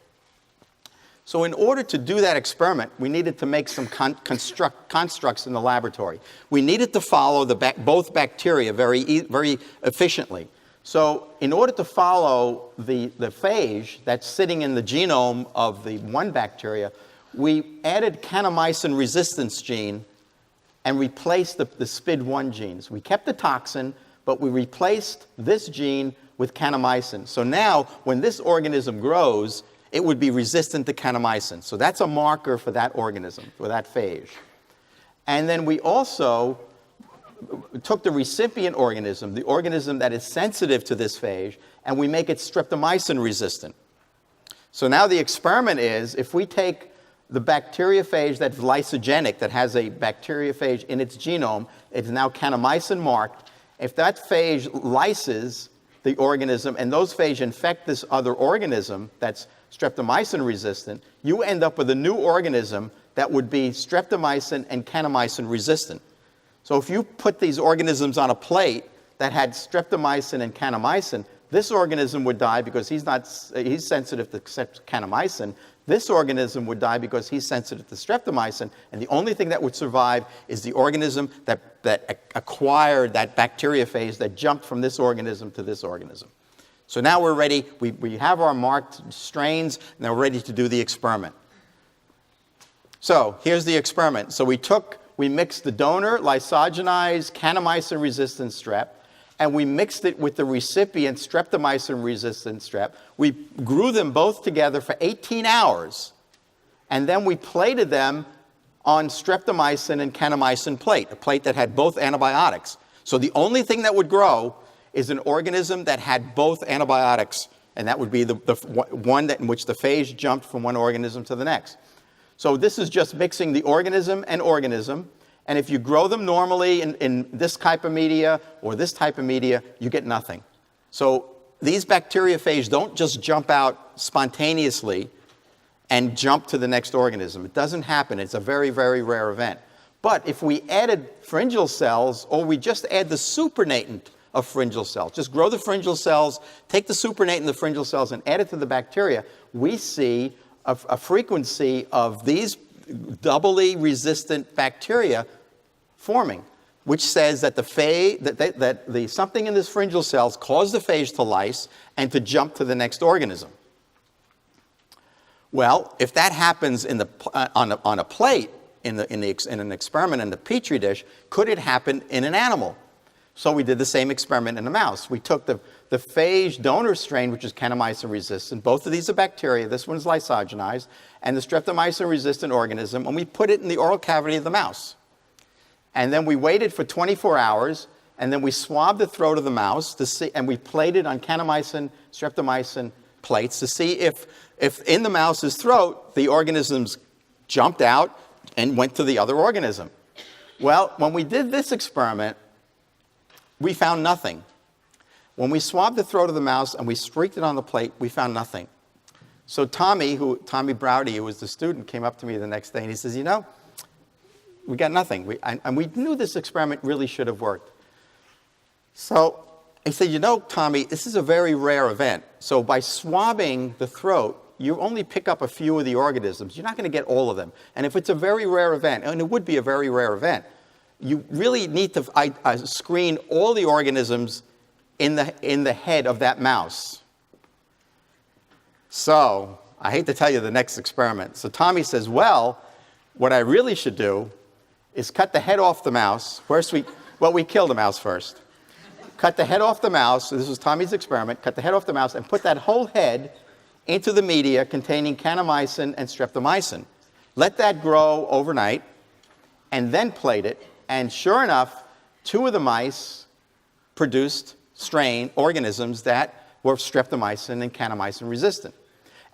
Speaker 2: So in order to do that experiment, we needed to make some constructs in the laboratory. We needed to follow both bacteria very efficiently. So in order to follow the phage that's sitting in the genome of the one bacteria, we added kanamycin resistance gene and replaced the SPID1 genes. We kept the toxin, but we replaced this gene with kanamycin. So now, when this organism grows, it would be resistant to kanamycin. So that's a marker for that organism, for that phage. And then we also took the recipient organism, the organism that is sensitive to this phage, and we make it streptomycin resistant. So now the experiment is, if we take the bacteriophage that's lysogenic, that has a bacteriophage in its genome, it's now kanamycin marked. If that phage lyses the organism and those phage infect this other organism that's streptomycin resistant, you end up with a new organism that would be streptomycin and kanamycin resistant. So if you put these organisms on a plate that had streptomycin and kanamycin, this organism would die because he's sensitive to kanamycin. This organism would die because he's sensitive to streptomycin, and the only thing that would survive is the organism that acquired that bacteriophage that jumped from this organism to this organism. So now we're ready. We have our marked strains, and now we're ready to do the experiment. So here's the experiment. So we mixed the donor, lysogenized, kanamycin-resistant strep, and we mixed it with the recipient, streptomycin-resistant strep. We grew them both together for 18 hours, and then we plated them on streptomycin and kanamycin plate, a plate that had both antibiotics. So the only thing that would grow is an organism that had both antibiotics, and that would be the one in which the phage jumped from one organism to the next. So this is just mixing the organism and organism. And if you grow them normally in this type of media or this type of media, you get nothing. So these bacteriophages don't just jump out spontaneously and jump to the next organism. It doesn't happen. It's a very, very rare event. But if we added pharyngeal cells, or we just add the supernatant of pharyngeal cells, just grow the pharyngeal cells, take the supernatant of the pharyngeal cells and add it to the bacteria, we see a frequency of these doubly resistant bacteria forming, which says that something in this pharyngeal cells caused the phage to lyse and to jump to the next organism. Well, if that happens on a plate in an experiment in the petri dish, could it happen in an animal? So we did the same experiment in a mouse. We took the phage donor strain, which is kanamycin resistant. Both of these are bacteria. This one's lysogenized. And the streptomycin resistant organism, and we put it in the oral cavity of the mouse. And then we waited for 24 hours, and then we swabbed the throat of the mouse to see, and we plated on kanamycin, streptomycin plates to see if in the mouse's throat, the organisms jumped out and went to the other organism. Well, when we did this experiment, we found nothing. When we swabbed the throat of the mouse and we streaked it on the plate, we found nothing. So Tommy Browdy, who was the student, came up to me the next day and he says, you know, we got nothing. And we knew this experiment really should have worked. So he said, you know, Tommy, this is a very rare event. So by swabbing the throat, you only pick up a few of the organisms. You're not going to get all of them. And if it's a very rare event, and it would be a very rare event, you really need to screen all the organisms in the head of that mouse. So I hate to tell you the next experiment. So Tommy says, well, what I really should do is cut the head off the mouse. First, we killed the mouse first. Cut the head off the mouse. So this was Tommy's experiment. Cut the head off the mouse and put that whole head into the media containing kanamycin and streptomycin. Let that grow overnight and then plate it. And sure enough, 2 of the mice produced strain organisms that were streptomycin and kanamycin resistant.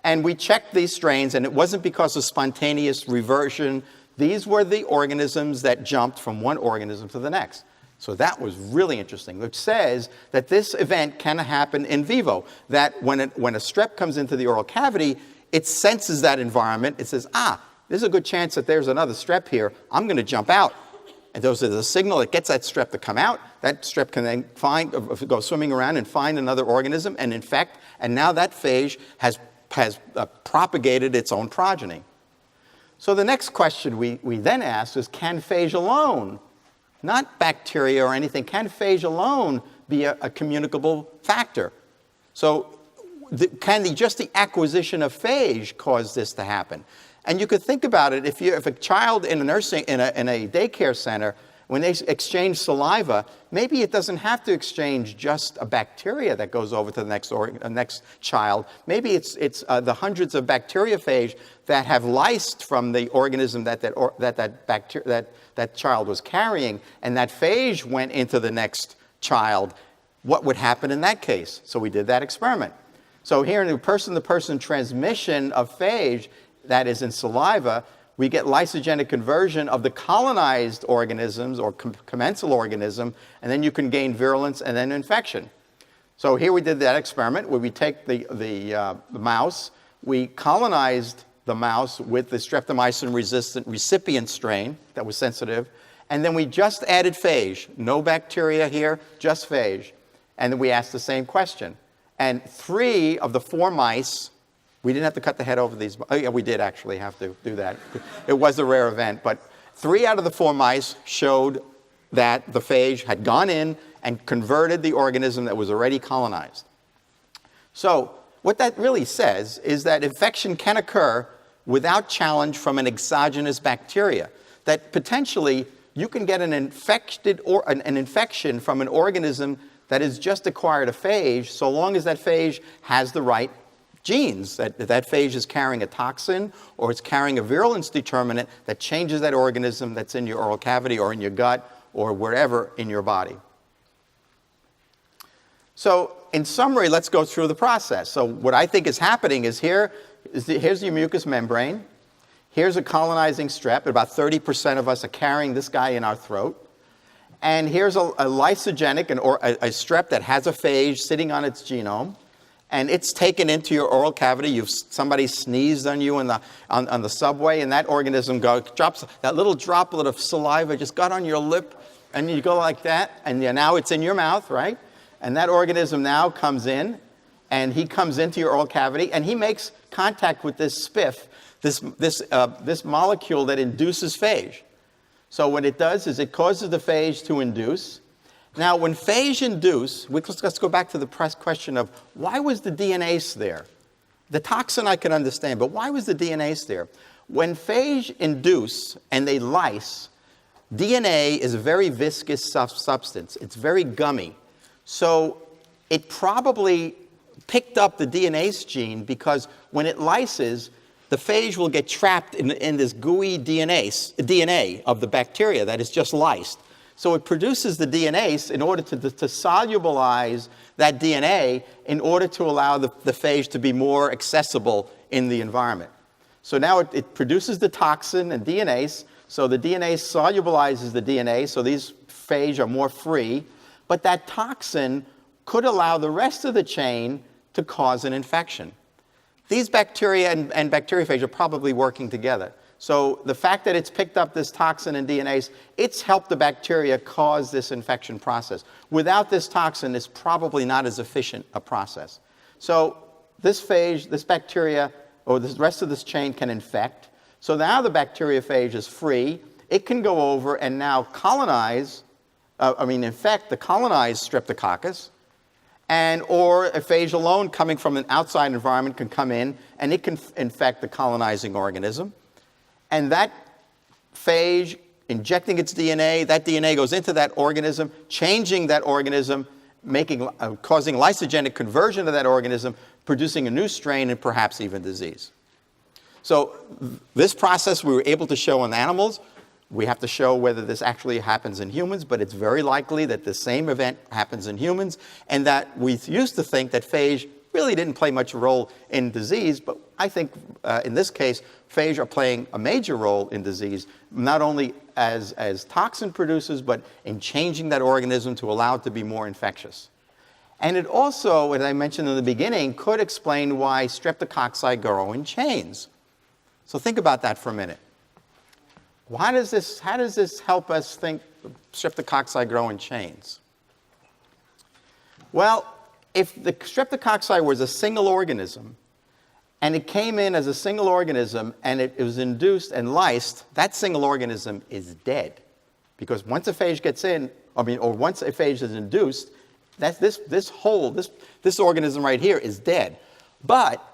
Speaker 2: And we checked these strains, and it wasn't because of spontaneous reversion. These were the organisms that jumped from one organism to the next. So that was really interesting, which says that this event can happen in vivo, that when a strep comes into the oral cavity, it senses that environment. It says, there's a good chance that there's another strep here. I'm going to jump out. And those are the signal that gets that strep to come out. That strep can then go swimming around and find another organism and infect. And now that phage has propagated its own progeny. So the next question we then asked is, can phage alone, not bacteria or anything, can phage alone be a communicable factor? So can just the acquisition of phage cause this to happen? And you could think about it, if a child in a daycare center, when they exchange saliva, maybe it doesn't have to exchange just a bacteria that goes over to the next child. Maybe it's the hundreds of bacteriophage that have lysed from the organism that child was carrying, and that phage went into the next child. What would happen in that case? So we did that experiment. So here in the person-to-person transmission of phage, that is in saliva, we get lysogenic conversion of the colonized organisms or commensal organism, and then you can gain virulence and then infection. So here we did that experiment where we take the mouse, we colonized the mouse with the streptomycin-resistant recipient strain that was sensitive, and then we just added phage. No bacteria here, just phage. And then we asked the same question. And 3 of the 4 mice, we didn't have to cut the head over these. Oh, yeah, we did actually have to do that. It was a rare event. But 3 out of the 4 mice showed that the phage had gone in and converted the organism that was already colonized. So what that really says is that infection can occur without challenge from an exogenous bacteria. That potentially you can get an infection from an organism that has just acquired a phage, so long as that phage has the right genes, that phage is carrying a toxin or it's carrying a virulence determinant that changes that organism that's in your oral cavity or in your gut or wherever in your body. So in summary, let's go through the process. So what I think is happening is here's your mucous membrane. Here's a colonizing strep. About 30% of us are carrying this guy in our throat. And here's a lysogenic, or a strep that has a phage sitting on its genome. And it's taken into your oral cavity. Somebody sneezed on you on the subway, and that organism drops that little droplet of saliva just got on your lip, and you go like that, and now it's in your mouth, right? And that organism now comes in, and he comes into your oral cavity, and he makes contact with this spiff, this molecule that induces phage. So what it does is it causes the phage to induce. Now, when phage induce, let's go back to the question of why was the DNase there? The toxin I can understand, but why was the DNase there? When phage induce and they lyse, DNA is a very viscous substance. It's very gummy. So it probably picked up the DNase gene because when it lyses, the phage will get trapped in this gooey DNA of the bacteria that is just lysed. So it produces the DNase in order to solubilize that DNA in order to allow the phage to be more accessible in the environment. So now it produces the toxin and DNase, so the DNase solubilizes the DNA, so these phage are more free, but that toxin could allow the rest of the chain to cause an infection. These bacteria and bacteriophage are probably working together. So the fact that it's picked up this toxin and DNase, it's helped the bacteria cause this infection process. Without this toxin, it's probably not as efficient a process. So this phage, this bacteria, or the rest of this chain can infect. So now the bacteriophage is free. It can go over and now infect the colonized Streptococcus. Or a phage alone coming from an outside environment can come in and it can infect the colonizing organism. And that phage injecting its DNA, that DNA goes into that organism, changing that organism, causing lysogenic conversion of that organism, producing a new strain and perhaps even disease. So this process we were able to show in animals. We have to show whether this actually happens in humans, but it's very likely that the same event happens in humans, and that we used to think that phage really didn't play much role in disease, but I think in this case, phage are playing a major role in disease, not only as toxin producers, but in changing that organism to allow it to be more infectious. And it also, as I mentioned in the beginning, could explain why streptococci grow in chains. So think about that for a minute. How does this help us think streptococci grow in chains? Well, if the streptococci was a single organism, and it came in as a single organism, and it was induced and lysed, that single organism is dead. Because once a phage gets in, or once a phage is induced, this organism right here is dead. But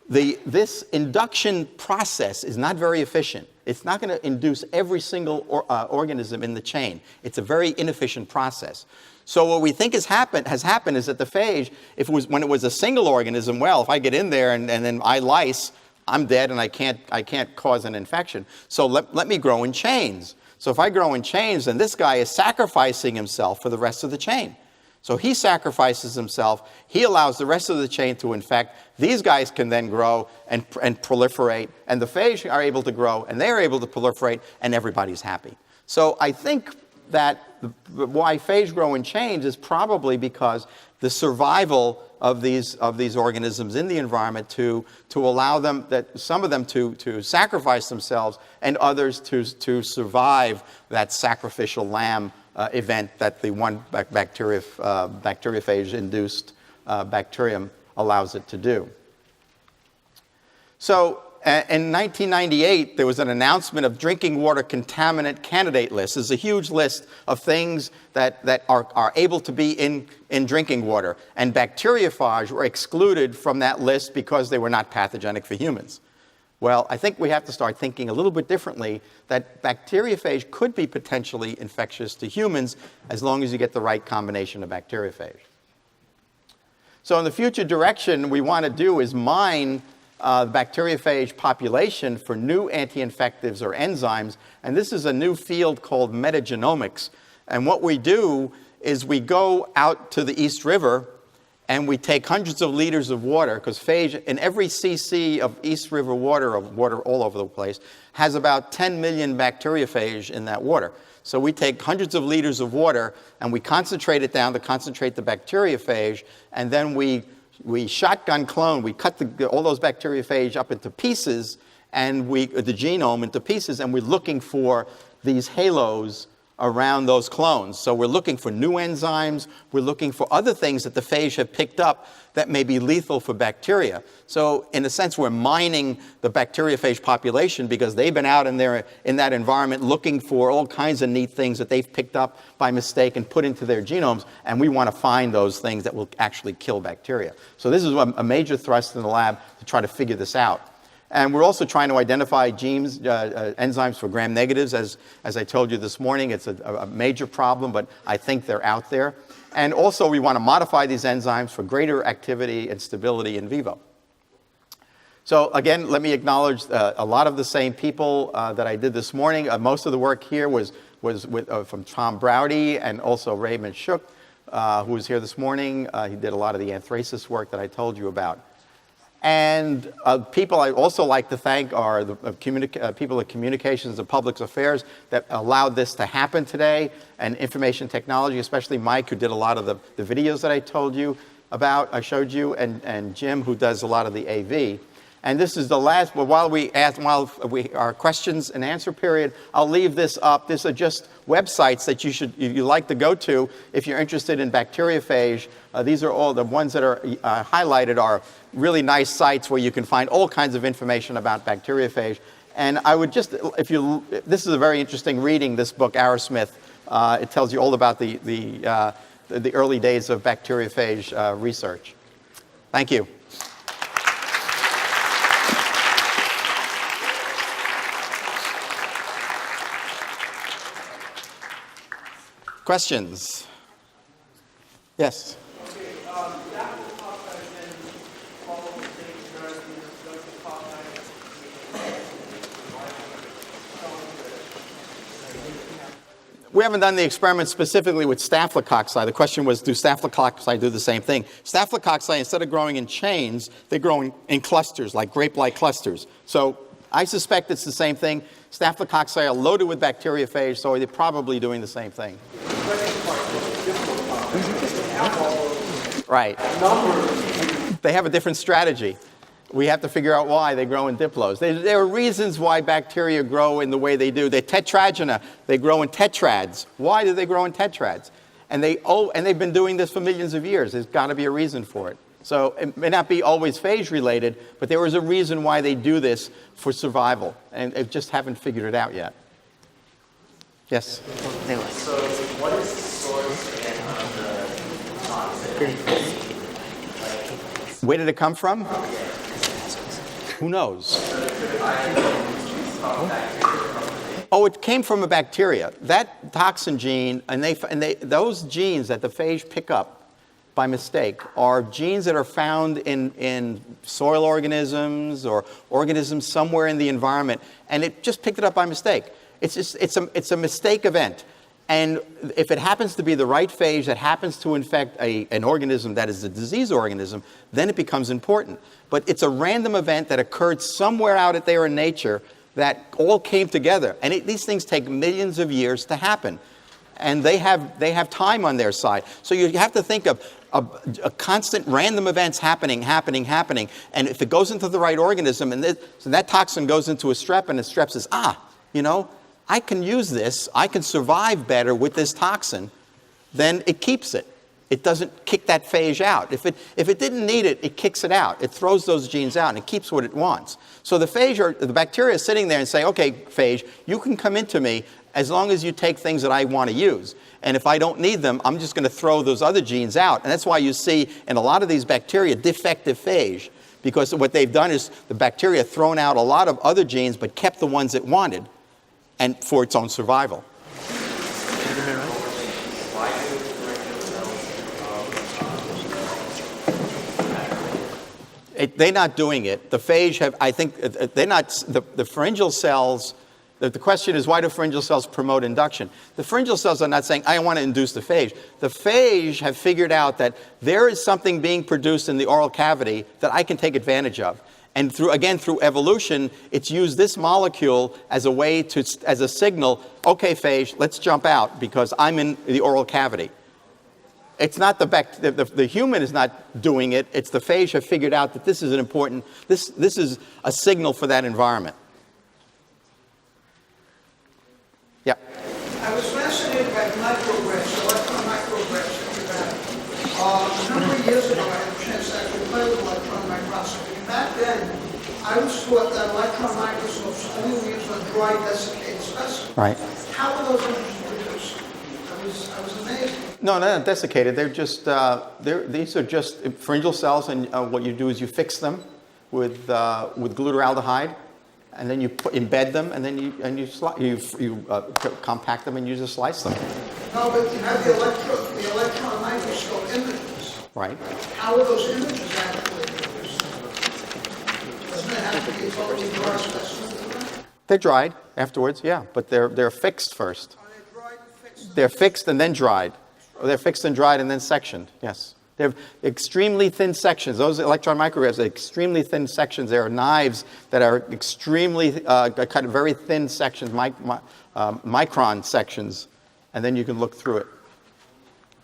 Speaker 2: this induction process is not very efficient. It's not going to induce every single organism in the chain. It's a very inefficient process. So what we think has happened is that the phage, when it was a single organism, well, if I get in there and then I lyse, I'm dead and I can't cause an infection. So let me grow in chains. So if I grow in chains, then this guy is sacrificing himself for the rest of the chain. So he sacrifices himself. He allows the rest of the chain to infect. These guys can then grow and proliferate, and the phage are able to grow, and they're able to proliferate, and everybody's happy. So I think that why phage grow in chains is probably because the survival of these organisms in the environment to allow them, some of them to sacrifice themselves, and others to survive that sacrificial lamb event that the one bacteriophage-induced bacterium allows it to do. So in 1998, there was an announcement of drinking water contaminant candidate list. It's a huge list of things that are able to be in drinking water. And bacteriophage were excluded from that list because they were not pathogenic for humans. Well, I think we have to start thinking a little bit differently, that bacteriophage could be potentially infectious to humans as long as you get the right combination of bacteriophage. So in the future direction, we want to do is mine the bacteriophage population for new anti-infectives or enzymes. And this is a new field called metagenomics. And what we do is we go out to the East River and we take hundreds of liters of water, because phage, in every cc of East River water all over the place, has about 10 million bacteriophage in that water. So we take hundreds of liters of water and we concentrate it down to concentrate the bacteriophage, and then we shotgun clone, we cut all those bacteriophage up into pieces, and the genome into pieces, and we're looking for these halos around those clones. So we're looking for new enzymes, we're looking for other things that the phage have picked up that may be lethal for bacteria. So in a sense, we're mining the bacteriophage population because they've been out in that environment looking for all kinds of neat things that they've picked up by mistake and put into their genomes, and we want to find those things that will actually kill bacteria. So this is a major thrust in the lab to try to figure this out. And we're also trying to identify genes, enzymes for gram-negatives. As I told you this morning, it's a major problem, but I think they're out there. And also, we want to modify these enzymes for greater activity and stability in vivo. So again, let me acknowledge a lot of the same people that I did this morning. Most of the work here was from Tom Browdy and also Raymond Shook, who was here this morning. He did a lot of the anthracis work that I told you about. And people I also like to thank are the people at Communications and Public Affairs that allowed this to happen today, and Information Technology, especially Mike, who did a lot of the videos that I told you about, I showed you, and Jim, who does a lot of the AV. And this is the last, well, while our questions and answer period, I'll leave this up. These are just websites that you like to go to if you're interested in bacteriophage. These are all the ones that are highlighted are really nice sites where you can find all kinds of information about bacteriophage. And I would just, this is a very interesting reading, this book, Arrowsmith. It tells you all about the early days of bacteriophage research. Thank you. Questions? Yes?
Speaker 3: Okay, that will talk about then all of the things does the talk
Speaker 2: We haven't done the experiment specifically with Staphylococci. The question was, do Staphylococci do the same thing? Staphylococci, instead of growing in chains, they're growing in clusters, like grape-like clusters. So I suspect it's the same thing. Staphylococci are loaded with bacteriophage, so they're probably doing the same thing. Right. They have a different strategy. We have to figure out why they grow in diplos. There are reasons why bacteria grow in the way they do. They're tetragona. They grow in tetrads. Why do they grow in tetrads? And they've been doing this for millions of years. There's got to be a reason for it. So it may not be always phage related, but there is a reason why they do this for survival, and they just haven't figured it out yet. Yes?
Speaker 12: So what is the source again of the toxin?
Speaker 2: Where did it come from? Who knows? Oh, it came from a bacteria. That toxin gene, and those genes that the phage pick up by mistake are genes that are found in soil organisms or organisms somewhere in the environment, and it just picked it up by mistake. It's a mistake event. And if it happens to be the right phage that happens to infect an organism that is a disease organism, then it becomes important. But it's a random event that occurred somewhere out there in nature that all came together. And these things take millions of years to happen. And they have time on their side. So you have to think of a constant random events happening. And if it goes into the right organism, so that toxin goes into a strep, and the strep says, I can use this, I can survive better with this toxin, then it keeps it. It doesn't kick that phage out. If it didn't need it, it kicks it out. It throws those genes out, and it keeps what it wants. So the phage, or the bacteria, is sitting there and say, okay, phage, you can come into me as long as you take things that I want to use. And if I don't need them, I'm just going to throw those other genes out. And that's why you see in a lot of these bacteria defective phage, because what they've done is the bacteria thrown out a lot of other genes but kept the ones it wanted, and for its own survival. They're not doing it. The phage they're not, the pharyngeal cells, the question is, why do pharyngeal cells promote induction? The pharyngeal cells are not saying, I want to induce the phage. The phage have figured out that there is something being produced in the oral cavity that I can take advantage of. And through evolution, it's used this molecule as a way as a signal, okay, phage, let's jump out because I'm in the oral cavity. It's not the human is not doing it. It's the phage have figured out that this is an important, this is a signal for that environment. Yeah.
Speaker 9: I was fascinated by micrographs, electron micrographs that you have. A number of years ago, I had a chance to actually play with electron microscopy. And back then, I was taught that electron microscopes only used on dry, desiccated specimens.
Speaker 2: Right.
Speaker 9: How are those images produced? I was amazed.
Speaker 2: No, they're not desiccated. They're just these are just pharyngeal cells, and what you do is you fix them with glutaraldehyde, and then you embed them, and then you compact them and use to slice them.
Speaker 9: No, but you have the electron microscope images.
Speaker 2: Right.
Speaker 9: How are those images actually produced? Doesn't it have to be totally dry specimens?
Speaker 2: They're dried afterwards, yeah, but they're fixed first.
Speaker 9: Are they dried and fixed?
Speaker 2: They're fixed and then dried. Or they're fixed and dried and then sectioned, yes. They have extremely thin sections. Those electron micrographs are extremely thin sections. There are knives that are extremely, kind of very thin sections, micron sections, and then you can look through it.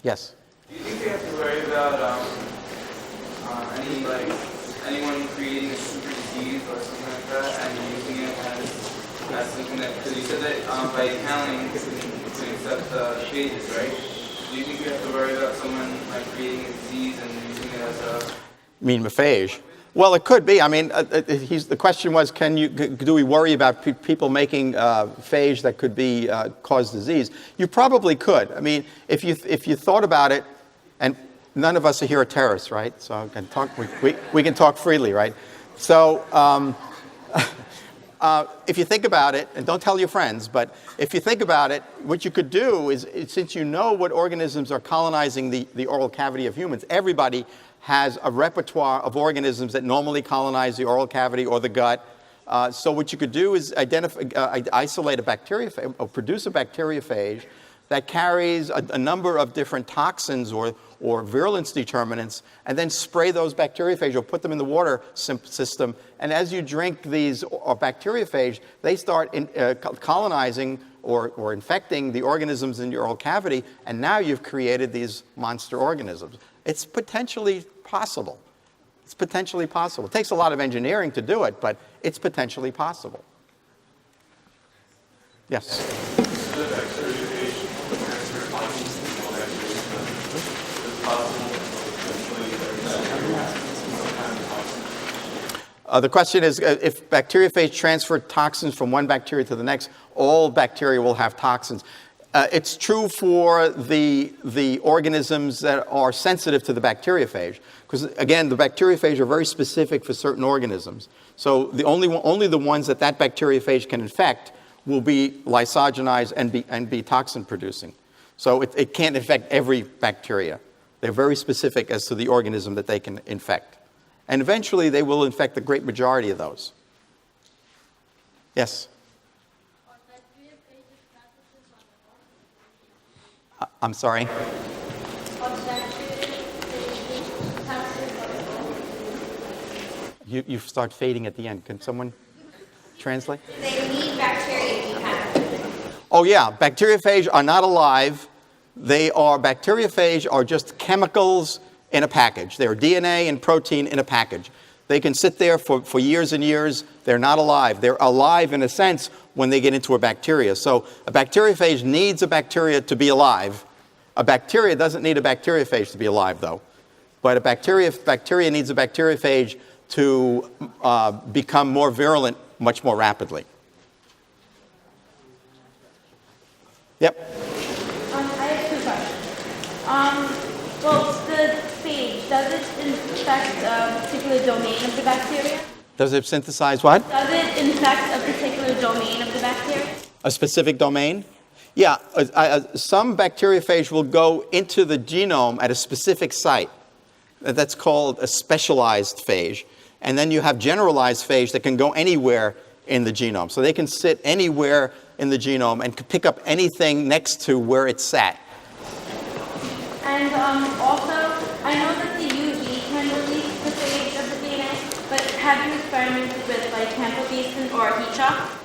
Speaker 2: Yes?
Speaker 13: Do you think we have to worry about anyone creating a super disease or something like that and using it as something that, because you said that by counting you can accept the phages, right? Do you think we have to worry about someone creating a disease and using it as a...
Speaker 2: You mean phage? Well, it could be. I mean, the question was, do we worry about people making phage that could be cause disease? You probably could. I mean, if you thought about it, and none of us are here are terrorists, right? So I can talk, we can talk freely, right? So if you think about it, and don't tell your friends, but if you think about it, what you could do is, since you know what organisms are colonizing the oral cavity of humans, everybody has a repertoire of organisms that normally colonize the oral cavity or the gut. So what you could do is isolate a bacteriophage, or produce a bacteriophage that carries a number of different toxins or virulence determinants, and then spray those bacteriophage or put them in the water system. And as you drink these bacteriophage, they start colonizing or infecting the organisms in your oral cavity, and now you've created these monster organisms. It's potentially possible. It's potentially possible. It takes a lot of engineering to do it, but it's potentially possible. Yes? The question is, if bacteriophage transfer toxins from one bacteria to the next, all bacteria will have toxins. It's true for the organisms that are sensitive to the bacteriophage, because again, the bacteriophage are very specific for certain organisms. So only the ones that bacteriophage can infect will be lysogenized and be toxin producing. So it can't infect every bacteria. They're very specific as to the organism that they can infect. And eventually they will infect the great majority of those. Yes? I'm sorry? You start fading at the end. Can someone translate?
Speaker 8: They need bacteria to be pathogenic.
Speaker 2: Oh yeah, bacteriophage are not alive. Bacteriophage are just chemicals in a package. They're DNA and protein in a package. They can sit there for years and years. They're not alive. They're alive in a sense when they get into a bacteria. So a bacteriophage needs a bacteria to be alive. A bacteria doesn't need a bacteriophage to be alive, though. But a bacteria needs a bacteriophage to become more virulent much more rapidly. Yep.
Speaker 5: I have two questions. Well, the phage, does it infect a particular domain of the bacteria?
Speaker 2: Does it synthesize what?
Speaker 5: Does it infect a particular domain of the bacteria?
Speaker 2: A specific domain? Yeah, some bacteriophage will go into the genome at a specific site. That's called a specialized phage. And then you have generalized phage that can go anywhere in the genome. So they can sit anywhere in the genome and pick up anything next to where it's sat.
Speaker 5: And also, I know that the UV can release the phage of the DNA, but have you experimented with campylobacter or heat shock?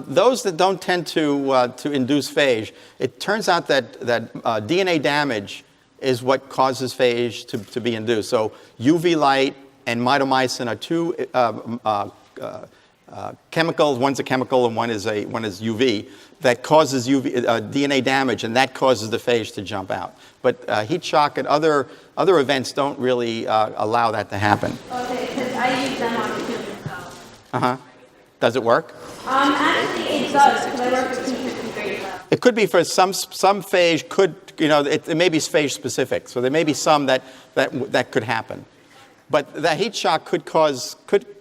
Speaker 2: Those that don't tend to induce phage, it turns out that DNA damage is what causes phage to be induced. So UV light and mitomycin are two chemicals. One's a chemical and one is UV that causes DNA damage, and that causes the phage to jump out. But heat shock and other events don't really allow that to happen.
Speaker 5: Okay, because I use them on human cells.
Speaker 2: Does it work?
Speaker 5: Actually, it does, because I work with P53.
Speaker 2: It could be for some phage could, it may be phage specific. So there may be some that could happen. But that heat shock could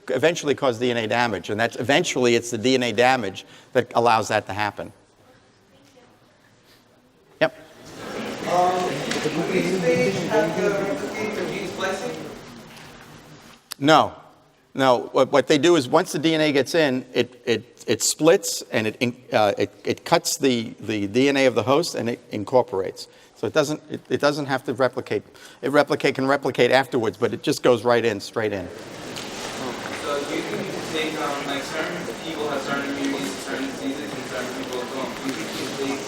Speaker 2: eventually cause DNA damage, and it's the DNA damage that allows that to happen. Yep.
Speaker 13: Do these phage have the replicate for gene splicing?
Speaker 2: No. No, what they do is once the DNA gets in, it splits and it cuts the DNA of the host and it incorporates. So it doesn't have to replicate. It can replicate afterwards, but it just goes right in, straight in.
Speaker 13: So you can take, like certain people have certain immunities to certain diseases and certain people don't. You can take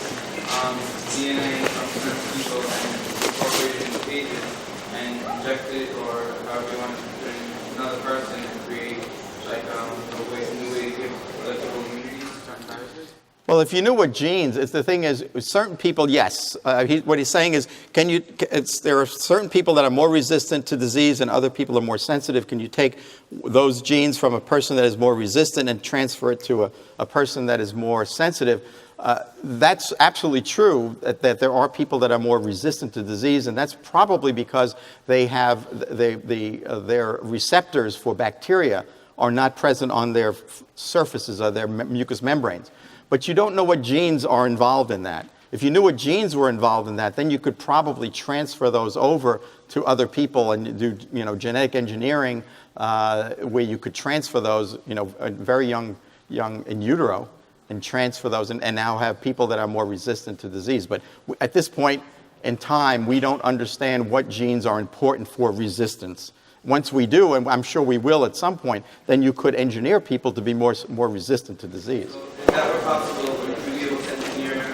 Speaker 13: DNA from certain people and incorporate it into phages and inject it or however you want to put it in another person and create like a new way to give electrical immunity to certain viruses.
Speaker 2: Well, if you knew what genes, the thing is, certain people, yes. What he's saying is, there are certain people that are more resistant to disease and other people are more sensitive. Can you take those genes from a person that is more resistant and transfer it to a person that is more sensitive? That's absolutely true, that there are people that are more resistant to disease, and that's probably because they have their receptors for bacteria are not present on their surfaces of their mucous membranes. But you don't know what genes are involved in that. If you knew what genes were involved in that, then you could probably transfer those over to other people and do, genetic engineering, where you could transfer those, very young in utero, and transfer those, and now have people that are more resistant to disease. But at this point in time, we don't understand what genes are important for resistance. Once we do, and I'm sure we will at some point, then you could engineer people to be more resistant to disease.
Speaker 13: So if that were possible, would you be able to engineer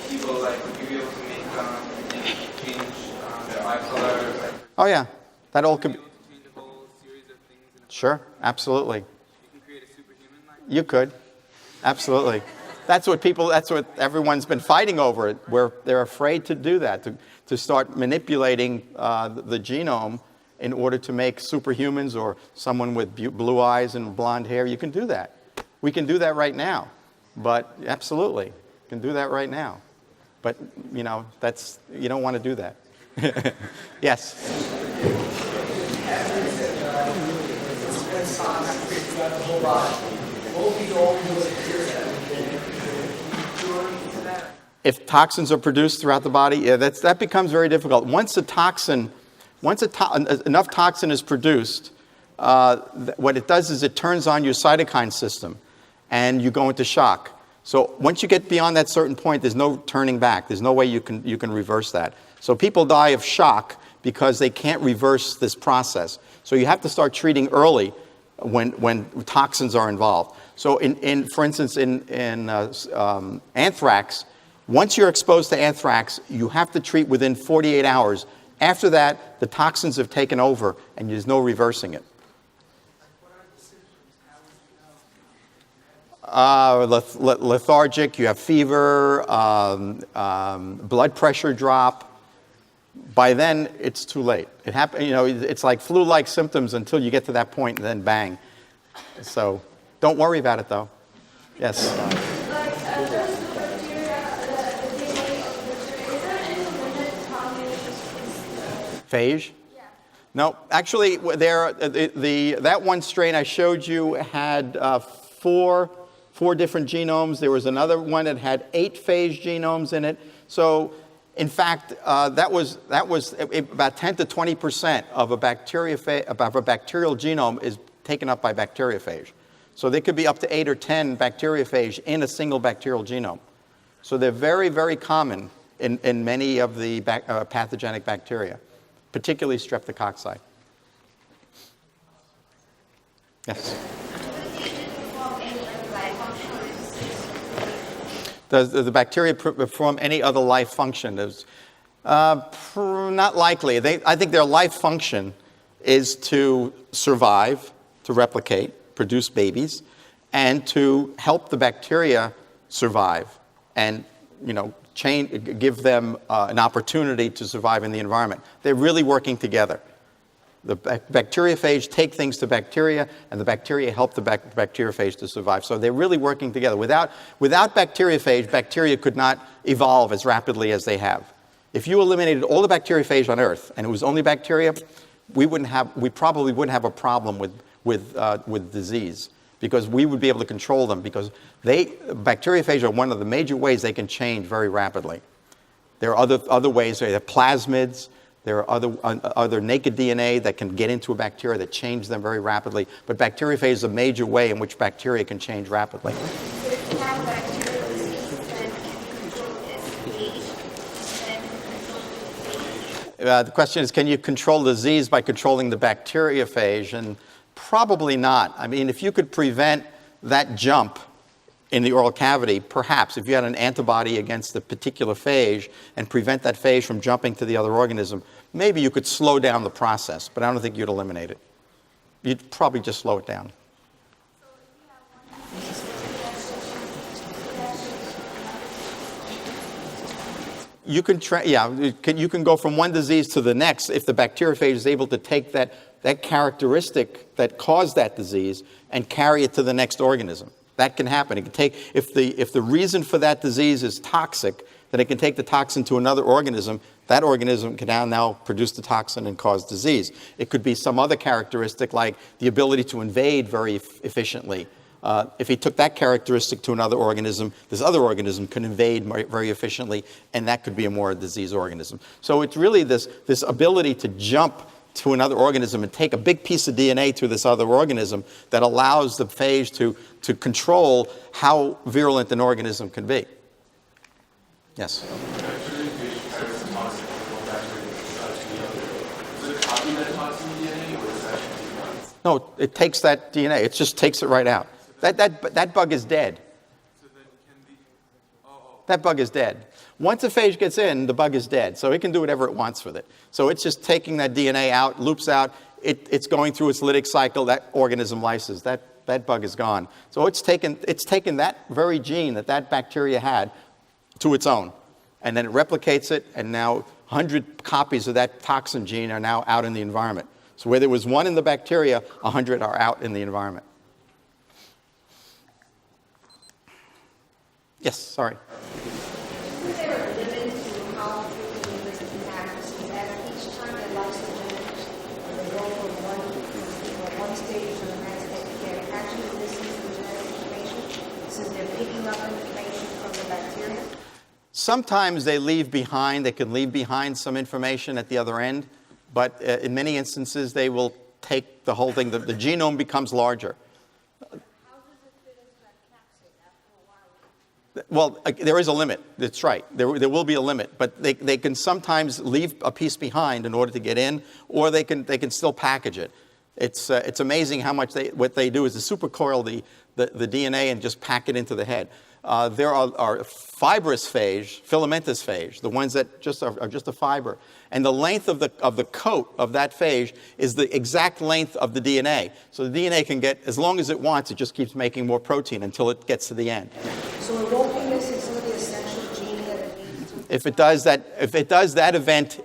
Speaker 13: people, would you be able to make, change their eye color?
Speaker 2: Oh yeah, that all could be.
Speaker 13: Change a whole series of things in a
Speaker 2: Sure, absolutely.
Speaker 13: You can create a superhuman like
Speaker 2: You could, absolutely. That's what everyone's been fighting over. Where they're afraid to do that, to start manipulating the genome in order to make superhumans or someone with blue eyes and blonde hair. You can do that. We can do that right now. But absolutely, you can do that right now. But, you don't want to do that. Yes? If toxins are produced throughout the body, yeah, that becomes very difficult. Once enough toxin is produced, what it does is it turns on your cytokine system, and you go into shock. So once you get beyond that certain point, there's no turning back. There's no way you can reverse that. So people die of shock because they can't reverse this process. So you have to start treating early when toxins are involved. So for instance, in anthrax, once you're exposed to anthrax, you have to treat within 48 hours. After that, the toxins have taken over, and there's no reversing it. Lethargic, you have fever, blood pressure drop. By then, it's too late. It's like flu-like symptoms until you get to that point, and then bang. So don't worry about it, though. Yes? Phage? Yeah. No, actually, that one strain I showed you had four different genomes. There was another one that had 8 phage genomes in it. So, in fact, that was about 10 to 20% of a bacterial genome is taken up by bacteriophage. So there could be up to 8 or 10 bacteriophage in a single bacterial genome. So they're very, very common in many of the pathogenic bacteria, particularly streptococci. Yes? Does the bacteria perform any other life function? Not likely. I think their life function is to survive, to replicate, produce babies, and to help the bacteria survive and, give them an opportunity to survive in the environment. They're really working together. The bacteriophage take things to bacteria, and the bacteria help the bacteriophage to survive. So they're really working together. Without bacteriophage, bacteria could not evolve as rapidly as they have. If you eliminated all the bacteriophage on Earth, and it was only bacteria, we probably wouldn't have a problem with disease, because we would be able to control them, because bacteriophage are one of the major ways they can change very rapidly. There are other ways. They have plasmids. There are other naked DNA that can get into a bacteria that change them very rapidly. But bacteriophage is a major way in which bacteria can change rapidly.
Speaker 8: If you have bacterial disease, then can you control its phage?
Speaker 2: The question is, can you control disease by controlling the bacteriophage? And probably not. I mean, if you could prevent that jump in the oral cavity, perhaps, if you had an antibody against the particular phage and prevent that phage from jumping to the other organism, maybe you could slow down the process, but I don't think you'd eliminate it. You'd probably just slow it down. You can, you can go from one disease to the next if the bacteriophage is able to take that characteristic that caused that disease and carry it to the next organism. That can happen. It can take, if the reason for that disease is toxic, then it can take the toxin to another organism. That organism can now produce the toxin and cause disease. It could be some other characteristic like the ability to invade very efficiently. If he took that characteristic to another organism, this other organism can invade very efficiently, and that could be a more disease organism. So it's really this ability to jump to another organism and take a big piece of DNA to this other organism that allows the phage to control how virulent an organism can be. Yes? No, it takes that DNA. It just takes it right out. That bug is dead. That bug is dead. Once a phage gets in, the bug is dead. So it can do whatever it wants with it. So it's just taking that DNA out, loops out. It's going through its lytic cycle. That organism lyses. That bug is gone. So it's taken that very gene that bacteria had to its own. And then it replicates it, and now 100 copies of that toxin gene are now out in the environment. So where there was one in the bacteria, 100 are out in the environment. Yes, sorry.
Speaker 8: Is there a limit to how frequently this can happen? Is that each time they lysogenic, they go from one stage to the next, they're actually listening to the genetic information, since they're picking up information from the bacteria?
Speaker 2: Sometimes they can leave behind some information at the other end, but in many instances they will take the whole thing. The genome becomes larger. Well, there is a limit. That's right. There will be a limit, but they can sometimes leave a piece behind in order to get in, or they can still package it. It's amazing how much what they do is to supercoil the DNA and just pack it into the head. There are fibrous phage, filamentous phage, the ones that are just a fiber, and the length of the coat of that phage is the exact length of the DNA. So the DNA can get as long as it wants. It just keeps making more protein until it gets to the end.
Speaker 8: So it won't be missing some of the essential gene that it needs to.
Speaker 2: If it does that event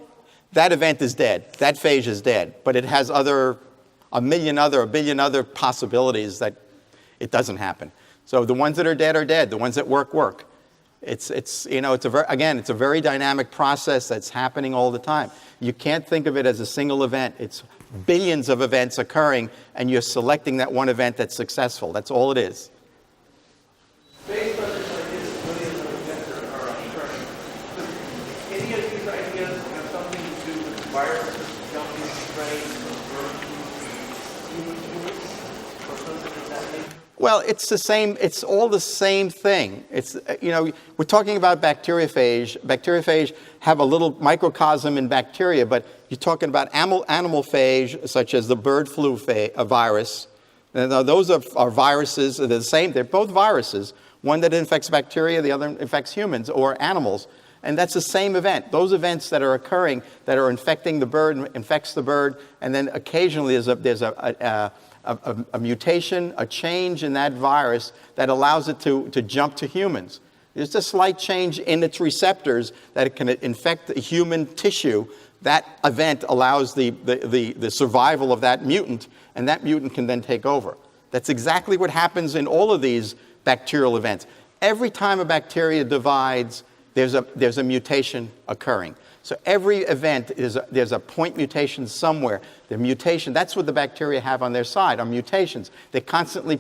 Speaker 2: is dead. That phage is dead. But it has a billion other possibilities that it doesn't happen. So the ones that are dead are dead. The ones that work. It's a very dynamic process that's happening all the time. You can't think of it as a single event. It's billions of events occurring, and you're selecting that one event that's successful. That's all it is.
Speaker 3: Based on this idea, billions of events are occurring. Does any of these ideas have something to do with viruses jumping, spreading, human fluids, or something of that nature?
Speaker 2: Well, it's the same. It's all the same thing. We're talking about bacteriophage. Bacteriophage have a little microcosm in bacteria, but you're talking about animal phage, such as the bird flu virus. And those are viruses. They're the same. They're both viruses. One that infects bacteria, the other infects humans or animals. And that's the same event. Those events that are occurring that are infecting the bird infects the bird, and then occasionally there's a mutation, a change in that virus that allows it to jump to humans. There's a slight change in its receptors that it can infect human tissue. That event allows the survival of that mutant, and that mutant can then take over. That's exactly what happens in all of these bacterial events. Every time a bacteria divides, there's a mutation occurring. So every event there's a point mutation somewhere. The mutation, that's what the bacteria have on their side, are mutations. They're constantly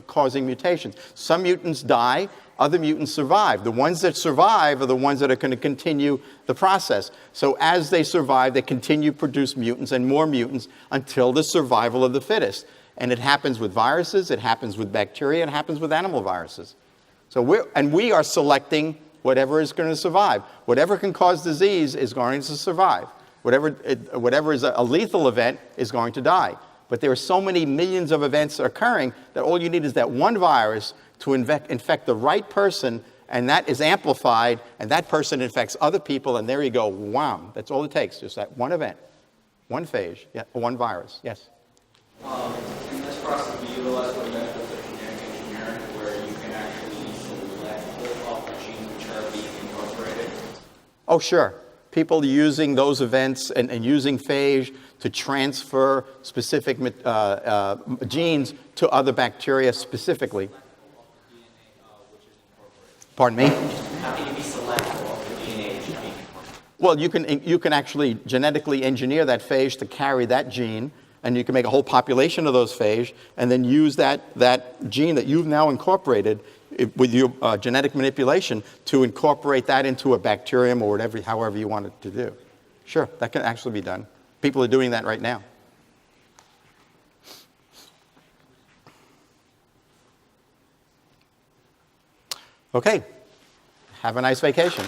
Speaker 2: causing mutations. Some mutants die, other mutants survive. The ones that survive are the ones that are going to continue the process. So as they survive, they continue to produce mutants and more mutants until the survival of the fittest. And it happens with viruses, it happens with bacteria, it happens with animal viruses. So we are selecting whatever is going to survive. Whatever can cause disease is going to survive. Whatever is a lethal event is going to die. But there are so many millions of events occurring that all you need is that one virus to infect the right person, and that is amplified, and that person infects other people, and there you go, wham. That's all it takes, just that one event, one phage, yeah, one virus. Yes?
Speaker 10: In this process, we utilize the methods of genetic engineering where you can actually select off the genes which are being incorporated.
Speaker 2: Oh, sure. People using those events and using phage to transfer specific genes to other bacteria specifically. Pardon me?
Speaker 10: How can you be selective of the DNA which is being incorporated?
Speaker 2: Well, you can actually genetically engineer that phage to carry that gene, and you can make a whole population of those phage, and then use that gene that you've now incorporated with your genetic manipulation to incorporate that into a bacterium or whatever, however you want it to do. Sure, that can actually be done. People are doing that right now. Okay, have a nice vacation.